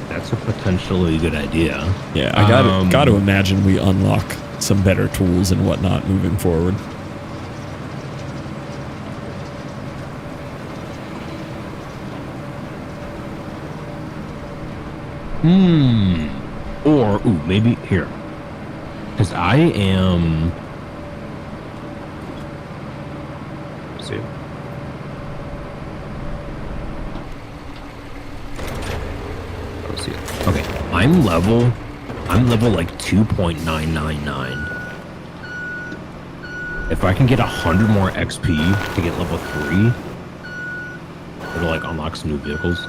That's a potentially good idea. Yeah, I gotta imagine we unlock some better tools and whatnot moving forward. Or, maybe here. Because I am... Let's see. Let's see. Okay, I'm level like 2.999. If I can get 100 more XP to get level 3, it'll like unlock some new vehicles.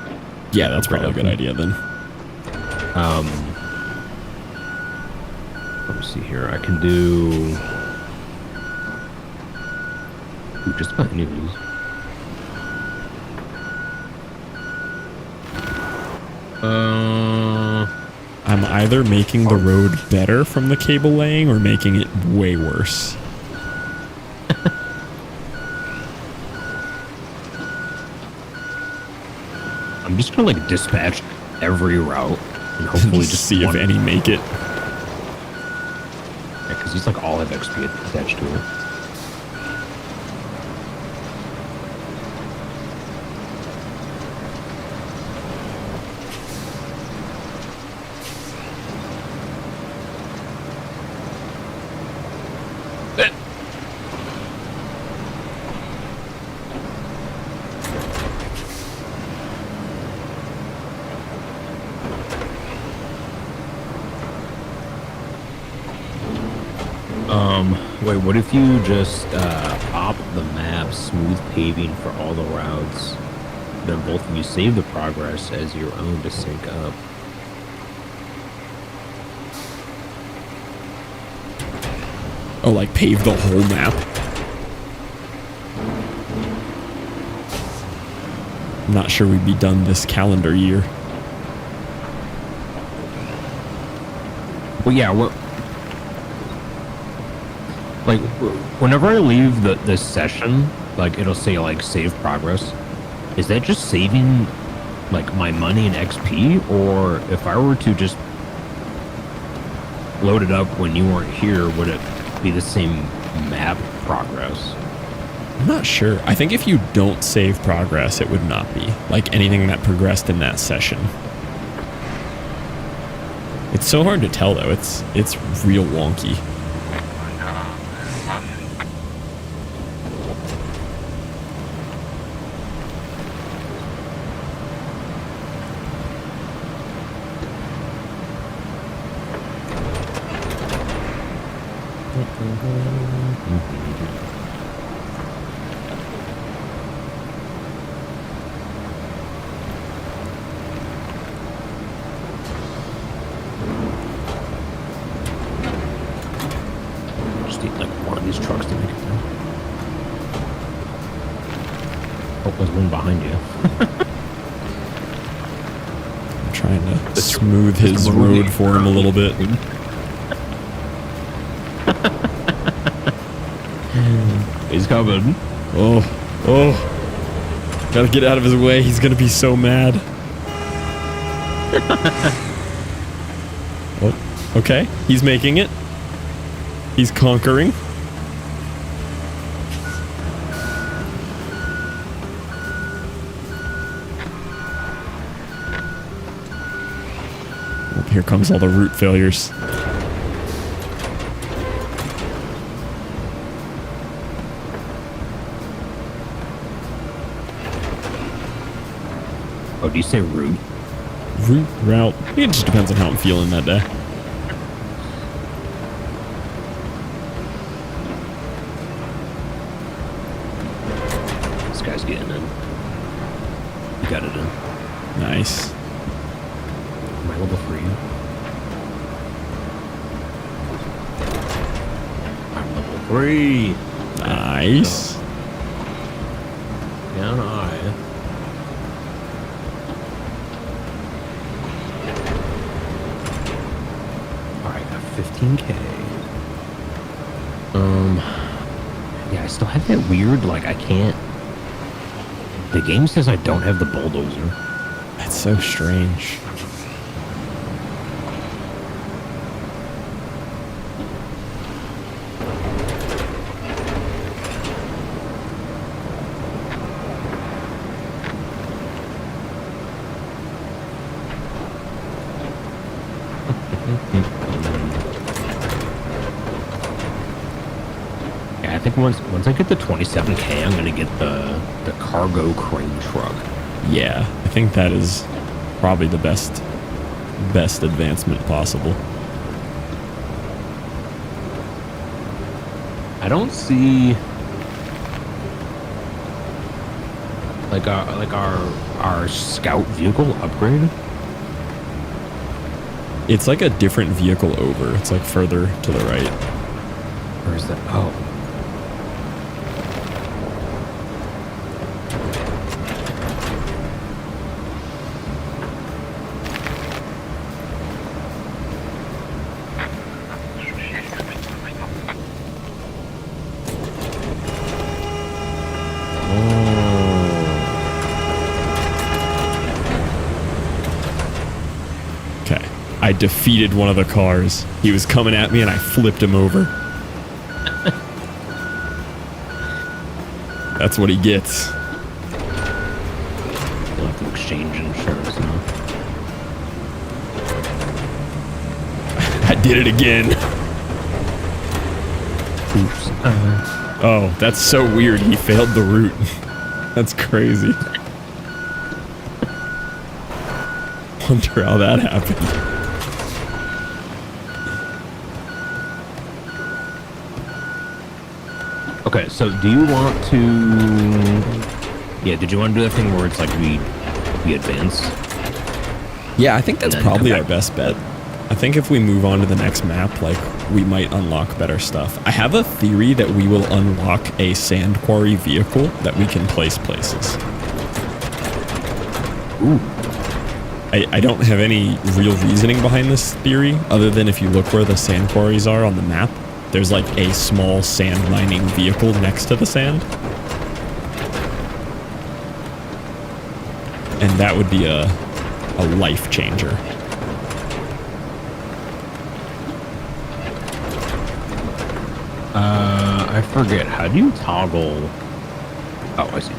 Yeah, that's probably a good idea then. Let me see here. I can do just about any of these. I'm either making the road better from the cable laying or making it way worse. I'm just gonna like dispatch every route and hopefully just see if any make it. Yeah, because these like all have XP attached to it. Wait, what if you just op the map smooth paving for all the routes? Then both of you save the progress as your own to sync up. Oh, like pave the whole map? I'm not sure we'd be done this calendar year. Well, yeah, like, whenever I leave this session, like, it'll say, like, save progress. Is that just saving, like, my money and XP? Or if I were to just load it up when you weren't here, would it be the same map progress? I'm not sure. I think if you don't save progress, it would not be. Like, anything that progressed in that session. It's so hard to tell, though. It's real wonky. just need like one of these trucks to make it through. Oh, there's one behind you. I'm trying to smooth his road for him a little bit. He's coming. Oh. Gotta get out of his way. He's gonna be so mad. Oh, okay. He's making it. He's conquering. Oh, here comes all the route failures. Oh, do you say route? Route. It just depends on how I'm feeling that day. This guy's getting in. You got it in. Nice. Am I level 3? I'm level 3. Nice. Down I. Alright, got 15k. Yeah, I still have that weird, like, I can't. The game says I don't have the bulldozer. That's so strange. Yeah, I think once I get the 27k, I'm gonna get the cargo crane truck. Yeah, I think that is probably the best advancement possible. I don't see like our scout vehicle upgrade. It's like a different vehicle over. It's like further to the right. Or is that? Oh. Okay. I defeated one of the cars. He was coming at me and I flipped him over. That's what he gets. We'll have to exchange insurance now. I did it again. Oops. Oh, that's so weird. He failed the route. That's crazy. Wonder how that happened. Okay, so do you want to? Yeah, did you want to do that thing where it's like we advance? Yeah, I think that's And then probably come our back. best bet. I think if we move on to the next map, like, we might unlock better stuff. I have a theory that we will unlock a sand quarry vehicle that we can place places. Ooh. I don't have any real reasoning behind this theory, other than if you look where the sand quarries are on the map, there's like a small sand mining vehicle next to the sand. And that would be a life changer. I forget. How do you toggle? Oh, I see.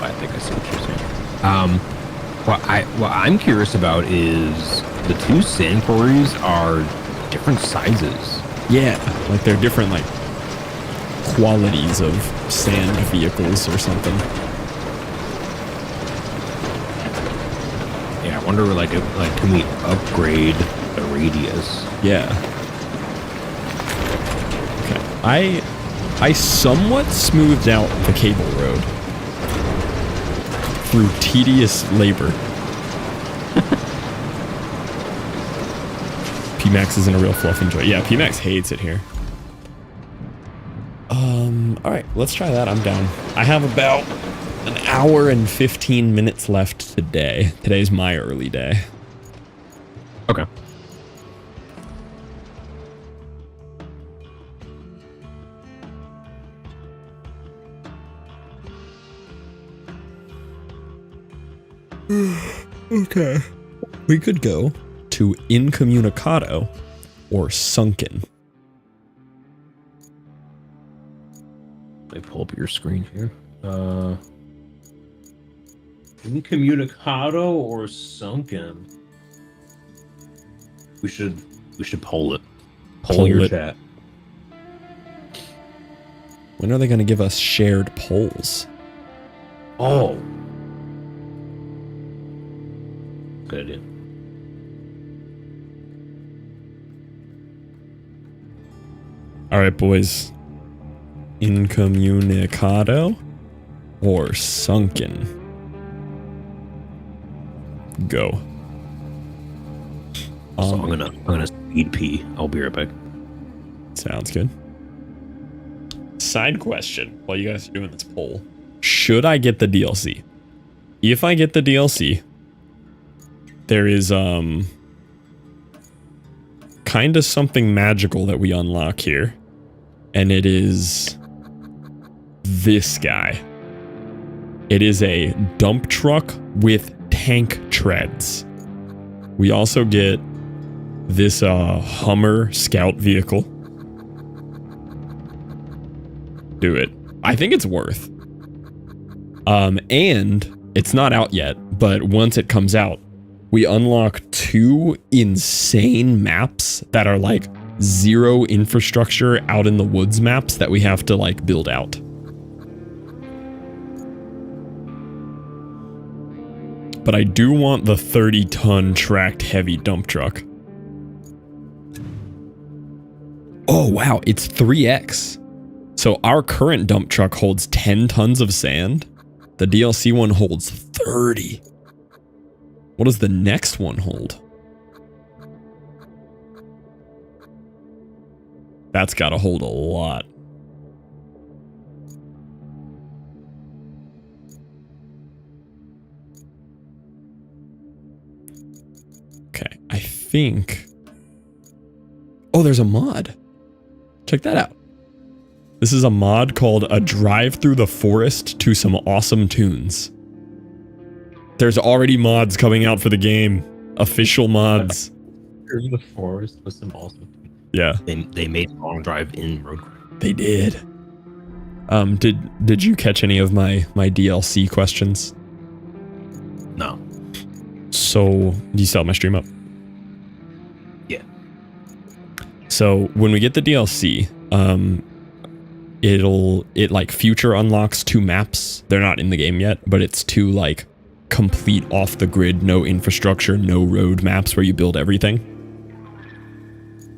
I think I see what you're saying. What I'm curious about is the two sand quarries are different sizes. Yeah, like they're different like qualities of sand vehicles or something. Yeah, I wonder like can we upgrade the radius? Yeah. Okay. I somewhat smoothed out the cable road through tedious labor. PMax isn't a real fluff enjoy. Yeah, PMax hates it here. Alright, let's try that. I'm down. I have about an hour and 15 minutes left today. Today's my early day. Okay. Okay. We could go to incommunicado or sunken. Let me pull up your screen here. Incommunicado or sunken? We should poll it. Poll your chat. When are they going to give us shared polls? Oh. Good idea. All right, boys. Incommunicado or sunken? Go. So I'm gonna speed pee. I'll be right back. Sounds good. Side question while you guys are doing this poll. Should I get the DLC? If I get the DLC, there is kind of something magical that we unlock here. And it is this guy. It is a dump truck with tank treads. We also get this Hummer scout vehicle. Do it. I think it's worth. And it's not out yet, but once it comes out, we unlock 2 insane maps that are like zero infrastructure out in the woods maps that we have to like build out. But I do want the 30-ton tracked heavy dump truck. Oh wow, it's 3x. So our current dump truck holds 10 tons of sand. The DLC one holds 30. What does the next one hold? That's gotta hold a lot. Okay, I think... Oh, there's a mod. Check that out. This is a mod called A Drive Through the Forest to Some Awesome Tunes. There's already mods coming out for the game. Official mods. Through the forest with some awesome. Yeah. They made a long drive in Roadcraft. They did. Did you catch any of my DLC questions? No. So, do you still have my stream up? Yeah. So, when we get the DLC, it like future unlocks 2 maps. They're not in the game yet, but it's 2 like complete off the grid, no infrastructure, no road maps where you build everything.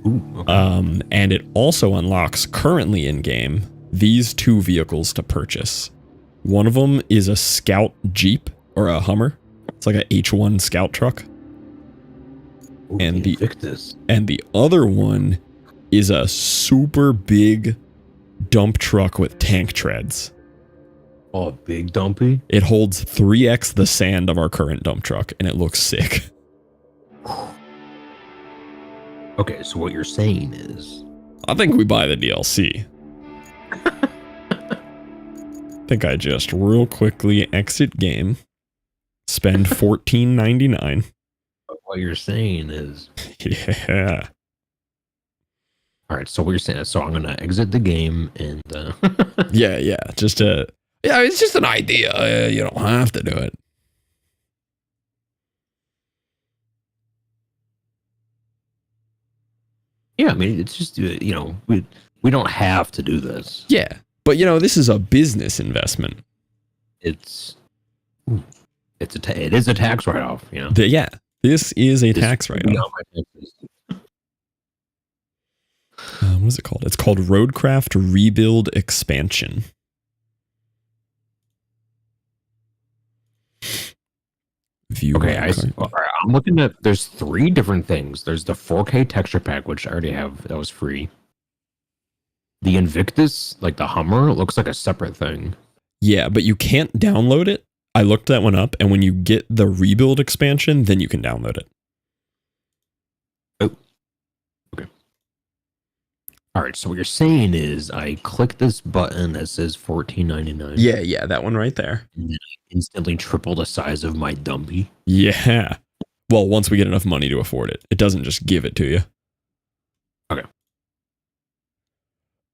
Ooh, okay. And it also unlocks currently in game these 2 vehicles to purchase. One of them is a Scout Jeep or a Hummer. It's like a H1 Scout truck. Ooh, and Invictus. And the other one is a super big dump truck with tank treads. Oh, big dumpy. It holds 3x the sand of our current dump truck, and it looks sick. Okay, so what you're saying is... I think we buy the DLC. I think I just real quickly exit game, spend $14.99. What you're saying is... Yeah. All right, so what you're saying is, so I'm going to exit the game and... Yeah, it's just an idea. You don't have to do it. Yeah, I mean, it's just, we don't have to do this. Yeah, but this is a business investment. It is a tax write-off, Yeah, this is a tax write-off. What is it called? It's called Roadcraft Rebuild Expansion. View Okay, on cart. all right, I'm looking at. There's 3 different things. There's the 4K texture pack, which I already have. That was free. The Invictus, like the Hummer, looks like a separate thing. Yeah, but you can't download it. I looked that one up, and when you get the rebuild expansion, then you can download it. Oh, okay. All right. So what you're saying is, I click this button that says $14.99. Yeah, that one right there. And then I instantly triple the size of my dumpy. Yeah. Well, once we get enough money to afford it, it doesn't just give it to you. Okay.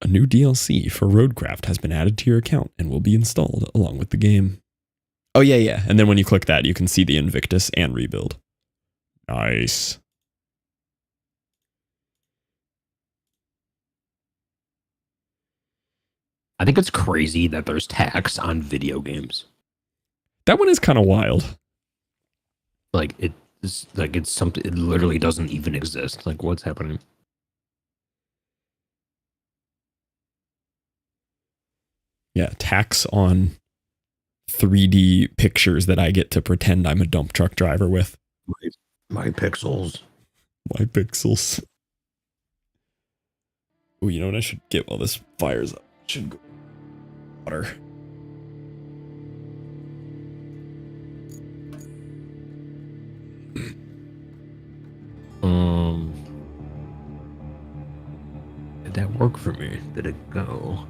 A new DLC for Roadcraft has been added to your account and will be installed along with the game. Oh, yeah. And then when you click that, you can see the Invictus and rebuild. Nice. I think it's crazy that there's tax on video games. That one is kind of wild. Like it's something. It literally doesn't even exist. Like, what's happening? Yeah, tax on 3D pictures that I get to pretend I'm a dump truck driver with. My pixels. My pixels. Oh, you know what I should get while this fires up? I should go water. Did that work for me? Did it go?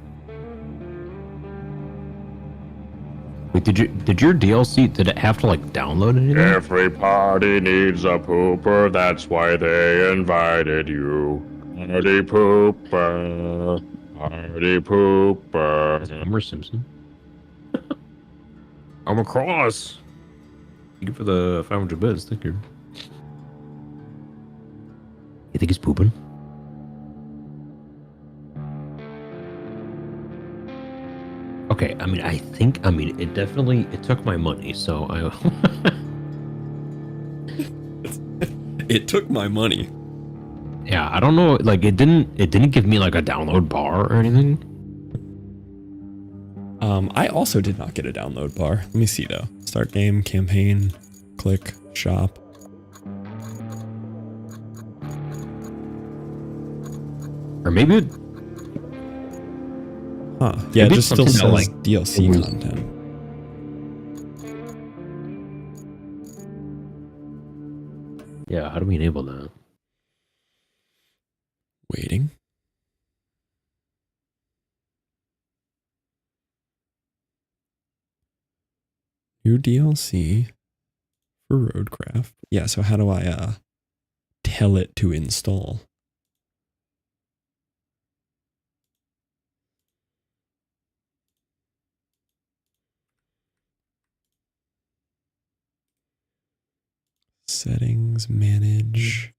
Wait, did your DLC, did it have to like download anything? Every party needs a pooper, that's why they invited you. Party pooper, party pooper. Homer Simpson. I'm across. Thank you for the 500 bits. Thank you. You think he's pooping? Okay, I mean, it definitely, it took my money, so I... It took my money. Yeah, I don't know, like, it didn't give me, like, a download bar or anything. I also did not get a download bar. Let me see, though. Start game, campaign, click, shop. Or maybe it... Huh. Yeah, Maybe it it's just still something says that, like, DLC it was- content. Yeah, how do we enable that? Waiting. New DLC for Roadcraft. Yeah, so how do I tell it to install? Settings, manage.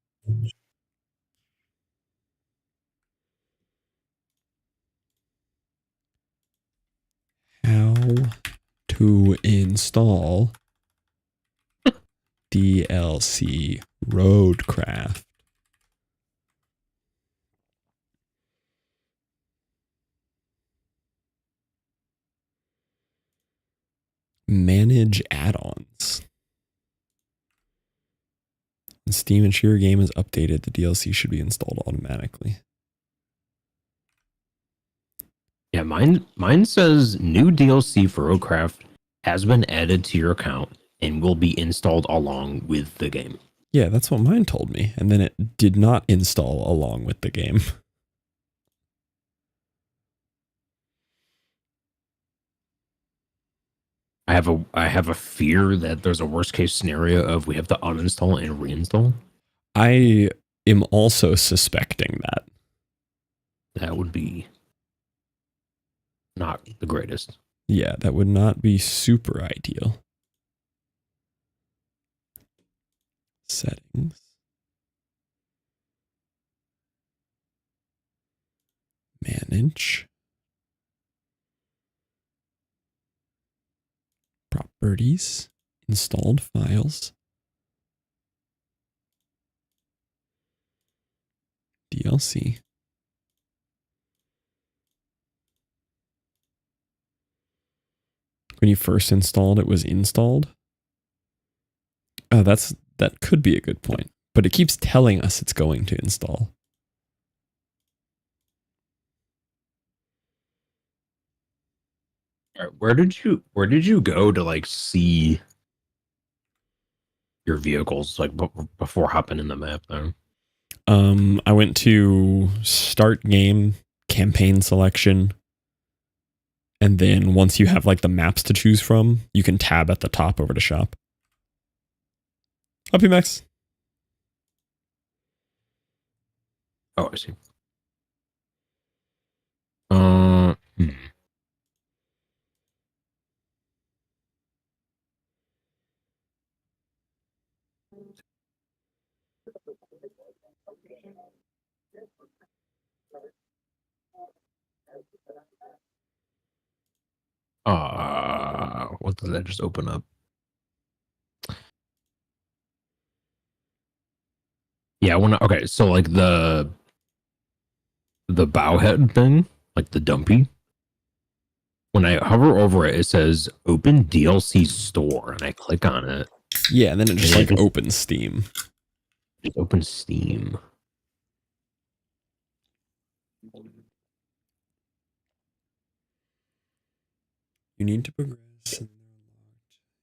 How to install DLC Roadcraft. Manage add-ons. When Steam ensure your game is updated, the DLC should be installed automatically. Yeah, mine says new DLC for Roadcraft has been added to your account and will be installed along with the game. Yeah, that's what mine told me. And then it did not install along with the game. I have a fear that there's a worst case scenario of we have to uninstall and reinstall. I am also suspecting that. That would be not the greatest. Yeah, that would not be super ideal. Settings. Manage. Properties. Installed files. DLC. When you first installed, it was installed. Oh, that could be a good point. But it keeps telling us it's going to install. All right, where did you go to like see your vehicles like before hopping in the map there? I went to start game, campaign selection, and then once you have like the maps to choose from, you can tab at the top over to shop. Up you, Max. Oh, I see. Uh, hmm. What did that just open up? Yeah, okay, so like the bow head thing, like the dumpy. When I hover over it, it says open DLC store, and I click on it. Yeah, and then it just And like opens Steam. Just open Steam. You need to progress.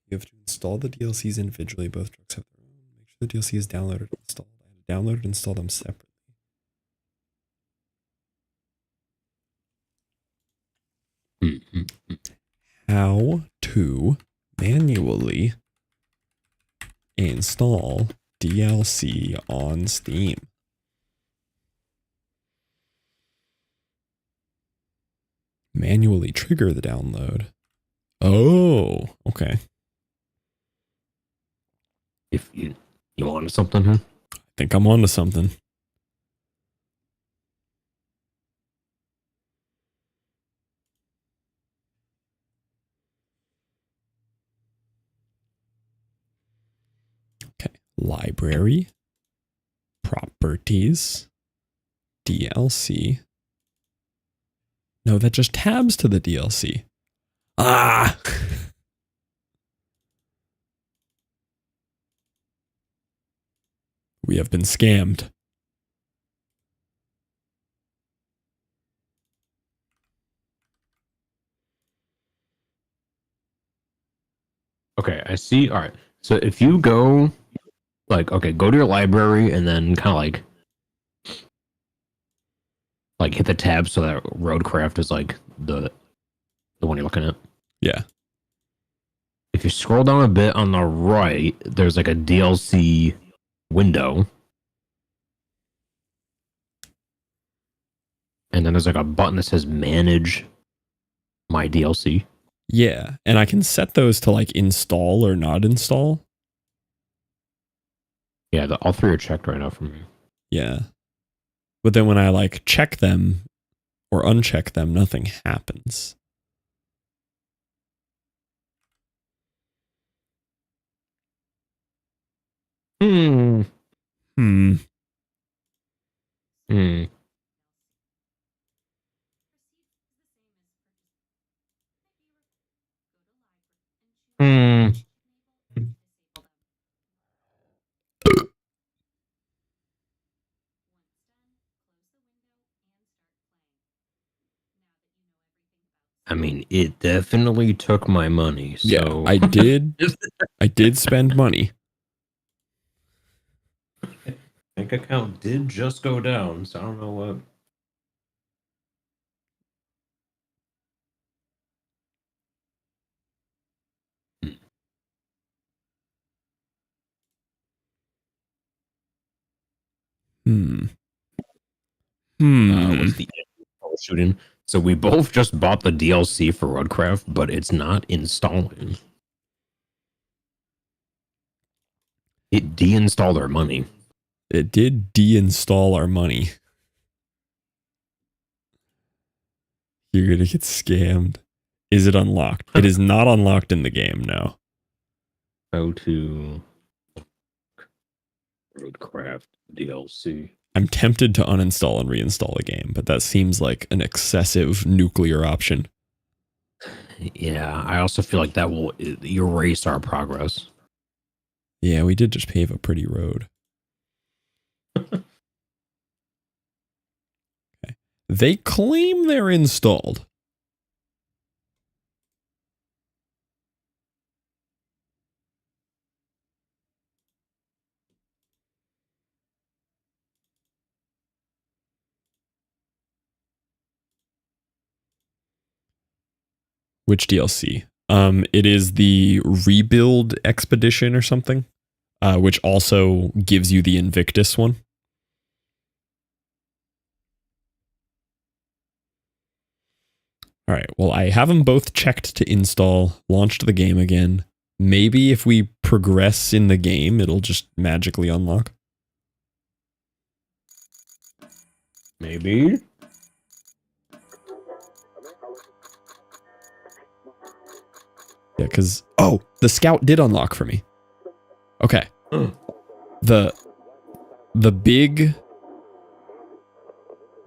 You have to install the DLCs individually. Both trucks have their own. Make sure the DLC is downloaded and installed. I had to download and install them separately. How to manually install DLC on Steam. Manually trigger the download. Oh, okay. If you wanted something here. I think I'm on to something. Okay. Library. Properties. DLC. No, that just tabs to the DLC. Ah! We have been scammed. Okay, I see. All right. So if you go, like, okay, go to your library and then kind of like hit the tab so that Roadcraft is like the one you're looking at. Yeah. If you scroll down a bit on the right, there's like a DLC window. And then there's like a button that says manage my DLC. Yeah, and I can set those to like install or not install. Yeah, all three are checked right now for me. Yeah. But then when I like check them or uncheck them, nothing happens. Hmm. Hmm. Hmm. Hmm. I mean, it definitely took my money. So Yeah, I did spend money. bank account did just go down, so I don't know what. Hmm. Was the shooting? So we both just bought the DLC for Roadcraft, but it's not installing. It deinstalled our money. It did deinstall our money. You're gonna get scammed. Is it unlocked? It is not unlocked in the game, no. Go to Roadcraft DLC. I'm tempted to uninstall and reinstall a game, but that seems like an excessive nuclear option. Yeah, I also feel like that will erase our progress. Yeah, we did just pave a pretty road. Okay. They claim they're installed. Which DLC? It is the Rebuild Expedition or something, which also gives you the Invictus one. All right, well, I have them both checked to install, launched the game again. Maybe if we progress in the game, it'll just magically unlock. Maybe. Yeah, because, oh, the Scout did unlock for me. Okay. The big,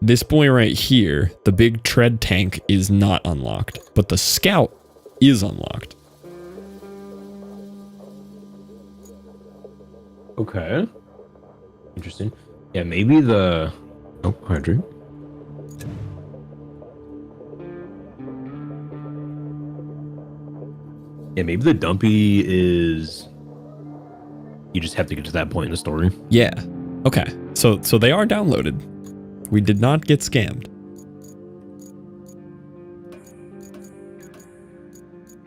this boy right here, the big tread tank is not unlocked, but the Scout is unlocked. Okay. Interesting. Yeah, maybe the... Oh, hydrate. Yeah, maybe the dumpy is... You just have to get to that point in the story. Yeah. Okay. So they are downloaded. We did not get scammed.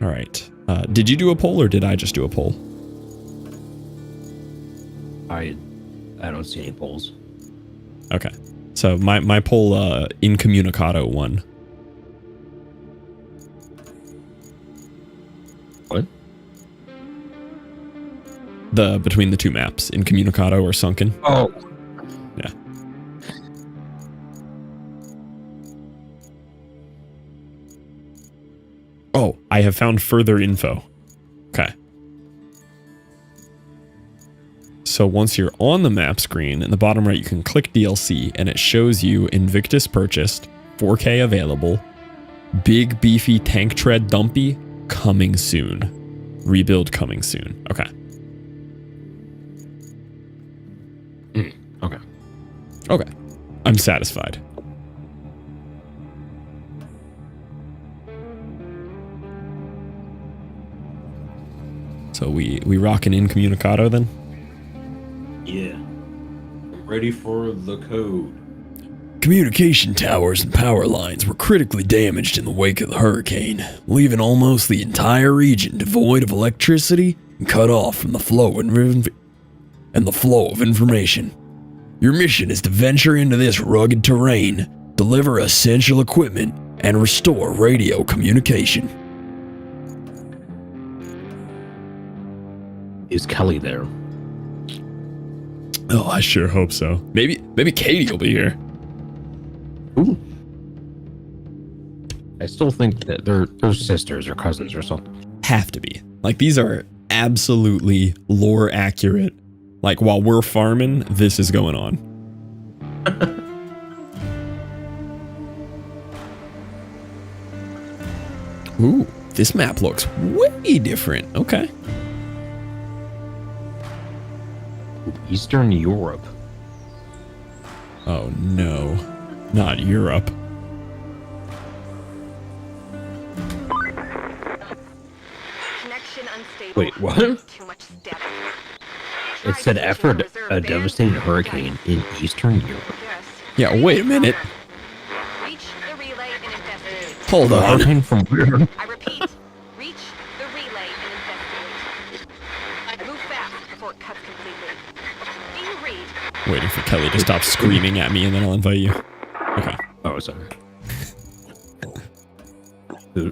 All right. Did you do a poll or did I just do a poll? I don't see any polls. Okay. So my poll incommunicado won. What? The between the two maps, incommunicado or sunken. Oh. Yeah. Oh, I have found further info. Okay. So once you're on the map screen, in the bottom right, you can click DLC and it shows you Invictus purchased, 4K available, big beefy tank tread dumpy coming soon. Rebuild coming soon. Okay. Okay. Okay. I'm satisfied. So we rockin' incommunicado then? Yeah. I'm ready for the code. Communication towers and power lines were critically damaged in the wake of the hurricane, leaving almost the entire region devoid of electricity and cut off from the flow of information. Your mission is to venture into this rugged terrain, deliver essential equipment, and restore radio communication. Is Kelly there? Oh, I sure hope so. Maybe Katie will be here. Ooh. I still think that they're sisters or cousins or something. Have to be. Like, these are absolutely lore accurate. Like, while we're farming, this is going on. Ooh, this map looks way different. Okay. Eastern Europe. Oh no, not Europe. Connection unstable. Wait, what? Too much static. It said after a devastating hurricane in Eastern Europe. Yeah, wait a minute. Reach the relay and investigate. Hold on. Hurricane from where? I repeat, reach the relay and investigate. Move fast before it cuts completely. Being read. Waiting for Kelly to stop screaming at me and then I'll invite you. Okay. Oh, sorry.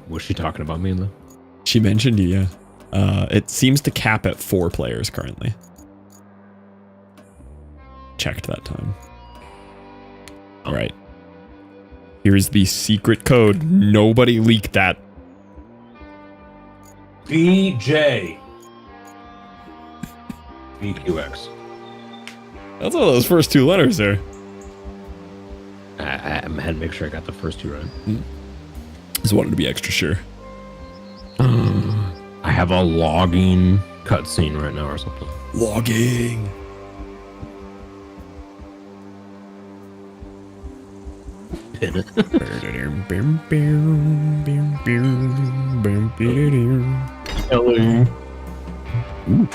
Was she talking about me in the? She mentioned you, yeah. It seems to cap at 4 players currently. Checked that time. All right. Here's the secret code. Nobody leaked that. BJ. BQX. That's all those first 2 letters there. I had to make sure I got the first 2 right. Just wanted to be extra sure. I have a logging cutscene right now or something. Logging. Pin it. Ellie. Ooh.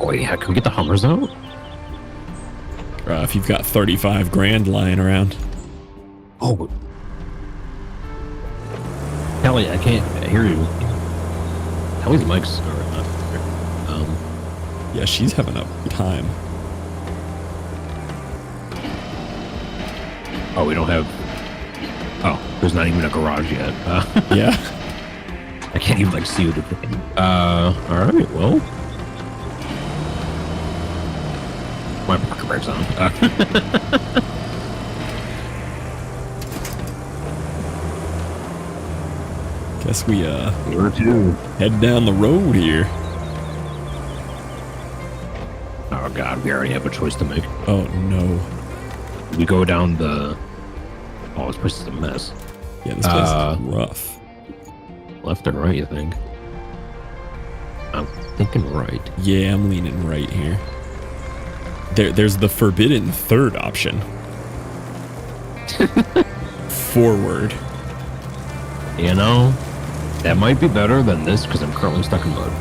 Oh yeah, can we get the Hummers out? If you've got 35 grand lying around. Oh. Kelly, I can't hear you. Kelly's mic's Yeah, she's having a time. oh, we don't have. Oh, there's not even a garage yet. Yeah. I can't even like see what the. All right, well. My parker brake's on. Guess we Where to? head down the road here. Oh god, we already have a choice to make. Oh no. We go down the. Oh, this place is a mess. Yeah, this place is rough. Left or right, you think? I'm thinking right. Yeah, I'm leaning right here. There's the forbidden third option. Forward. You know, that might be better than this because I'm currently stuck in mud.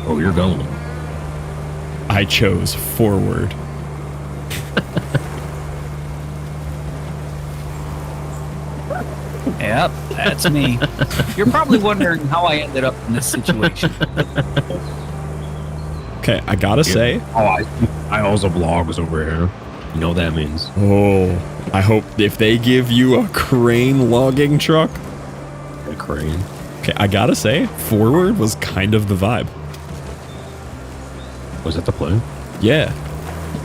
Oh, you're going. I chose forward. Yep, that's me. You're probably wondering how I ended up in this situation. Okay, I gotta say. Oh, I also vlogs over here. You know what that means. Oh, I hope if they give you a crane logging truck. A crane. Okay, I gotta say, forward was kind of the vibe. Was that the play? Yeah,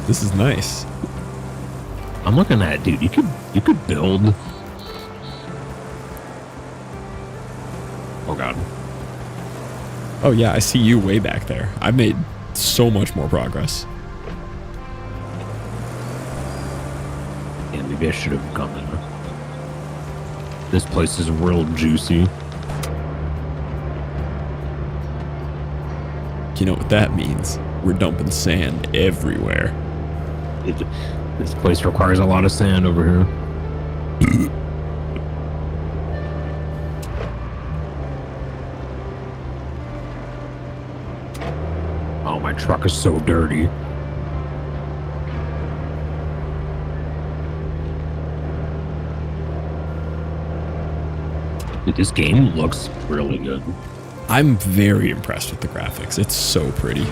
this is nice. I'm looking at it, dude. You could build. Oh god. Oh yeah, I see you way back there. I've made so much more progress. Yeah, maybe I should have gone there. This place is real juicy. You know what that means? We're dumping sand everywhere. This place requires a lot of sand over here. Oh, my truck is so dirty. Dude, this game looks really good. I'm very impressed with the graphics. It's so pretty.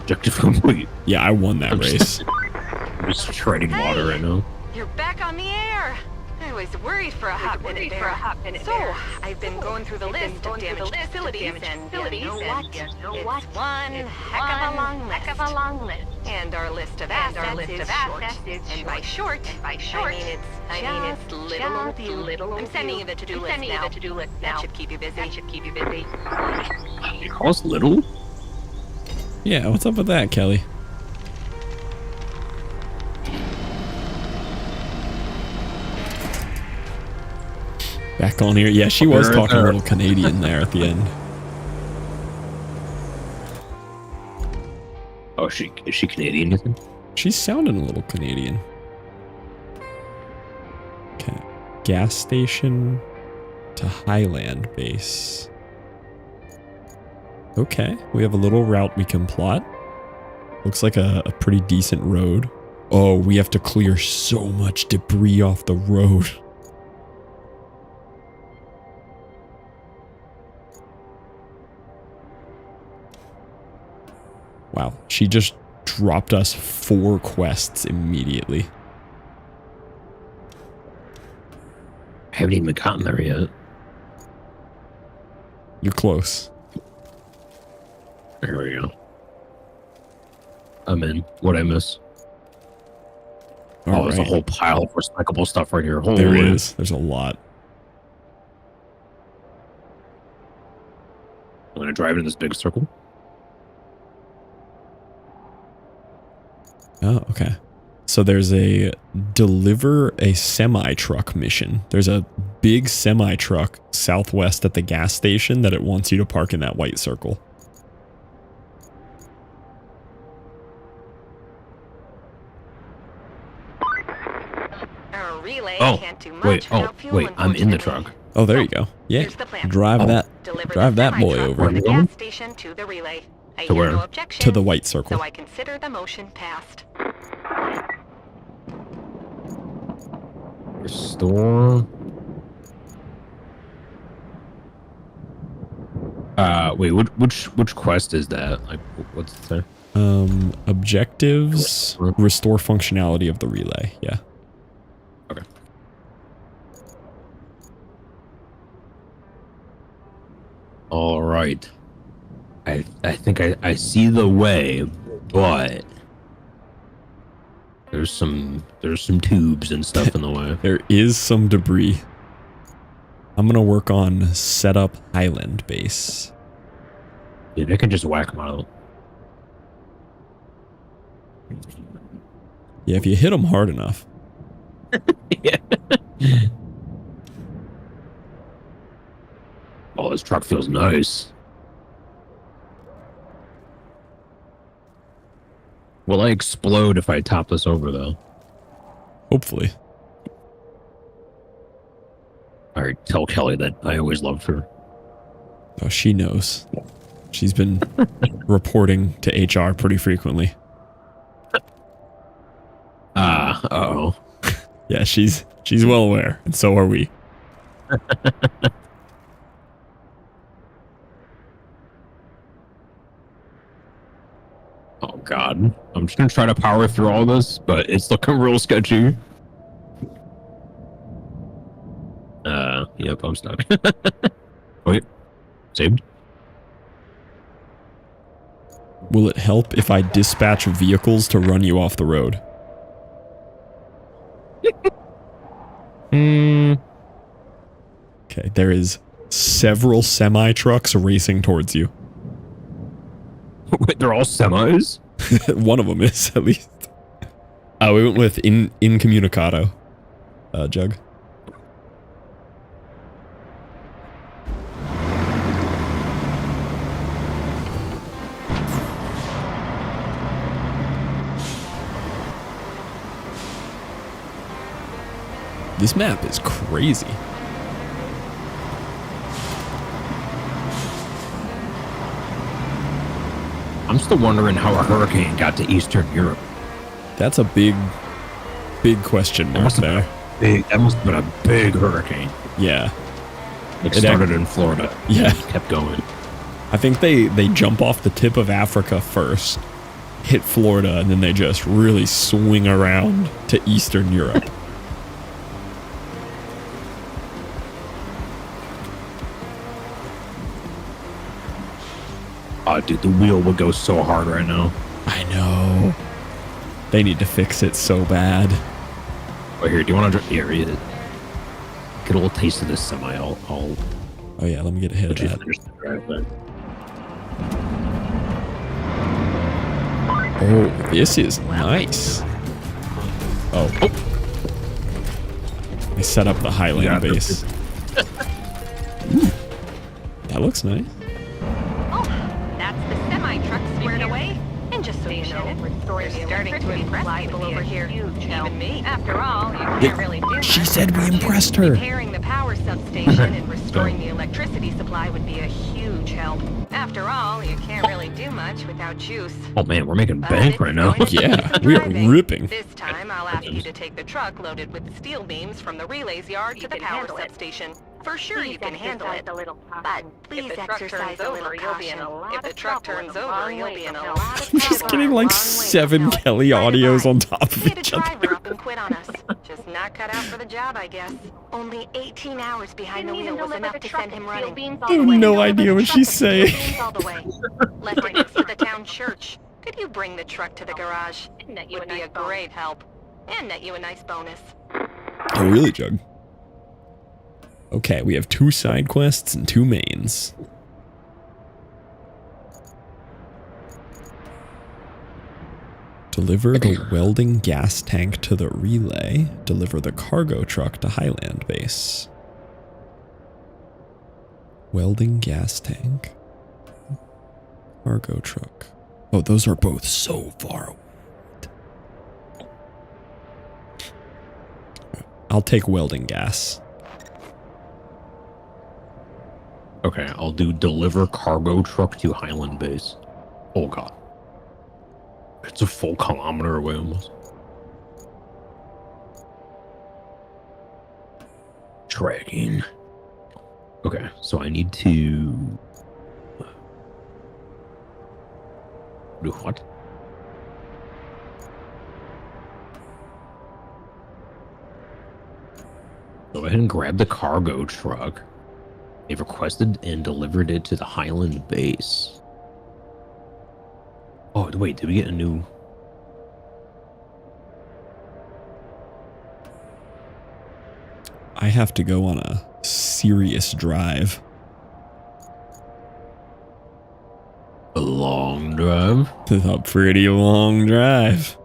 Objective complete. Yeah, I won that race. I'm just treading water right now. You're back on the air. I was worried for a hot minute there. So, I've been going through the list of damaged facilities, and you know what? It's one heck of a long list. And our list of assets is short. And by short, I mean it's little. I'm sending you the to-do list now. That should keep you busy. You call us little? Yeah, what's up with that, Kelly? Back on here. Yeah, she was talking a little Canadian there at the end. Oh, is she Canadian, you think? She's sounding a little Canadian. Okay. Gas station to Highland base. Okay, we have a little route we can plot. Looks like a pretty decent road. Oh, we have to clear so much debris off the road. Wow, she just dropped us 4 quests immediately. I haven't even gotten there yet. You're close. There we go. I'm in. What'd I miss? There's a whole pile of recyclable stuff right here. Holy. There is. There's a lot. I'm gonna drive in this big circle. Oh, okay. So there's a deliver a semi-truck mission. There's a big semi-truck southwest at the gas station that it wants you to park in that white circle. Our relay Oh, can't do much wait, without fuel, wait, I'm in the unfortunately. truck. Oh, there you go. Yeah, Here's the plan. drive that Deliver drive the that boy semi-truck over from the Where? gas station to the relay. I To hear where? no objection, to the white circle. so I consider the motion passed. Restore. Wait, which quest is that? Like, what's it say? Objectives, restore functionality of the relay. Yeah. Okay. All right. I think I see the way, but there's some tubes and stuff in the way. There is some debris. I'm gonna work on setup Highland base. Yeah, they can just whack them out. Yeah, if you hit them hard enough. Yeah. Oh, this truck feels nice. Will I explode if I top this over, though? Hopefully. All right, tell Kelly that I always loved her. Oh, she knows. She's been reporting to HR pretty frequently. Uh-oh. Yeah, she's well aware, and so are we. Oh, God. I'm just going to try to power through all this, but it's looking real sketchy. Yep, I'm stuck. Wait. Saved? Will it help if I dispatch vehicles to run you off the road? Okay, there is several semi-trucks racing towards you. Wait, they're all semis? One of them is, at least. We went with incommunicado, Jug. This map is crazy. I'm still wondering how a hurricane got to Eastern Europe. That's a big question mark there. That must have been a big hurricane. Yeah. It started in Florida. Yeah. It kept going. I think they jump off the tip of Africa first, hit Florida, and then they just really swing around to Eastern Europe. Oh, dude, the wheel would go so hard right now. I know. They need to fix it so bad. Oh, here, do you want to... Here, get a little taste of this semi. I'll oh, yeah, let me get a hit of that. finish the drive then. Oh, this is nice. Oh. I set up the Highland base. Ooh, that looks nice. Oh, that's the semi-truck squared away. And just so you know, they're starting to impress people over here. Even me. After all, you can't really do She much. said we impressed her. Repairing the power substation and restoring the electricity supply would be a huge help. After all, you can't really do much without juice. Oh, man, we're making bank right now. Yeah, we are ripping. This time, I'll ask you to take the truck loaded with steel beams from the relay's yard to the power substation. For sure, you can handle it. But please exercise a little caution. If the truck turns over, you'll be in a lot of trouble. I'm just getting like 7 Kelly audios on top of Hit a each other. driver up and quit on us. Just not cut out for the job, I guess. Only 18 hours behind the wheel was enough to send him running. I have no idea what she's saying. All the way. Left it next to the town church. Could you bring the truck to the garage? Would be a great help. And net you a nice bonus. Oh, really, Jug? Okay, we have 2 side quests and 2 mains. Deliver the welding gas tank to the relay. Deliver the cargo truck to Highland Base. Welding gas tank. Cargo truck. Oh, those are both so far away. I'll take welding gas. Okay, I'll do deliver cargo truck to Highland Base. Oh god. It's a full kilometer away almost. Tracking. Okay, so I need to do what? Go ahead and grab the cargo truck. They've requested and delivered it to the Highland Base. Oh, wait, did we get a new... I have to go on a serious drive. A long drive? It's a pretty long drive.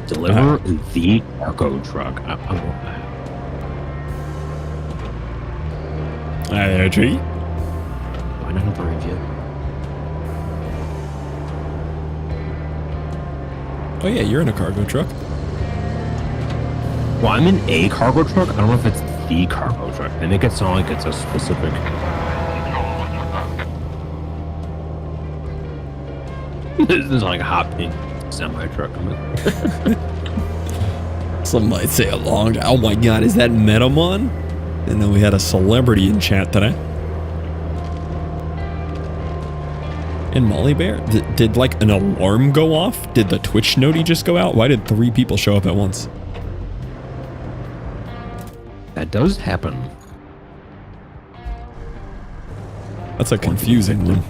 Deliver the cargo truck. Hi there, Tree. Why not approve yet? Oh yeah, you're in a cargo truck. Well, I'm in a cargo truck. I don't know if it's the cargo truck. They make it sound like it's a specific... This is like a hot pink semi-truck. Some might say a long... Oh my god, is that Metamon? And then we had a celebrity in chat today. And Molly Bear? Did like an alarm go off? Did the Twitch noti just go out? Why did 3 people show up at once? That does happen. That's a confusing one.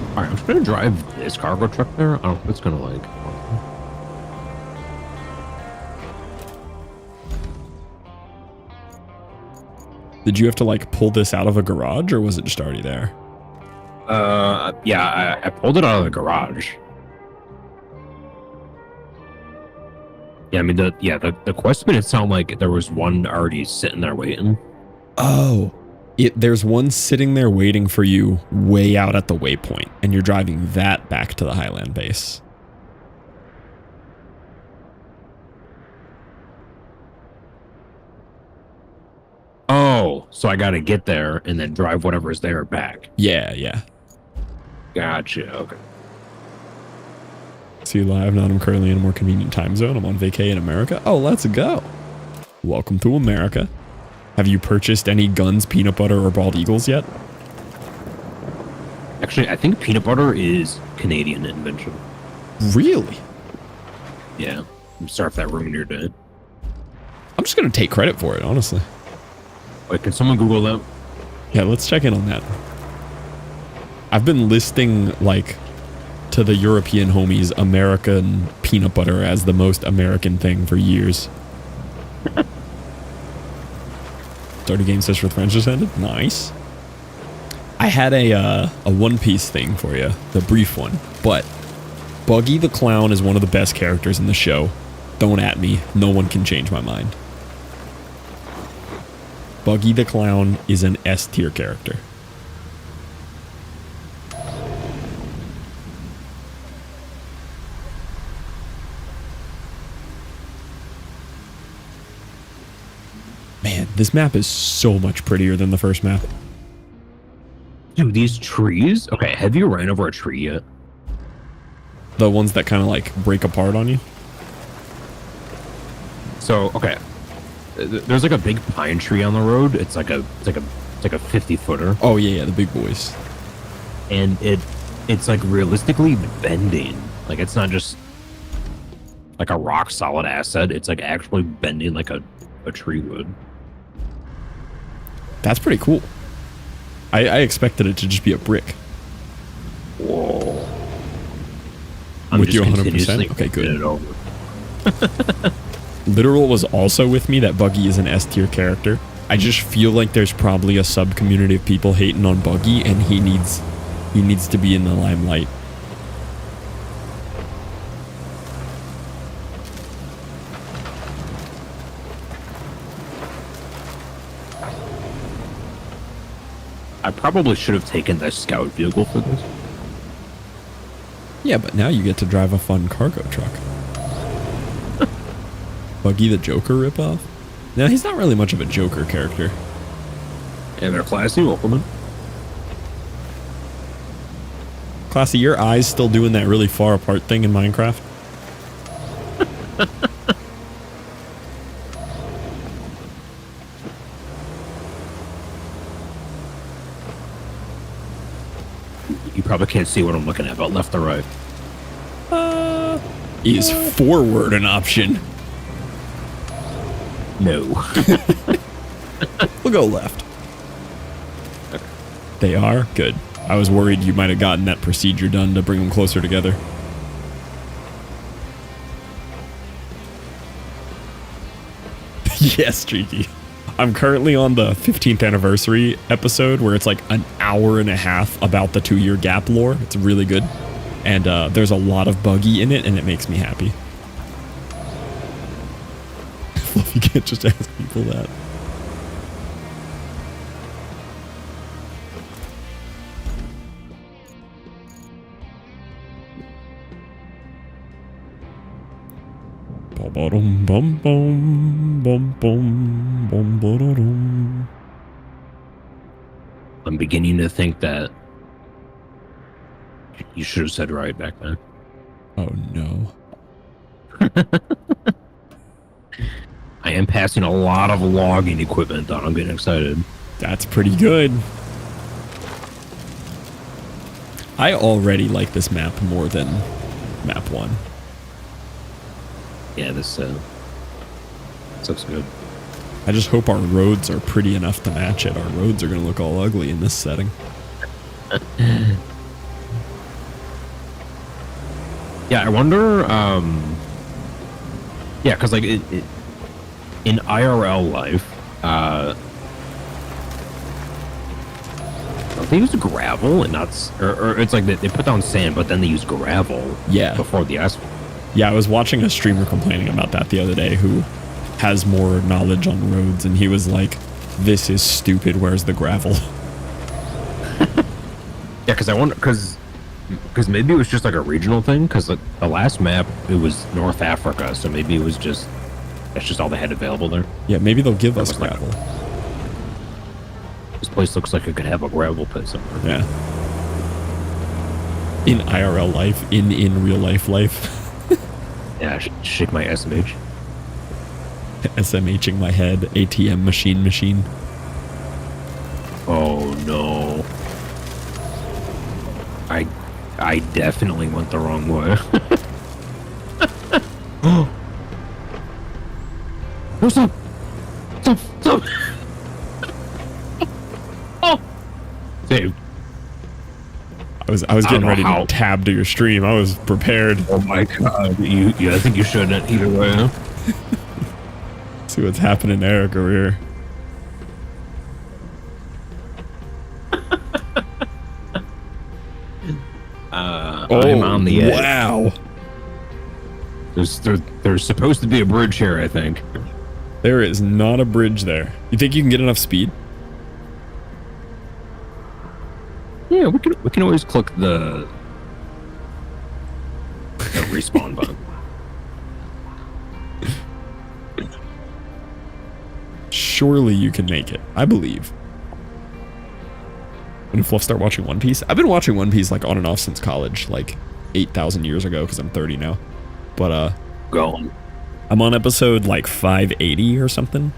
Alright, I'm just gonna drive this cargo truck there. I don't know if it's gonna like... Did you have to like pull this out of a garage or was it just already there? Yeah, I pulled it out of the garage. Yeah, I mean, the quest made it sound like there was one already sitting there waiting. Oh, there's one sitting there waiting for you way out at the waypoint, and you're driving that back to the Highland Base. Oh, so I gotta get there and then drive whatever's there back. Yeah, yeah. Gotcha, okay. See you live. Now I'm currently in a more convenient time zone. I'm on vacay in America. Oh, let's go. Welcome to America. Have you purchased any guns, peanut butter, or bald eagles yet? Actually, I think peanut butter is Canadian invention. Really? Yeah. I'm sorry if that ruined your day. I'm just going to take credit for it, honestly. Wait, can someone Google that? Yeah, let's check in on that. I've been listing, like, to the European homies, American peanut butter as the most American thing for years. Started game session with friends just ended. Nice. I had a One Piece thing for you, the brief one, but Buggy the Clown is one of the best characters in the show. Don't at me. No one can change my mind. Buggy the Clown is an S tier character. Man, this map is so much prettier than the first map. Dude, these trees? Okay, have you ran over a tree yet? The ones that kind of like break apart on you? So, okay. There's like a big pine tree on the road. It's like a 50-footer. Oh yeah, the big boys. And it's like realistically bending. Like it's not just like a rock solid asset. It's like actually bending like a tree would. That's pretty cool. I expected it to just be a brick. Whoa. I'm With just you 100%? continuously Okay, good. it over. Literal was also with me that Buggy is an S tier character. I just feel like there's probably a sub community of people hating on Buggy, and he needs to be in the limelight. I probably should have taken the scout vehicle for this. Yeah, but now you get to drive a fun cargo truck. Buggy the Joker ripoff? No, he's not really much of a Joker character. And they're classy, welcome. Classy, your eyes still doing that really far apart thing in Minecraft? You probably can't see what I'm looking at, but left or right? Is forward an option? No. We'll go left. They are? Good. I was worried you might have gotten that procedure done to bring them closer together. Yes, Streaky. I'm currently on the 15th anniversary episode where it's like an hour and a half about the 2-year gap lore. It's really good. And there's a lot of Buggy in it, and it makes me happy. You can't just ask people that. Bum bum bum bum bum bum bum. I'm beginning to think that you should have said right back then. Oh no. I am passing a lot of logging equipment on. I'm getting excited. That's pretty good. I already like this map more than map 1. Yeah, this looks good. I just hope our roads are pretty enough to match it. Our roads are going to look all ugly in this setting. Yeah, I wonder, yeah, because like in IRL life, they use gravel and not, or it's like they put down sand, but then they use gravel. Yeah. Before the asphalt. Yeah, I was watching a streamer complaining about that the other day who has more knowledge on roads, and he was like, "This is stupid. Where's the gravel?" Yeah, because I wonder, because maybe it was just like a regional thing. Because like the last map, it was North Africa, so maybe it was just that's just all they had available there. Yeah, maybe they'll give us gravel. This place looks like it could have a gravel pit somewhere. Yeah. In IRL life, in real life. Yeah, I should shake my SMH. SMHing my head, ATM machine. Oh no. I definitely went the wrong way. No, stop! Stop! Oh! Saved. I was getting ready to tab to your stream. I was prepared. Oh my god. Yeah, I think you shouldn't either way, huh? See what's happening there, Eric, over here. I'm on the edge. Wow. There's supposed to be a bridge here, I think. There is not a bridge there. You think you can get enough speed? Yeah, we can always click the respawn button. Surely you can make it. I believe. When Fluff start watching One Piece? I've been watching One Piece like on and off since college, like 8,000 years ago, because I'm 30 now. But go on. I'm on episode like 580 or something.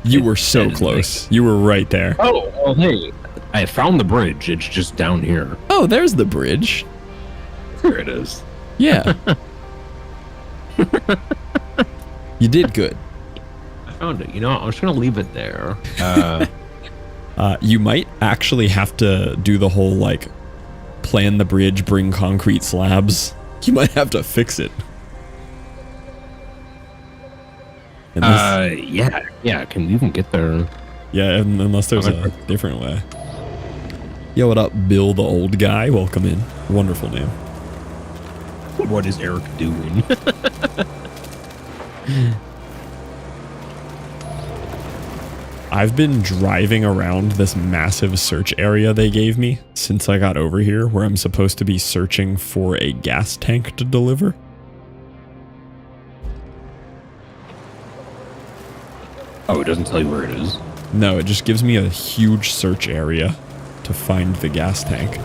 You were so close. You were right there. Oh, well, hey. I found the bridge. It's just down here. Oh, there's the bridge. There it is. Yeah. You did good. I found it. You know, I'm just gonna leave it there. You might actually have to do the whole like plan the bridge, bring concrete slabs. You might have to fix it. And yeah. Can you even get there? yeah, unless there's a different way. Yo, what up, Bill the old guy? Welcome in. Wonderful name. What is Eric doing? I've been driving around this massive search area they gave me since I got over here, where I'm supposed to be searching for a gas tank to deliver. Oh, it doesn't tell you where it is. No, it just gives me a huge search area to find the gas tank.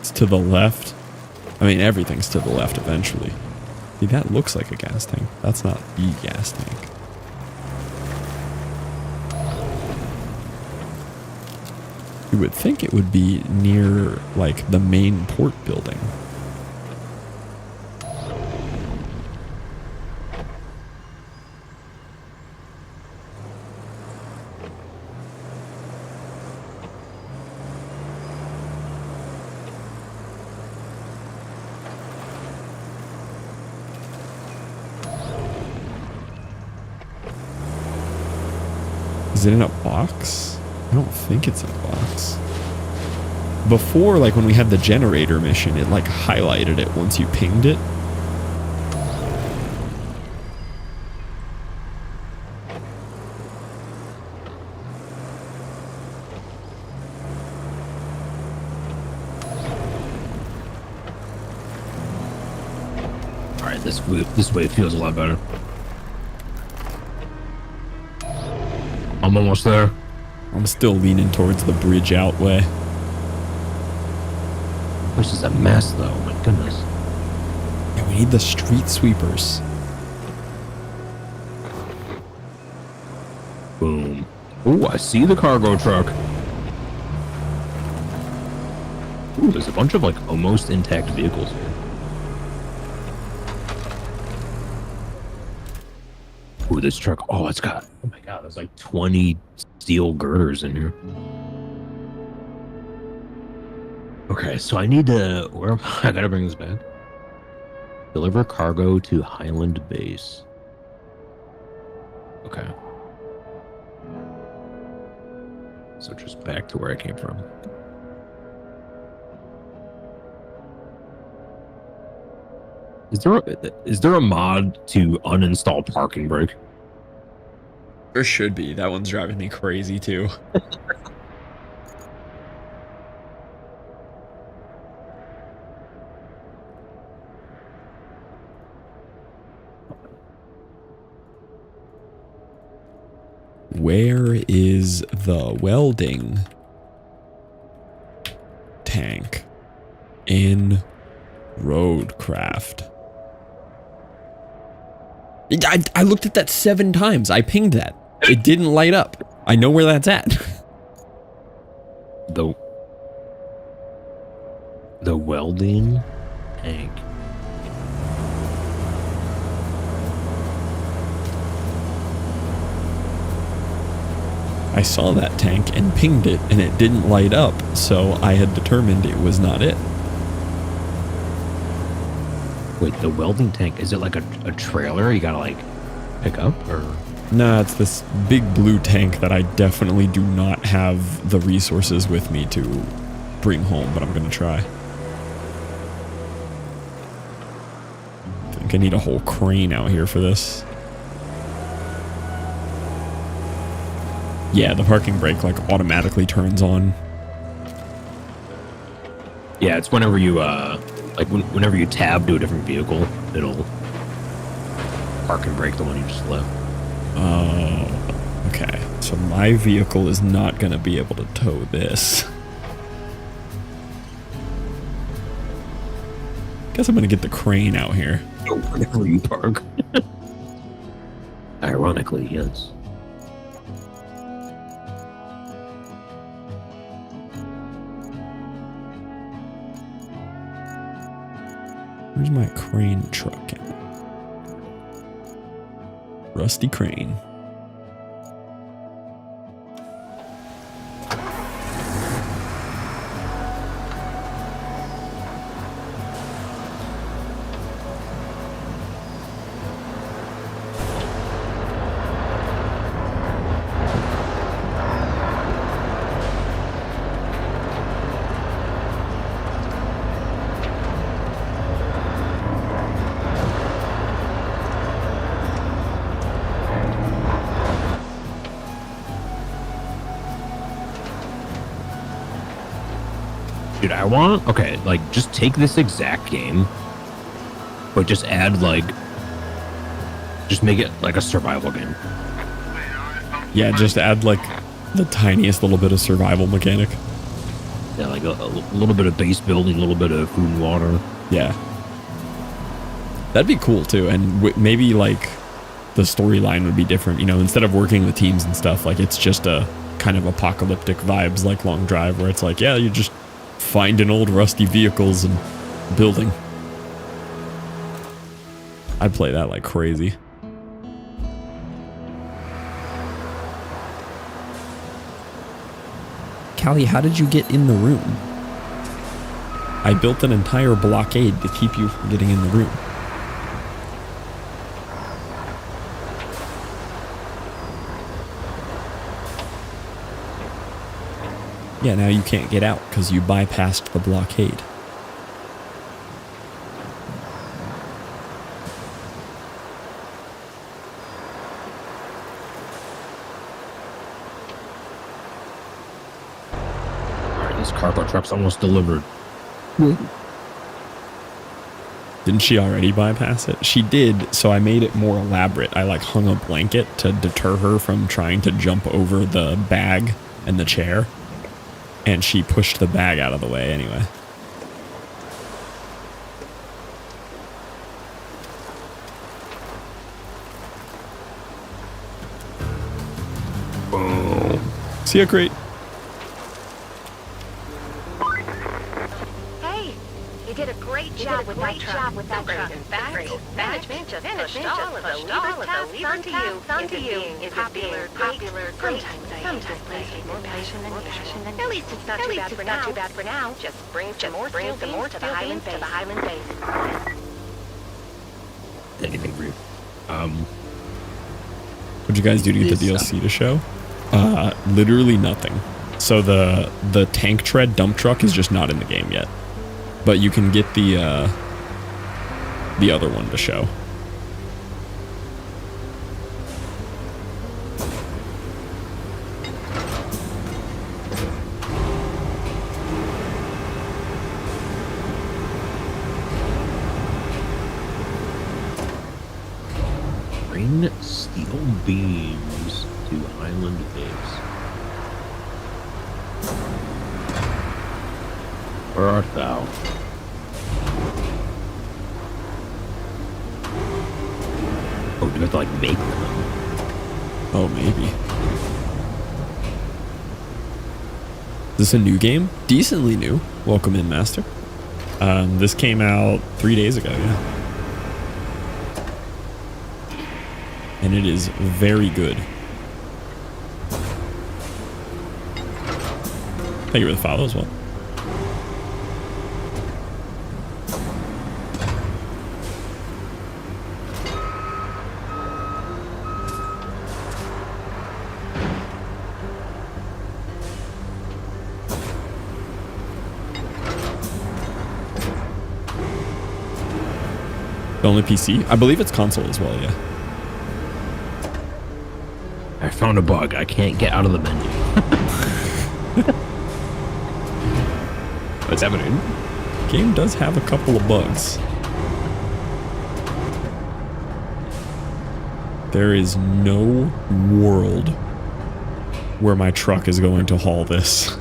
It's to the left. I mean, everything's to the left eventually. See, that looks like a gas tank. That's not the gas tank. You would think it would be near, like, the main port building. Is it in a box? I don't think it's in a box. Before, like when we had the generator mission, it like highlighted it once you pinged it. All right, this way feels a lot better. I'm almost there. I'm still leaning towards the bridge out way. This is a mess, though. My goodness. Yeah, we need the street sweepers. Boom. Oh, I see the cargo truck. Ooh, there's a bunch of like almost intact vehicles here. Ooh, this truck. Oh, it's got. Oh my god, there's like 20 steel girders in here. Okay, so I need to. Where I gotta bring this back. Deliver cargo to Highland Base. Okay. So just back to where I came from. Is there a mod to uninstall parking brake? There should be. That one's driving me crazy too. Where is the welding tank in Roadcraft? I looked at that 7 times. I pinged that. It didn't light up. I know where that's at. The welding tank. I saw that tank and pinged it, and it didn't light up, so I had determined it was not it. Wait, the welding tank, is it like a trailer you gotta like pick up, or? Nah, it's this big blue tank that I definitely do not have the resources with me to bring home, but I'm gonna try. I think I need a whole crane out here for this. Yeah, the parking brake like automatically turns on. Yeah, it's whenever you like whenever you tab to a different vehicle, it'll park and brake the one you just left. Oh, okay. So my vehicle is not gonna be able to tow this. Guess I'm gonna get the crane out here. Whenever you park. Ironically, yes. Where's my crane truck at? Rusty crane. Dude, I want, okay, like, just take this exact game, but just add, like, just make it like a survival game. Yeah, just add like the tiniest little bit of survival mechanic. Yeah, like a little bit of base building, a little bit of food and water. Yeah. That'd be cool too. And maybe like the storyline would be different, you know, instead of working with teams and stuff, like it's just a kind of apocalyptic vibes like Long Drive where it's like, yeah, you're just finding old rusty vehicles and building. I'd play that like crazy. Callie, how did you get in the room? I built an entire blockade to keep you from getting in the room. Yeah, now you can't get out because you bypassed the blockade. Alright, this cargo truck's almost delivered. Didn't she already bypass it? She did, so I made it more elaborate. I like hung a blanket to deter her from trying to jump over the bag and the chair. And she pushed the bag out of the way anyway. Boom. See ya, crate. Hey, you did a great job with that truck. In fact, management just pushed all of the lever tasks onto you into being popular, great. Sometimes I need more passion than usual. At least it's not too bad for now. Just brings some more to the Highland base. Anything for you. What'd you guys do to get the DLC to show? Literally nothing. So the tank tread dump truck is just not in the game yet. But you can get the other one to show. Bring steel beams to Highland Base. Where art thou? Oh, do we have to like make them? Oh, maybe. Is this a new game? Decently new. Welcome in, Master. This came out 3 days ago, yeah. And it is very good. Thank you for the follow as well. The only PC? I believe it's console as well, yeah. I found a bug. I can't get out of the menu. It's evident. Game does have a couple of bugs. There is no world where my truck is going to haul this.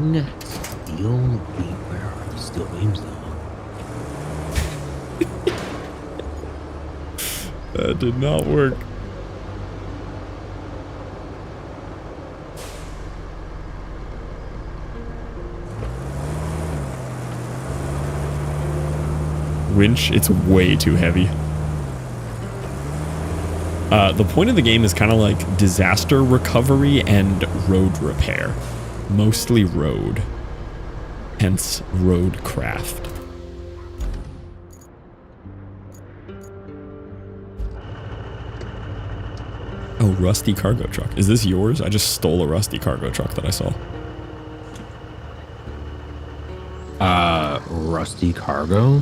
Bring steel beam. Where are the steel beams though? That did not work. Winch, it's way too heavy. The point of the game is kind of like disaster recovery and road repair. Mostly road. Hence, Roadcraft. Oh, rusty cargo truck. Is this yours? I just stole a rusty cargo truck that I saw. Rusty cargo?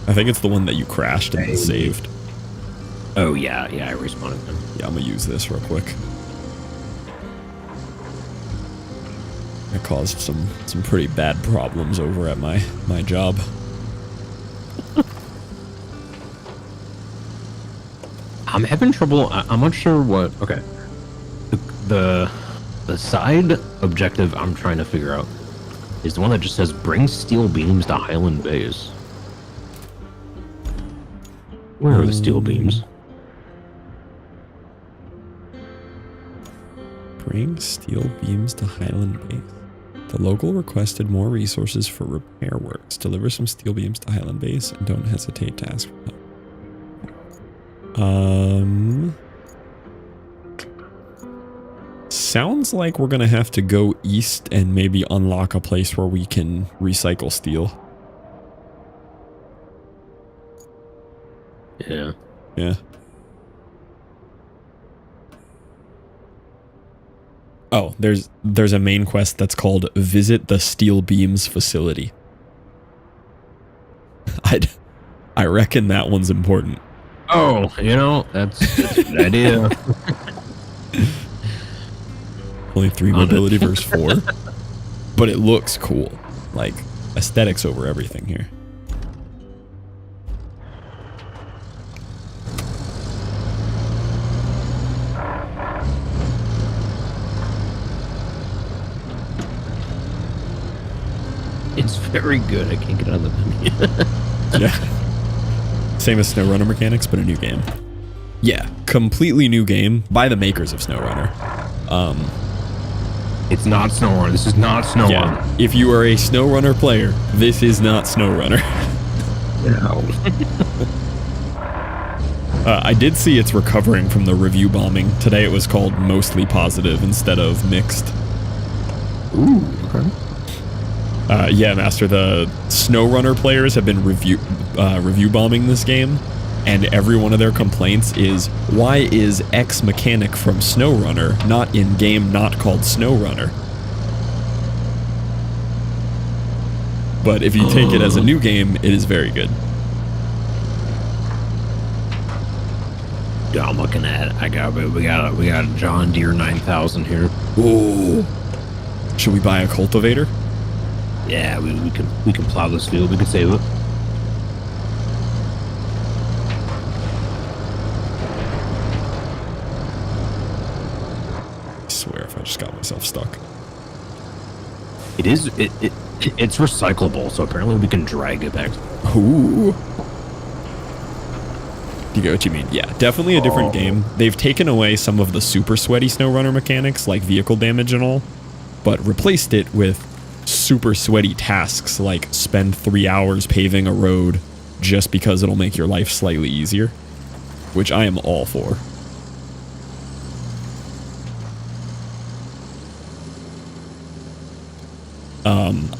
I think it's the one that you crashed and then saved. Oh, yeah, I respawned them. Yeah, I'm gonna use this real quick. I caused some pretty bad problems over at my job. I'm having trouble. I'm not sure what. Okay, the side objective I'm trying to figure out is the one that just says bring steel beams to Highland Base. Where are the steel beams? Bring steel beams to Highland Base. The local requested more resources for repair works. Deliver some steel beams to Highland Base and don't hesitate to ask for help. Sounds like we're gonna have to go east and maybe unlock a place where we can recycle steel. Yeah. Yeah. Oh, there's a main quest that's called Visit the Steel Beams Facility. I reckon that one's important. Oh, that's a good idea. Only 3 mobility versus 4. But it looks cool. Like, aesthetics over everything here. It's very good. I can't get out of the menu. Yeah. Same as SnowRunner mechanics, but a new game. Yeah, completely new game by the makers of SnowRunner. It's not SnowRunner. This is not SnowRunner. Yeah, if you are a SnowRunner player, this is not SnowRunner. No. I did see it's recovering from the review bombing. Today it was called mostly positive instead of mixed. Ooh, okay. Yeah, Master, the SnowRunner players have been review bombing this game, and every one of their complaints is, why is X mechanic from SnowRunner not in game not called SnowRunner? But if you take it as a new game, it is very good. Yeah, I'm looking at it. We got a John Deere 9000 here. Ooh. Should we buy a cultivator? Yeah, we can plow this field. We can save it. I swear if I just got myself stuck. It's recyclable, so apparently we can drag it back. Ooh. You get what you mean. Yeah, definitely a different game. They've taken away some of the super sweaty SnowRunner mechanics, like vehicle damage and all, but replaced it with super sweaty tasks like spend 3 hours paving a road just because it'll make your life slightly easier, which I am all for.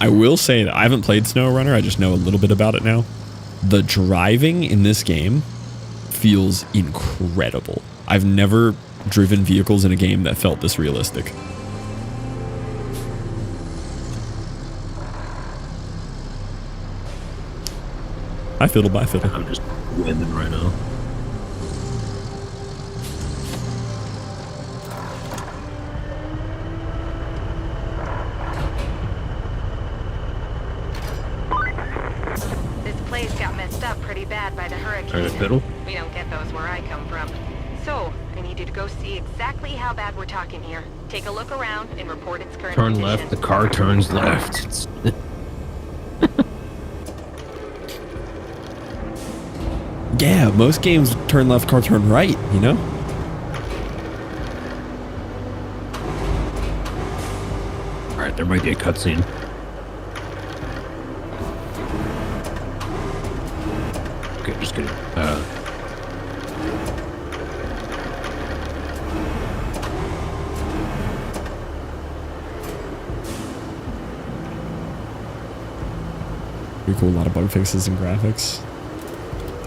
I will say that I haven't played SnowRunner, I just know a little bit about it now. The driving in this game feels incredible. I've never driven vehicles in a game that felt this realistic. Hi, Fiddle. Bye, Fiddle. I'm just winning right now. This place got messed up pretty bad by the hurricane. Alright, Fiddle. We don't get those where I come from. So, I need you to go see exactly how bad we're talking here. Take a look around and report its current Turn condition. left. The car turns left. Yeah, most games turn left, car turn right, you know? All right, there might be a cutscene. Okay, just kidding. Pretty cool, a lot of bug fixes and graphics.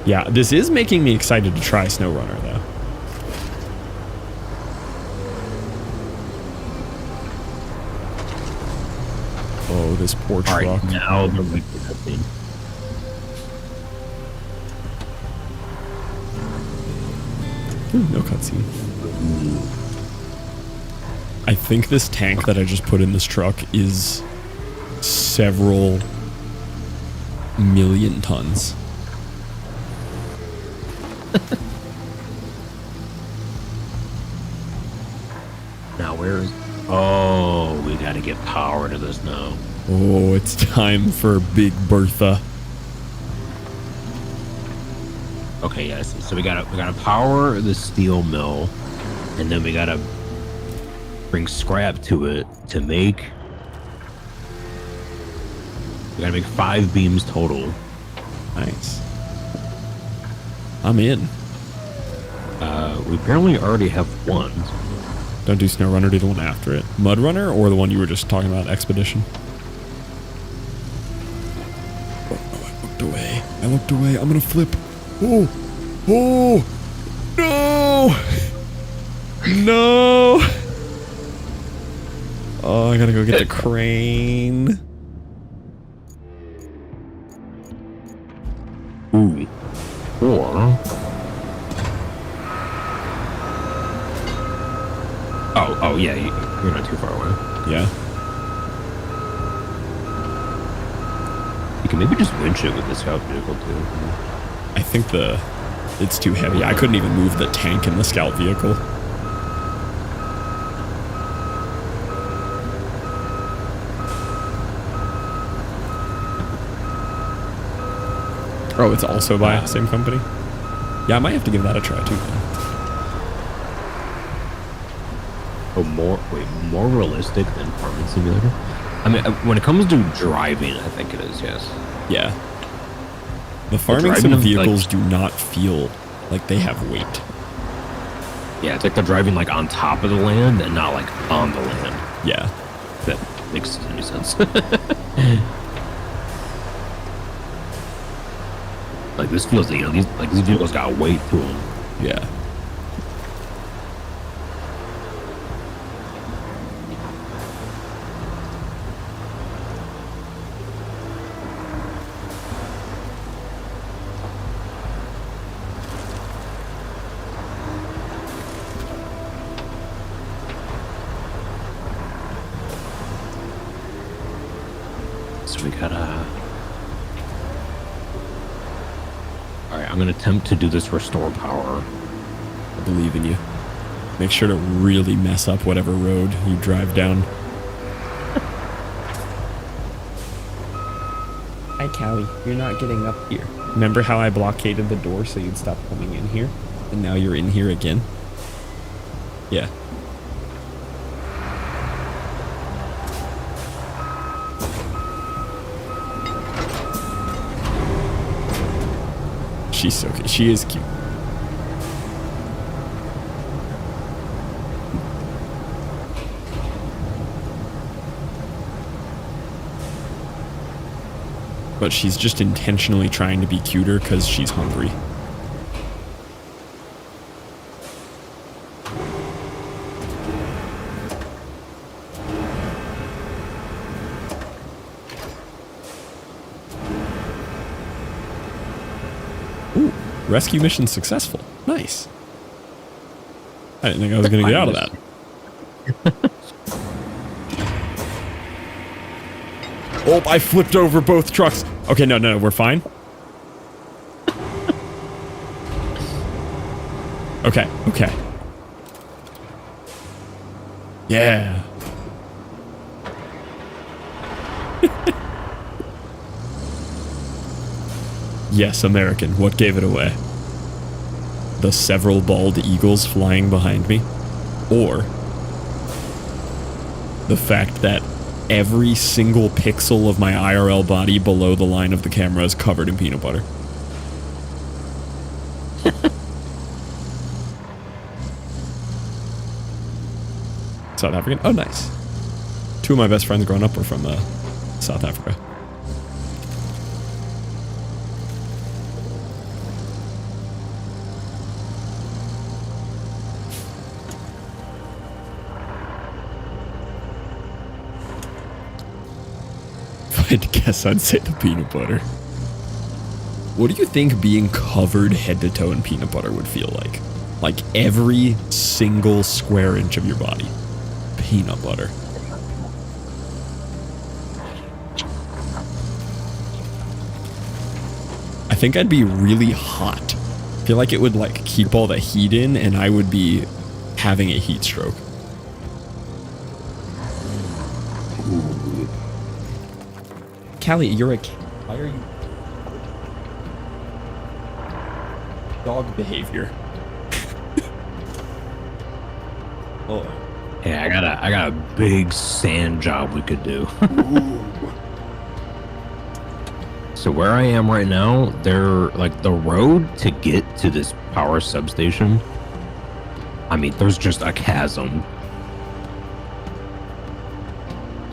Yeah, this is making me excited to try SnowRunner, though. Oh, this poor truck. All right, now there might be a cutscene. No cutscene. I think this tank that I just put in this truck is several million tons. Now where is... Oh, we gotta get power to this now. Oh, it's time for Big Bertha. Okay, yes. So we gotta power the steel mill, and then we gotta bring scrap to it to make. We gotta make 5 beams total. Nice. I'm in. We apparently already have one. Don't do SnowRunner, do the one after it. Mud Runner or the one you were just talking about, Expedition? Oh, no, I looked away. I looked away. I'm gonna flip. Oh! Oh! No! No! Oh, I gotta go get the crane. Ooh. Or... Oh, yeah, you're not too far away. Yeah. You can maybe just winch it with the scout vehicle, too. I think it's too heavy. I couldn't even move the tank in the scout vehicle. Oh, it's also by the same company? Yeah, I might have to give that a try, too. Oh, more realistic than Farming Simulator? I mean, when it comes to driving, I think it is, yes. Yeah. The farming sim vehicles do not feel like they have weight. Yeah, it's like they're driving like on top of the land and not like on the land. Yeah. If that makes any sense. Like this feels, you know, these vehicles got weight to them. Yeah. So we gotta... Alright, I'm gonna attempt to do this restore power. I believe in you. Make sure to really mess up whatever road you drive down. Hi, Callie. You're not getting up here. Remember how I blockaded the door so you'd stop coming in here? And now you're in here again? Yeah. She's so cute. She is cute. But she's just intentionally trying to be cuter because she's hungry. Ooh, rescue mission successful. Nice. I didn't think I was going to get out of that. Oh, I flipped over both trucks. Okay, no, we're fine. Okay. Yeah. Yes, American. What gave it away? The several bald eagles flying behind me? Or the fact that every single pixel of my IRL body below the line of the camera is covered in peanut butter? South African? Oh, nice. 2 of my best friends growing up were from South Africa. If I had to guess, I'd say the peanut butter. What do you think being covered head to toe in peanut butter would feel like? Like every single square inch of your body. Peanut butter. I think I'd be really hot. I feel like it would like keep all the heat in and I would be having a heat stroke. Callie, you're a cat. Why are you... Dog behavior. Oh. Yeah, I got a big sand job we could do. So where I am right now, they're like the road to get to this power substation. I mean, there's just a chasm.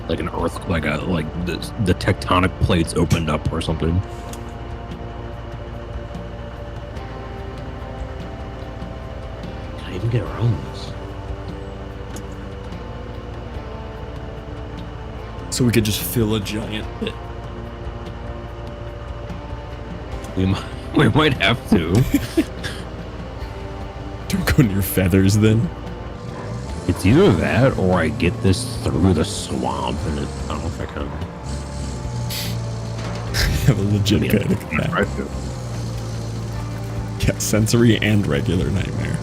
Like an earth, like the tectonic plates opened up or something. Can I even get around this? So we could just fill a giant pit. We might have to. Don't go near feathers then. It's either that or I get this through the swamp and I don't know if I can. I have a legit panic attack. Yeah, sensory and regular nightmare.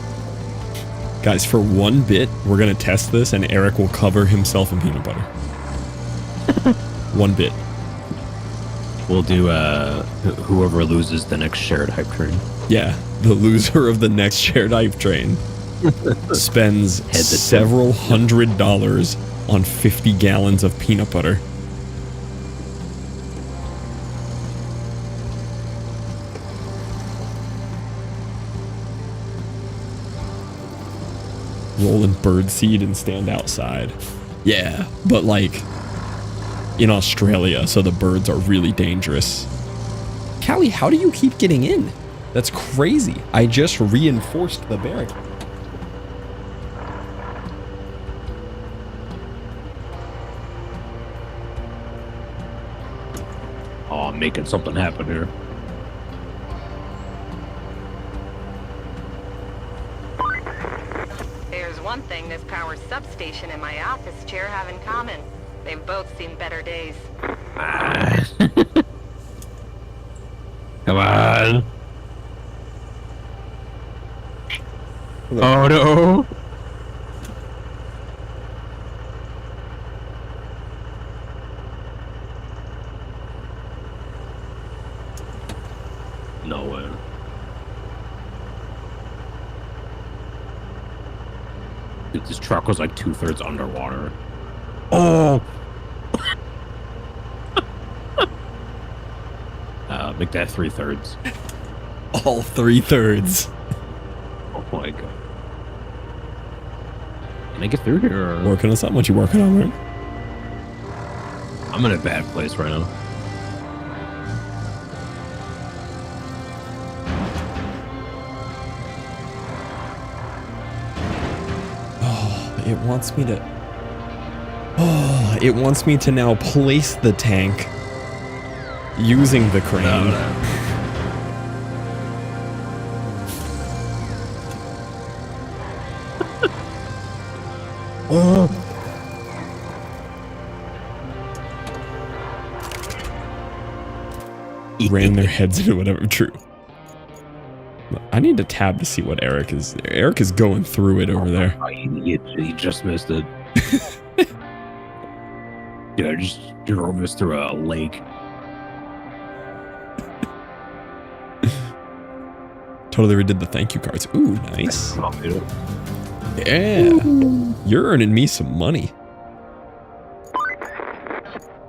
Guys, for 1 bit, we're gonna test this and Eric will cover himself in peanut butter. 1 bit. We'll do whoever loses the next shared hype train. Yeah, the loser of the next shared hype train spends several $100s on 50 gallons of peanut butter. Roll in birdseed and stand outside. Yeah, but like in Australia, so the birds are really dangerous. Callie, how do you keep getting in? That's crazy. I just reinforced the barricade. Oh, I'm making something happen here. There's one thing this power substation and my office chair have in common. They've both seen better days. Come on. Oh no. No way. Dude, this truck was like 2/3 underwater. Oh. Make that 3/3. All 3/3. Oh my god. Can I get through here? Working on something? What you working on, man? I'm in a bad place right now. Oh, it wants me to... Oh, it wants me to now place the tank using the crane. Oh. Ran their heads into whatever. True. I need to tab to see what Eric is. Eric is going through it over there. Oh, he just missed it. Dude, I just drove us through a lake. Totally redid the thank you cards. Ooh, nice. Oh, dude. Yeah. You're earning me some money.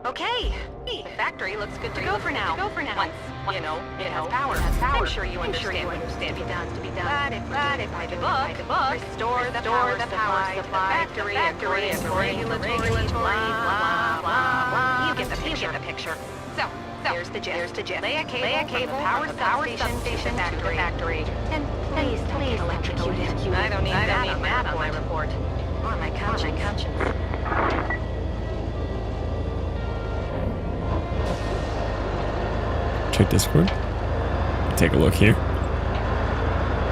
Okay, the factory looks good to go for now. Once, you know, it has power. I'm sure you understand what to be done. But if by the book, restore the power supply to the factory according to regulatory blah, blah, blah. You get the picture. So, here's the gist. Lay a cable from the power substation to the factory. And please don't get electrocuted. I don't need that on my report. Or my conscience. Check Discord. Take a look here.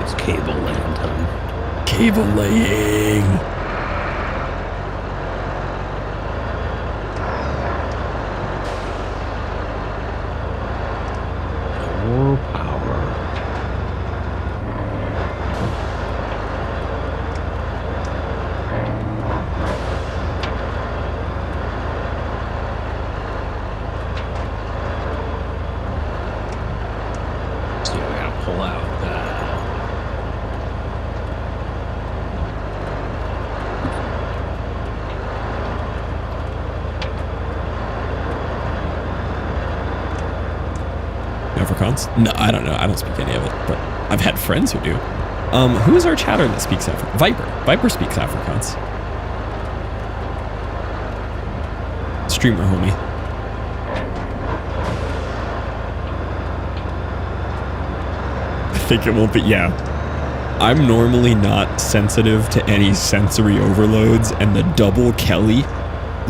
It's cable laying time. Cable laying. More power. So we gotta pull out Afrikaans? No, I don't know. I don't speak any of it, but I've had friends who do. Who is our chatter that speaks Afrikaans? Viper. Viper speaks Afrikaans. Streamer homie. I think it won't be, yeah. I'm normally not sensitive to any sensory overloads, and the double Kelly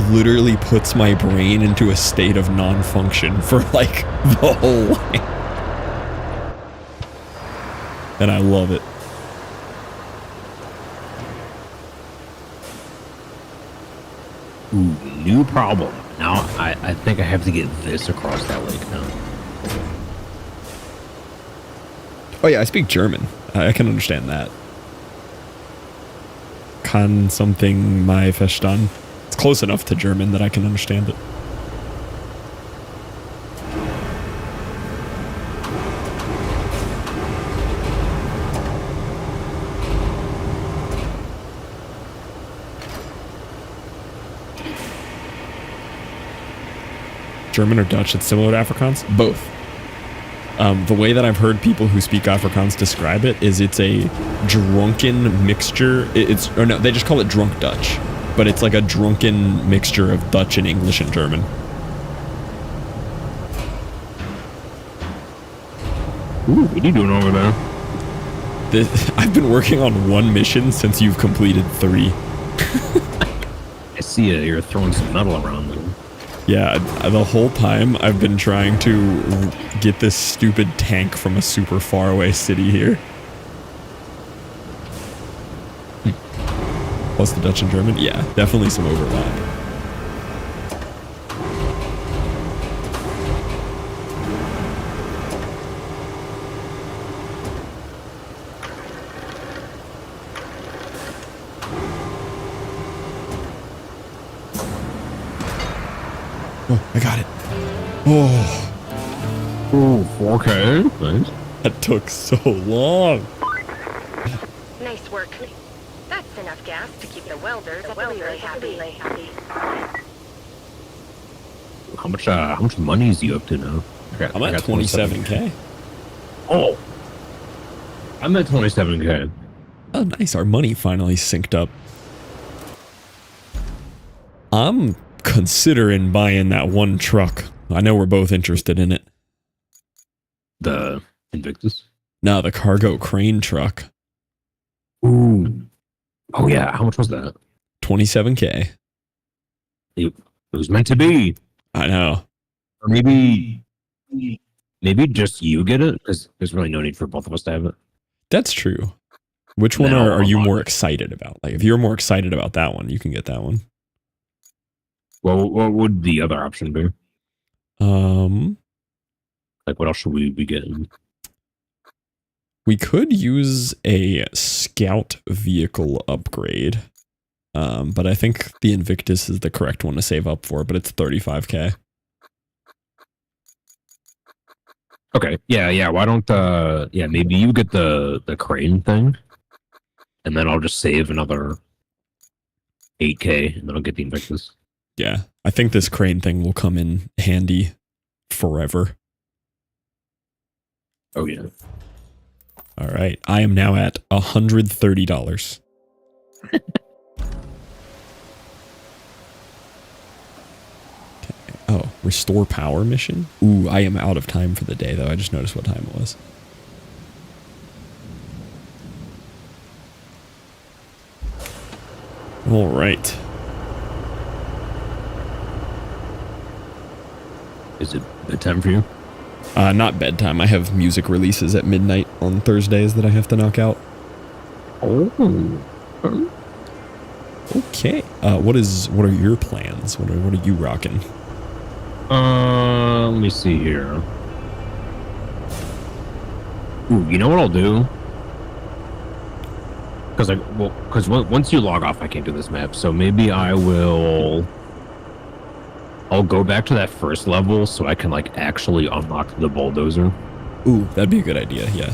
literally puts my brain into a state of non-function for like the whole way. And I love it. Ooh, new problem. Now I think I have to get this across that lake now. Oh yeah, I speak German. I can understand that. Kann something my verstanden. It's close enough to German that I can understand it. German or Dutch, it's similar to Afrikaans? Both. The way that I've heard people who speak Afrikaans describe it is it's a drunken mixture. Or no, they just call it drunk Dutch. But it's like a drunken mixture of Dutch and English and German. Ooh, what are you doing over there? I've been working on one mission since you've completed 3. I see you're throwing some metal around there. Yeah, the whole time I've been trying to get this stupid tank from a super far away city here. Plus the Dutch and German? Yeah, definitely some overlap. Oh, I got it. Oh. Ooh, 4K. Nice. That took so long. Nice work. That's enough gas to keep the welders really happy. How much money is you up to now? I'm at 27K. Oh. I'm at 27K. Oh, nice. Our money finally synced up. I'm considering buying that one truck. I know we're both interested in it. The Invictus? No, the cargo crane truck. Ooh. Oh, yeah. How much was that? 27K. It was meant to be. I know. Or maybe just you get it, because there's really no need for both of us to have it. That's true. Which one are you more excited about? Like, if you're more excited about that one, you can get that one. Well, what would the other option be? Like, what else should we be getting? We could use a scout vehicle upgrade But I think the Invictus is the correct one to save up for, but it's 35k. Okay. Yeah. Why don't maybe you get the crane thing, and then I'll just save another 8k, and then I'll get the Invictus. Yeah, I think this crane thing will come in handy forever. Oh yeah. All right, I am now at $130. Okay. Oh, restore power mission? Ooh, I am out of time for the day, though. I just noticed what time it was. All right. Is it bedtime for you? Not bedtime. I have music releases at midnight on Thursdays that I have to knock out. Oh. Okay. What are your plans? What are you rocking? Let me see here. Ooh, you know what I'll do? Because once you log off, I can't do this map. So maybe I'll go back to that first level so I can like actually unlock the bulldozer. Ooh, that'd be a good idea. Yeah.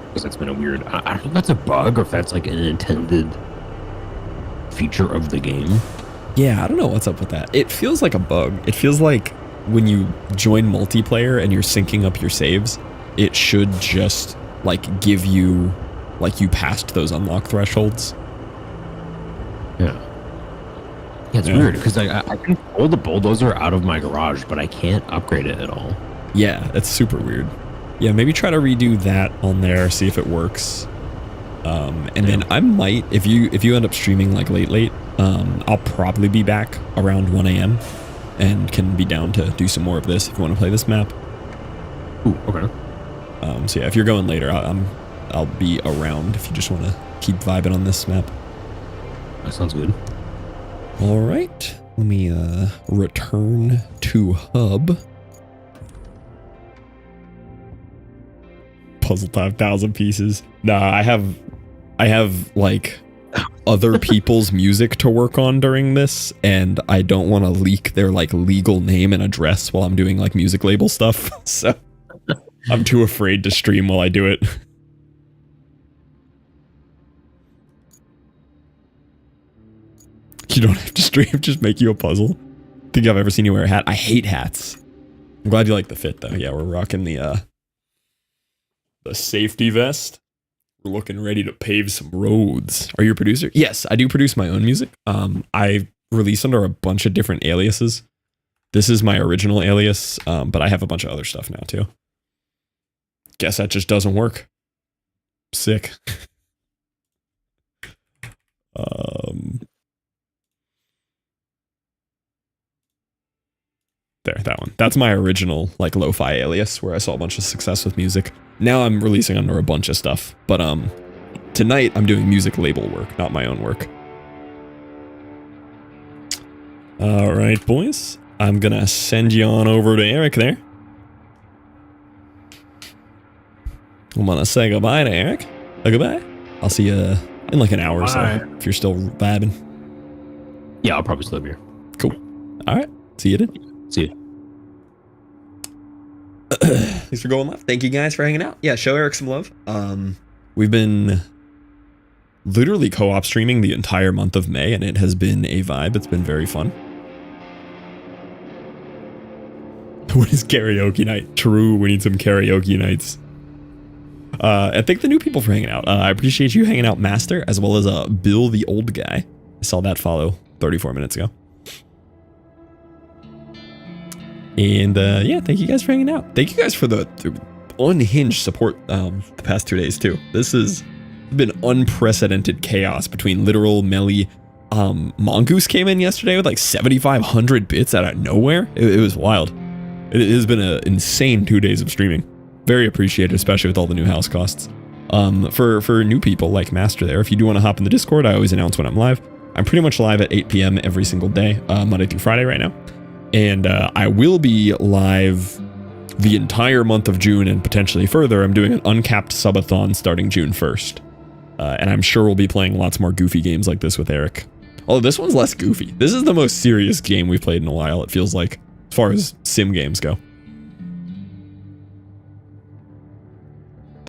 Because that's been a weird. I don't know if that's a bug or if that's like an intended feature of the game. Yeah, I don't know what's up with that. It feels like a bug. It feels like when you join multiplayer and you're syncing up your saves, it should just like give you like you passed those unlock thresholds. Yeah. Yeah, it's weird because I can pull the bulldozer out of my garage, but I can't upgrade it at all. Yeah, that's super weird. Yeah, maybe try to redo that on there, see if it works. And then I might, if you end up streaming like late, I'll probably be back around 1 a.m. and can be down to do some more of this if you want to play this map. Ooh, okay. So yeah, if you're going later, I'll be around if you just want to keep vibing on this map. That sounds good. All right, let me return to hub. Puzzle 5,000 pieces. Nah, I have like other people's music to work on during this, and I don't want to leak their like legal name and address while I'm doing like music label stuff. So I'm too afraid to stream while I do it. You don't have to stream, just make you a puzzle. Think I've ever seen you wear a hat? I hate hats. I'm glad you like the fit though. Yeah, we're rocking the safety vest. We're looking ready to pave some roads. Are you a producer? Yes, I do produce my own music. I release under a bunch of different aliases. This is my original alias, but I have a bunch of other stuff now too. Guess that just doesn't work. Sick. There, that one. That's my original, like, lo-fi alias, where I saw a bunch of success with music. Now I'm releasing under a bunch of stuff, but, tonight I'm doing music label work, not my own work. Alright, boys. I'm gonna send you on over to Eric there. I'm gonna say goodbye to Eric. Goodbye. I'll see you in like an hour or so, if you're still vibing. Yeah, I'll probably still be here. Cool. Alright, see you then. See you. Thanks for going live. Thank you guys for hanging out. Yeah, show Eric some love. We've been literally co-op streaming the entire month of May, and it has been a vibe. It's been very fun. What is karaoke night? True, we need some karaoke nights. I thank the new people for hanging out. I appreciate you hanging out, Master, as well as Bill the Old Guy. I saw that follow 34 minutes ago. And yeah, thank you guys for hanging out. Thank you guys for the unhinged support the past 2 days too. This has been unprecedented chaos between literal Melly. Mongoose came in yesterday with like 7,500 bits out of nowhere. It was wild. It has been an insane 2 days of streaming. Very appreciated, especially with all the new house costs. For new people like Master there, if you do want to hop in the Discord, I always announce when I'm live. I'm pretty much live at 8 p.m. every single day, Monday through Friday right now. And I will be live the entire month of June and potentially further. I'm doing an uncapped subathon starting June 1st. And I'm sure we'll be playing lots more goofy games like this with Eric. Although this one's less goofy. This is the most serious game we've played in a while, it feels like, as far as sim games go.